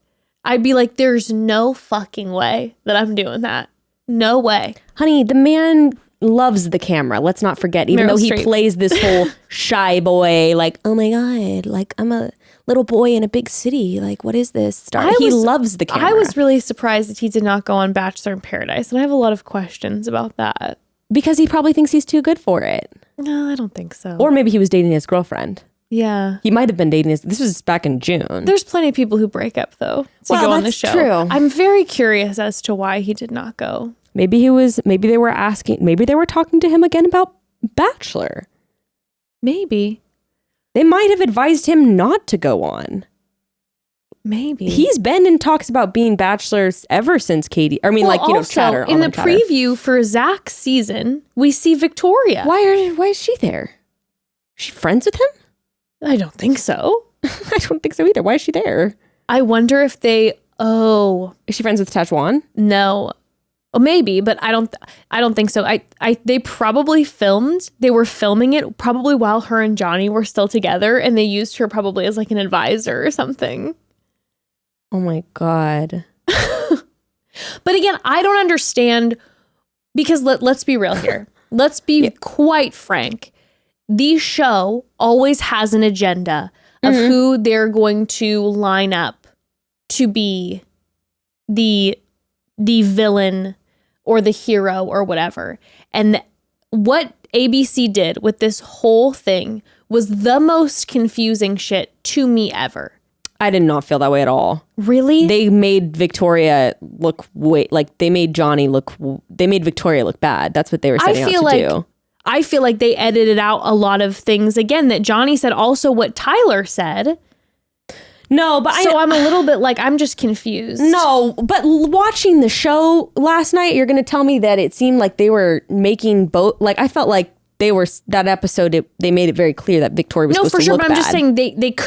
S1: I'd be like, there's no fucking way that I'm doing that. No way.
S2: Honey, the man loves the camera. Let's not forget, even though he plays this whole shy boy, like, oh my God, like I'm a little boy in a big city. Like, what is this star? He loves the camera.
S1: I was really surprised that he did not go on Bachelor in Paradise. And I have a lot of questions about that.
S2: Because he probably thinks he's too good for it.
S1: No, I don't think so.
S2: Or maybe he was dating his girlfriend.
S1: Yeah.
S2: He might have been dating this was back in June.
S1: There's plenty of people who break up, though, to go on the show.
S2: True.
S1: I'm very curious as to why he did not go.
S2: Maybe they were talking to him again about Bachelor.
S1: Maybe.
S2: They might have advised him not to go on.
S1: Maybe.
S2: He's been in talks about being bachelors ever since Katie. I mean, chatter.
S1: In the preview for Zach's season, we see Victoria.
S2: Why is she there? Is she friends with him?
S1: I don't think so.
S2: I don't think so either. Why is she there?
S1: I wonder if they.
S2: Is she friends with Tajwan?
S1: No. Well, maybe, but I don't think so. They probably filmed. They were filming it probably while her and Johnny were still together, and they used her probably as like an advisor or something.
S2: Oh my God.
S1: But again, I don't understand, because let's be real here. Let's be quite frank. The show always has an agenda of who they're going to line up to be the villain or the hero or whatever. And what ABC did with this whole thing was the most confusing shit to me ever.
S2: I did not feel that way at all.
S1: Really?
S2: They made Victoria look they made Victoria look bad. That's what they were setting out to do.
S1: I feel like they edited out a lot of things, again, that Johnny said, also what Tyler said.
S2: No, but
S1: I'm a little bit like, I'm just confused.
S2: No, but watching the show last night, you're going to tell me that it seemed like they were making both. Like, I felt like that episode, they made it very clear that Victoria was supposed to look bad. No, for sure, but I'm just
S1: saying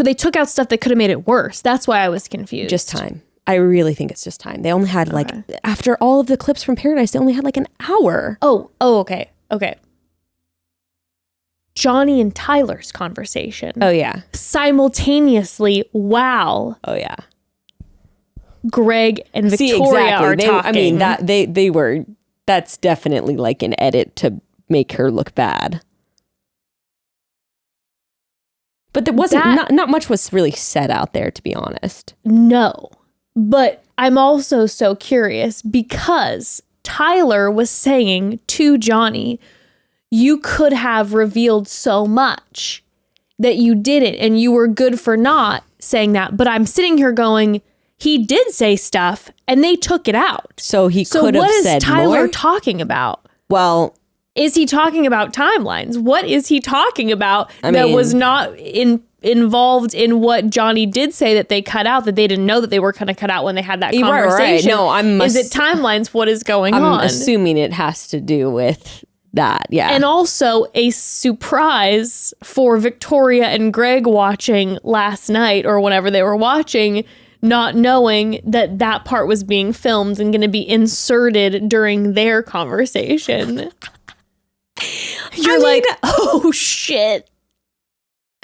S1: they took out stuff that could have made it worse. That's why I was confused.
S2: Just time. I really think it's just time. They only had after all of the clips from Paradise, they only had like an hour.
S1: Oh, okay. Johnny and Tyler's conversation.
S2: Oh, yeah.
S1: Simultaneously, wow.
S2: Oh, yeah.
S1: Greg and Victoria are talking.
S2: I mean, they were, that's definitely like an edit to make her look bad. But there wasn't, not much was really said out there, to be honest.
S1: No. But I'm also so curious because Tyler was saying to Johnny, you could have revealed so much that you didn't, and you were good for not saying that. But I'm sitting here going, he did say stuff and they took it out.
S2: So he could have said more?
S1: What is Tyler talking about?
S2: Well,
S1: is he talking about timelines? What is he talking about that was not involved in what Johnny did say that they cut out, that they didn't know that they were going to cut out when they had that conversation?
S2: Right. No,
S1: is it timelines? What is going on?
S2: I'm assuming it has to do with that, yeah.
S1: And also a surprise for Victoria and Greg watching last night or whenever they were watching, not knowing that part was being filmed and going to be inserted during their conversation. You're oh shit.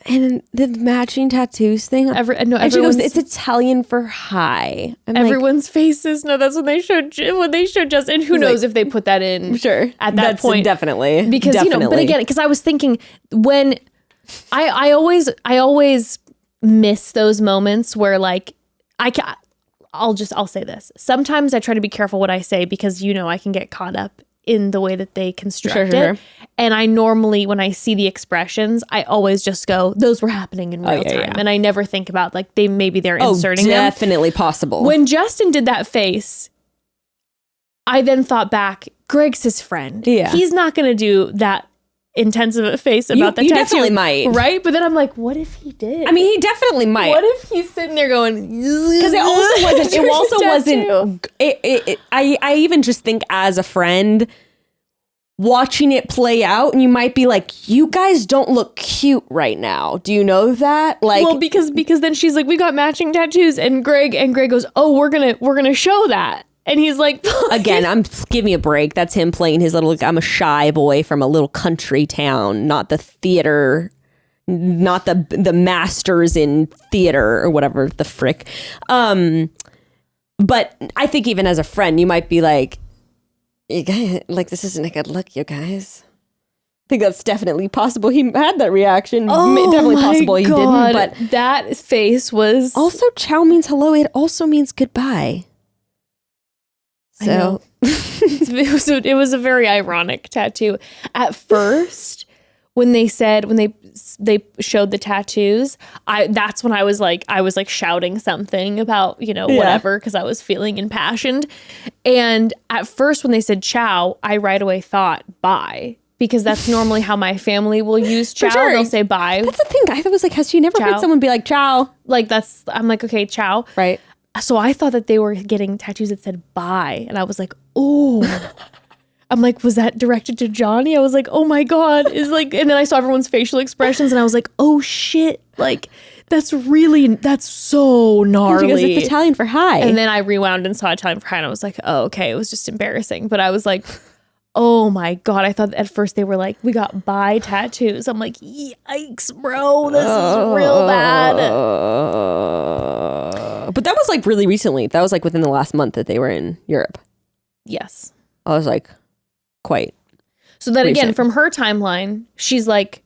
S2: And the matching tattoos thing.
S1: And
S2: she goes, it's Italian for high.
S1: Everyone's faces. No, that's when they showed Justin. And who knows if they put that in at that point.
S2: Definitely.
S1: Because, but again, because I was thinking when I always miss those moments where like, I'll say this. Sometimes I try to be careful what I say because, I can get caught up in the way that they construct it. And I normally, when I see the expressions, I always just go, those were happening in real time. Yeah. And I never think about like maybe they're inserting them.
S2: Definitely possible.
S1: When Justin did that face, I then thought back, Greg's his friend. Yeah. He's not going to do that intensive a face about the tattoo.
S2: You definitely might.
S1: Right? But then I'm like, what if he did?
S2: I mean, he definitely might.
S1: What if he's sitting there going...
S2: Because it also wasn't... I even just think as a friend, watching it play out, and you might be like, you guys don't look cute right now. Do you know that? Like,
S1: well, because then she's like, we got matching tattoos, and Greg goes, oh, we're gonna show that. And he's like,
S2: again, give me a break. That's him playing his little, I'm a shy boy from a little country town, not the theater, not the masters in theater or whatever the frick. But I think even as a friend, you might be like, you guys, like, this isn't a good look, you guys. I think that's definitely possible. He had that reaction. Definitely possible he didn't. But
S1: that face was...
S2: Also, ciao means hello. It also means goodbye. So
S1: it was a very ironic tattoo. At first, when they showed the tattoos, that's when I was like shouting something about, whatever, because I was feeling impassioned. And at first when they said ciao, I right away thought bye. Because that's normally how my family will use ciao. Sure. They'll say bye.
S2: That's the thing. I was like, has she never heard someone be like ciao?
S1: Like I'm like, okay, ciao.
S2: Right.
S1: So I thought that they were getting tattoos that said bye. And I was like, oh. I'm like, was that directed to Johnny? I was like, oh my God. And then I saw everyone's facial expressions and I was like, oh shit. Like, that's so gnarly.
S2: Because it's Italian for hi.
S1: And then I rewound and saw Italian for hi and I was like, oh, okay. It was just embarrassing. But I was like, oh my God. I thought at first they were like, we got bye tattoos. I'm like, yikes, bro. This is real bad.
S2: But that was like really recently. That was like within the last month that they were in Europe.
S1: Yes.
S2: I was like, quite.
S1: So then again, from her timeline, she's like,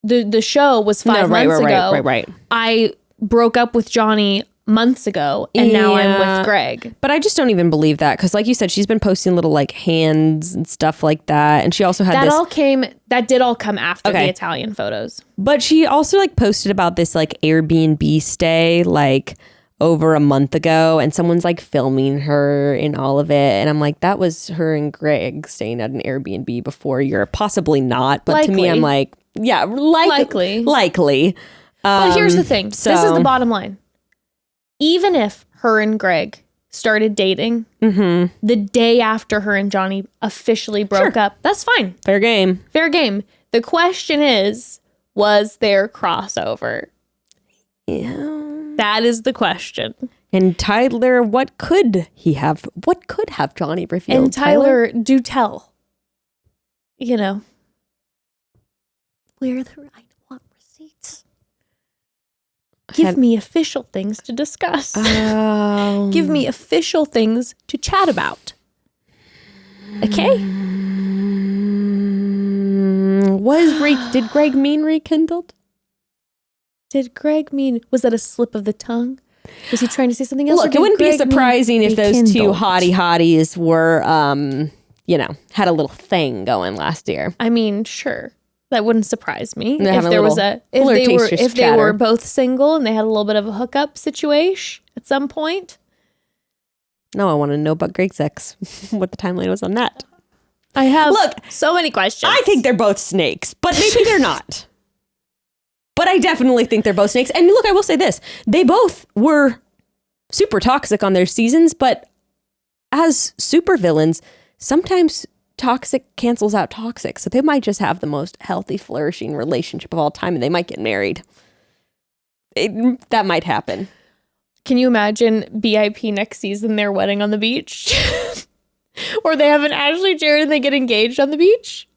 S1: the show was 5 months ago.
S2: Right.
S1: I broke up with Johnny months ago and now I'm with Greg.
S2: But I just don't even believe that because like you said, she's been posting little like hands and stuff like that. And she also had
S1: that did all come after the Italian photos.
S2: But she also like posted about this like Airbnb stay like over a month ago and someone's like filming her in all of it. And I'm like, that was her and Greg staying at an Airbnb before Europe. Possibly not. But to me, I'm like, yeah, likely.
S1: But here's the thing. This is the bottom line. Even if her and Greg started dating the day after her and Johnny officially broke up, that's fine.
S2: Fair game.
S1: The question is, was there crossover?
S2: Yeah.
S1: That is the question.
S2: And Tyler, what could have Johnny revealed?
S1: And Tyler, do tell. Where I want receipts. Give me official things to discuss. Give me official things to chat about. Okay?
S2: Did Greg mean rekindled?
S1: Was that a slip of the tongue? Was he trying to say something else?
S2: Look, it wouldn't be surprising if those two hotties were, had a little thing going last year.
S1: I mean, sure. That wouldn't surprise me if they were both single and they had a little bit of a hookup situation at some point.
S2: No, I want to know about Greg's ex. What the timeline was on that.
S1: I have so many questions.
S2: I think they're both snakes, but maybe they're not. But I definitely think they're both snakes. And look, I will say this. They both were super toxic on their seasons, but as supervillains, sometimes toxic cancels out toxic. So they might just have the most healthy, flourishing relationship of all time and they might get married. That might happen.
S1: Can you imagine BIP next season, their wedding on the beach? Or they have an Ashley Jared and they get engaged on the beach?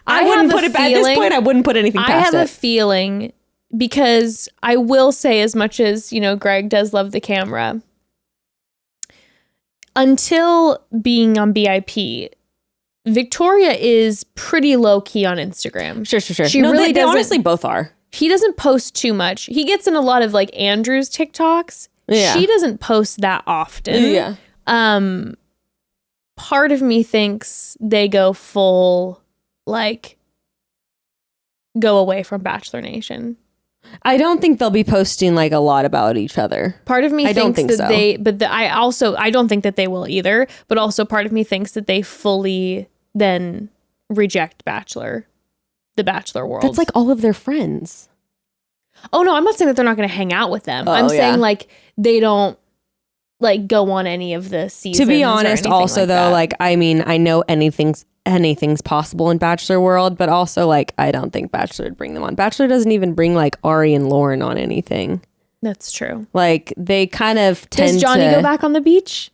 S2: I wouldn't put it at this point. I wouldn't put anything past it.
S1: I have a feeling, because I will say, as much as, Greg does love the camera, until being on BIP, Victoria is pretty low key on Instagram.
S2: Sure.
S1: She really
S2: they honestly both are.
S1: He doesn't post too much. He gets in a lot of like Andrew's TikToks. Yeah. She doesn't post that often.
S2: Yeah.
S1: part of me thinks they go full, like, go away from Bachelor Nation.
S2: I don't think they'll be posting like a lot about each other.
S1: Part of me thinks that
S2: so.
S1: I don't think that they will either, but also part of me thinks that they fully then reject the Bachelor world.
S2: That's like all of their friends.
S1: Oh no, I'm not saying that they're not going to hang out with them. I'm saying like they don't like go on any of the seasons.
S2: To be honest, also
S1: like
S2: though,
S1: that.
S2: like I mean, I know anything's possible in Bachelor world, but also like I don't think Bachelor would bring them on. Bachelor doesn't even bring like Ari and Lauren on anything.
S1: That's true.
S2: Like they kind of tend to.
S1: Does Johnny go back on the beach?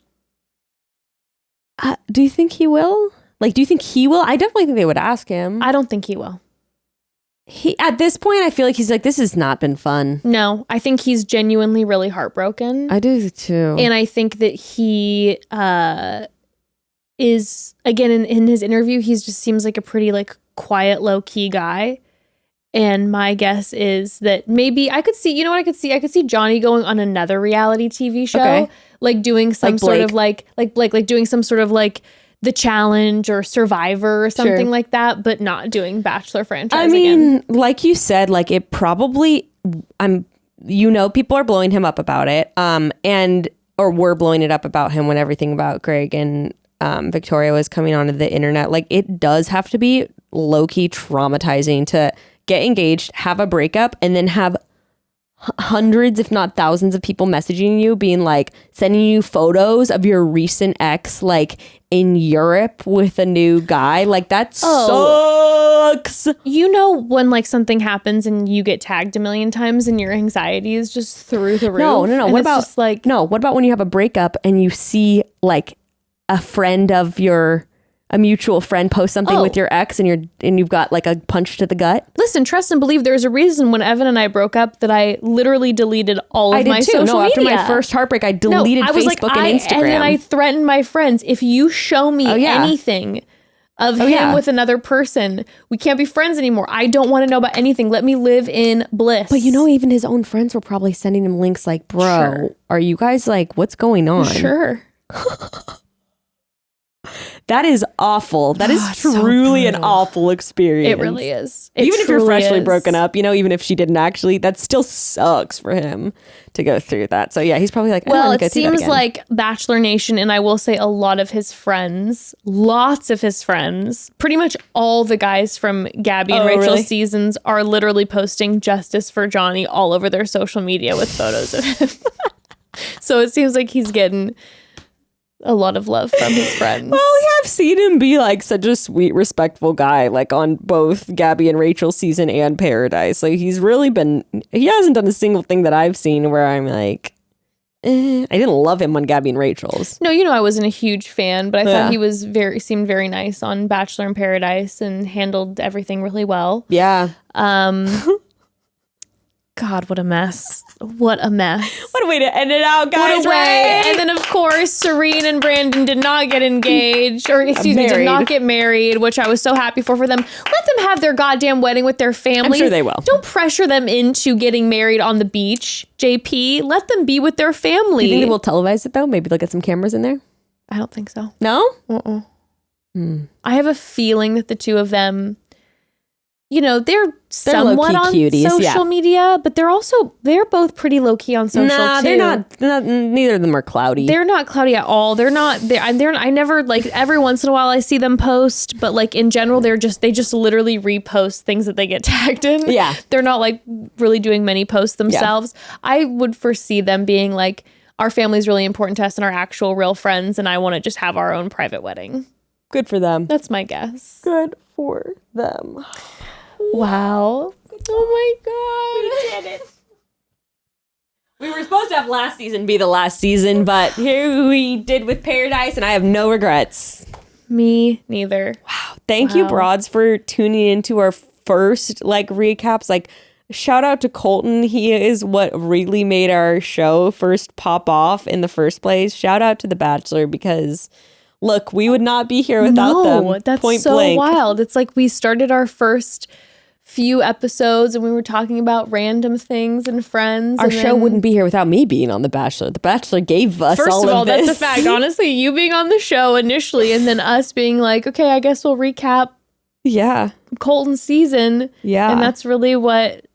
S2: Do you think he will? Like, do you think he will? I definitely think they would ask him.
S1: I don't think he will.
S2: He at this point, I feel like he's like, this has not been fun.
S1: No, I think he's genuinely really heartbroken.
S2: I do too.
S1: And I think that he is, again, in his interview, he just seems like a pretty like quiet, low key guy. And my guess is that maybe I could see, you know what I could see? I could see Johnny going on another reality TV show, like doing some sort of like doing some sort of like The Challenge or Survivor or something like that, but not doing Bachelor franchise.
S2: I mean, like you said, like it probably, people are blowing him up about it, or were blowing it up about him when everything about Greg and Victoria was coming onto the internet. Like it does have to be low key traumatizing to get engaged, have a breakup, and then have hundreds, if not thousands of people messaging you, being like, sending you photos of your recent ex, like in Europe with a new guy. Like that sucks.
S1: You know, when like something happens and you get tagged a million times and your anxiety is just through the roof.
S2: No.
S1: What about
S2: what about when you have a breakup and you see like a mutual friend post something with your ex and you've got like a punch to the gut?
S1: Listen, trust and believe there's a reason when Evan and I broke up that I literally deleted all of my social media.
S2: After my first heartbreak, I deleted Facebook and Instagram.
S1: And then I threatened my friends, if you show me anything of him with another person, we can't be friends anymore. I don't want to know about anything. Let me live in bliss.
S2: But even his own friends were probably sending him links like, bro, are you guys like, what's going on?
S1: Sure.
S2: That is awful. That is truly an awful experience.
S1: It really is.
S2: Even if you're freshly broken up, even if she didn't actually, that still sucks for him to go through that. So yeah, he's probably like,
S1: well, it seems like Bachelor Nation, and I will say a lot of his friends, lots of his friends, pretty much all the guys from Gabby and Rachel's seasons are literally posting justice for Johnny all over their social media with photos of him. So it seems like he's getting a lot of love from his friends.
S2: Well, we have seen him be like such a sweet, respectful guy, like on both Gabby and Rachel's season and Paradise. Like he hasn't done a single thing that I've seen where I'm like, I didn't love him on Gabby and Rachel's.
S1: No, I wasn't a huge fan, but I thought he seemed very nice on Bachelor in Paradise and handled everything really well.
S2: Yeah.
S1: God, what a mess. What a mess.
S2: What a way to end it out, guys.
S1: What a way.
S2: Right?
S1: And then, of course, Serene and Brandon did not get engaged, or excuse me, did not get married, which I was so happy for them. Let them have their goddamn wedding with their family.
S2: I'm sure they will.
S1: Don't pressure them into getting married on the beach, JP. Let them be with their family.
S2: Do you think they will televise it, though? Maybe they'll get some cameras in there?
S1: I don't think so.
S2: No?
S1: I have a feeling that the two of them, they're somewhat on
S2: cuties,
S1: social media, but they're both pretty low key on social too.
S2: They're not. Neither of them are cloudy.
S1: They're not cloudy at all. They're not. I never like every once in a while I see them post, but like in general, they just literally repost things that they get tagged in.
S2: Yeah,
S1: they're not like really doing many posts themselves. Yeah. I would foresee them being like, our family's really important to us and our actual real friends, and I want to just have our own private wedding.
S2: Good for them.
S1: That's my guess.
S2: Good for them.
S1: Wow. Oh my God.
S2: We did it. We were supposed to have last season be the last season, but here we did with Paradise, and I have no regrets.
S1: Me neither.
S2: Wow. Thank you, Broads, for tuning into our first recaps. Shout out to Colton. He is what really made our show first pop off in the first place. Shout out to The Bachelor, because look, we would not be here without them.
S1: That's
S2: point
S1: so
S2: blank.
S1: wild. It's like we started our first few episodes and we were talking about random things and friends.
S2: Our show wouldn't be here without me being on The Bachelor. The Bachelor gave us
S1: First
S2: all
S1: of all,
S2: of this.
S1: that's a fact. Honestly, you being on the show initially and then us being like, okay, I guess we'll recap Colton's season.
S2: Yeah.
S1: And that's really what,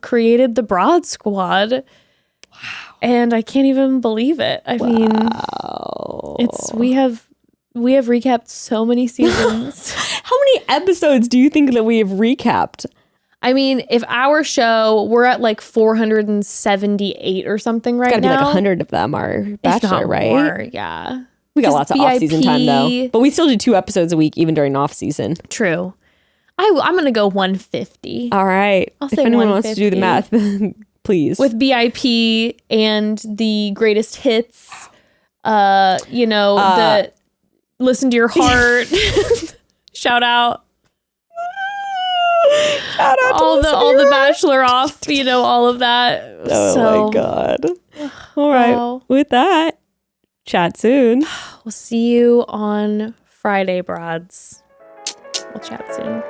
S1: created the Broad Squad.
S2: Wow.
S1: And I can't even believe it. I mean, we have recapped so many seasons.
S2: How many episodes do you think that we have recapped?
S1: I mean, if our show, we're at like 478 or something right now.
S2: It's gotta be like 100 of them are Bachelor, right?
S1: More, yeah.
S2: We got lots of off-season time though. But we still do 2 episodes a week, even during off-season.
S1: True. I'm going to go 150.
S2: All right.
S1: I'll
S2: if
S1: say
S2: anyone wants to do the math, please.
S1: With BIP and the greatest hits, the listen to your heart. Shout out.
S2: Shout out
S1: all the Bachelor off, all of that.
S2: Oh my God. All right.
S1: Wow.
S2: With that, chat soon.
S1: We'll see you on Friday, broads. We'll chat soon.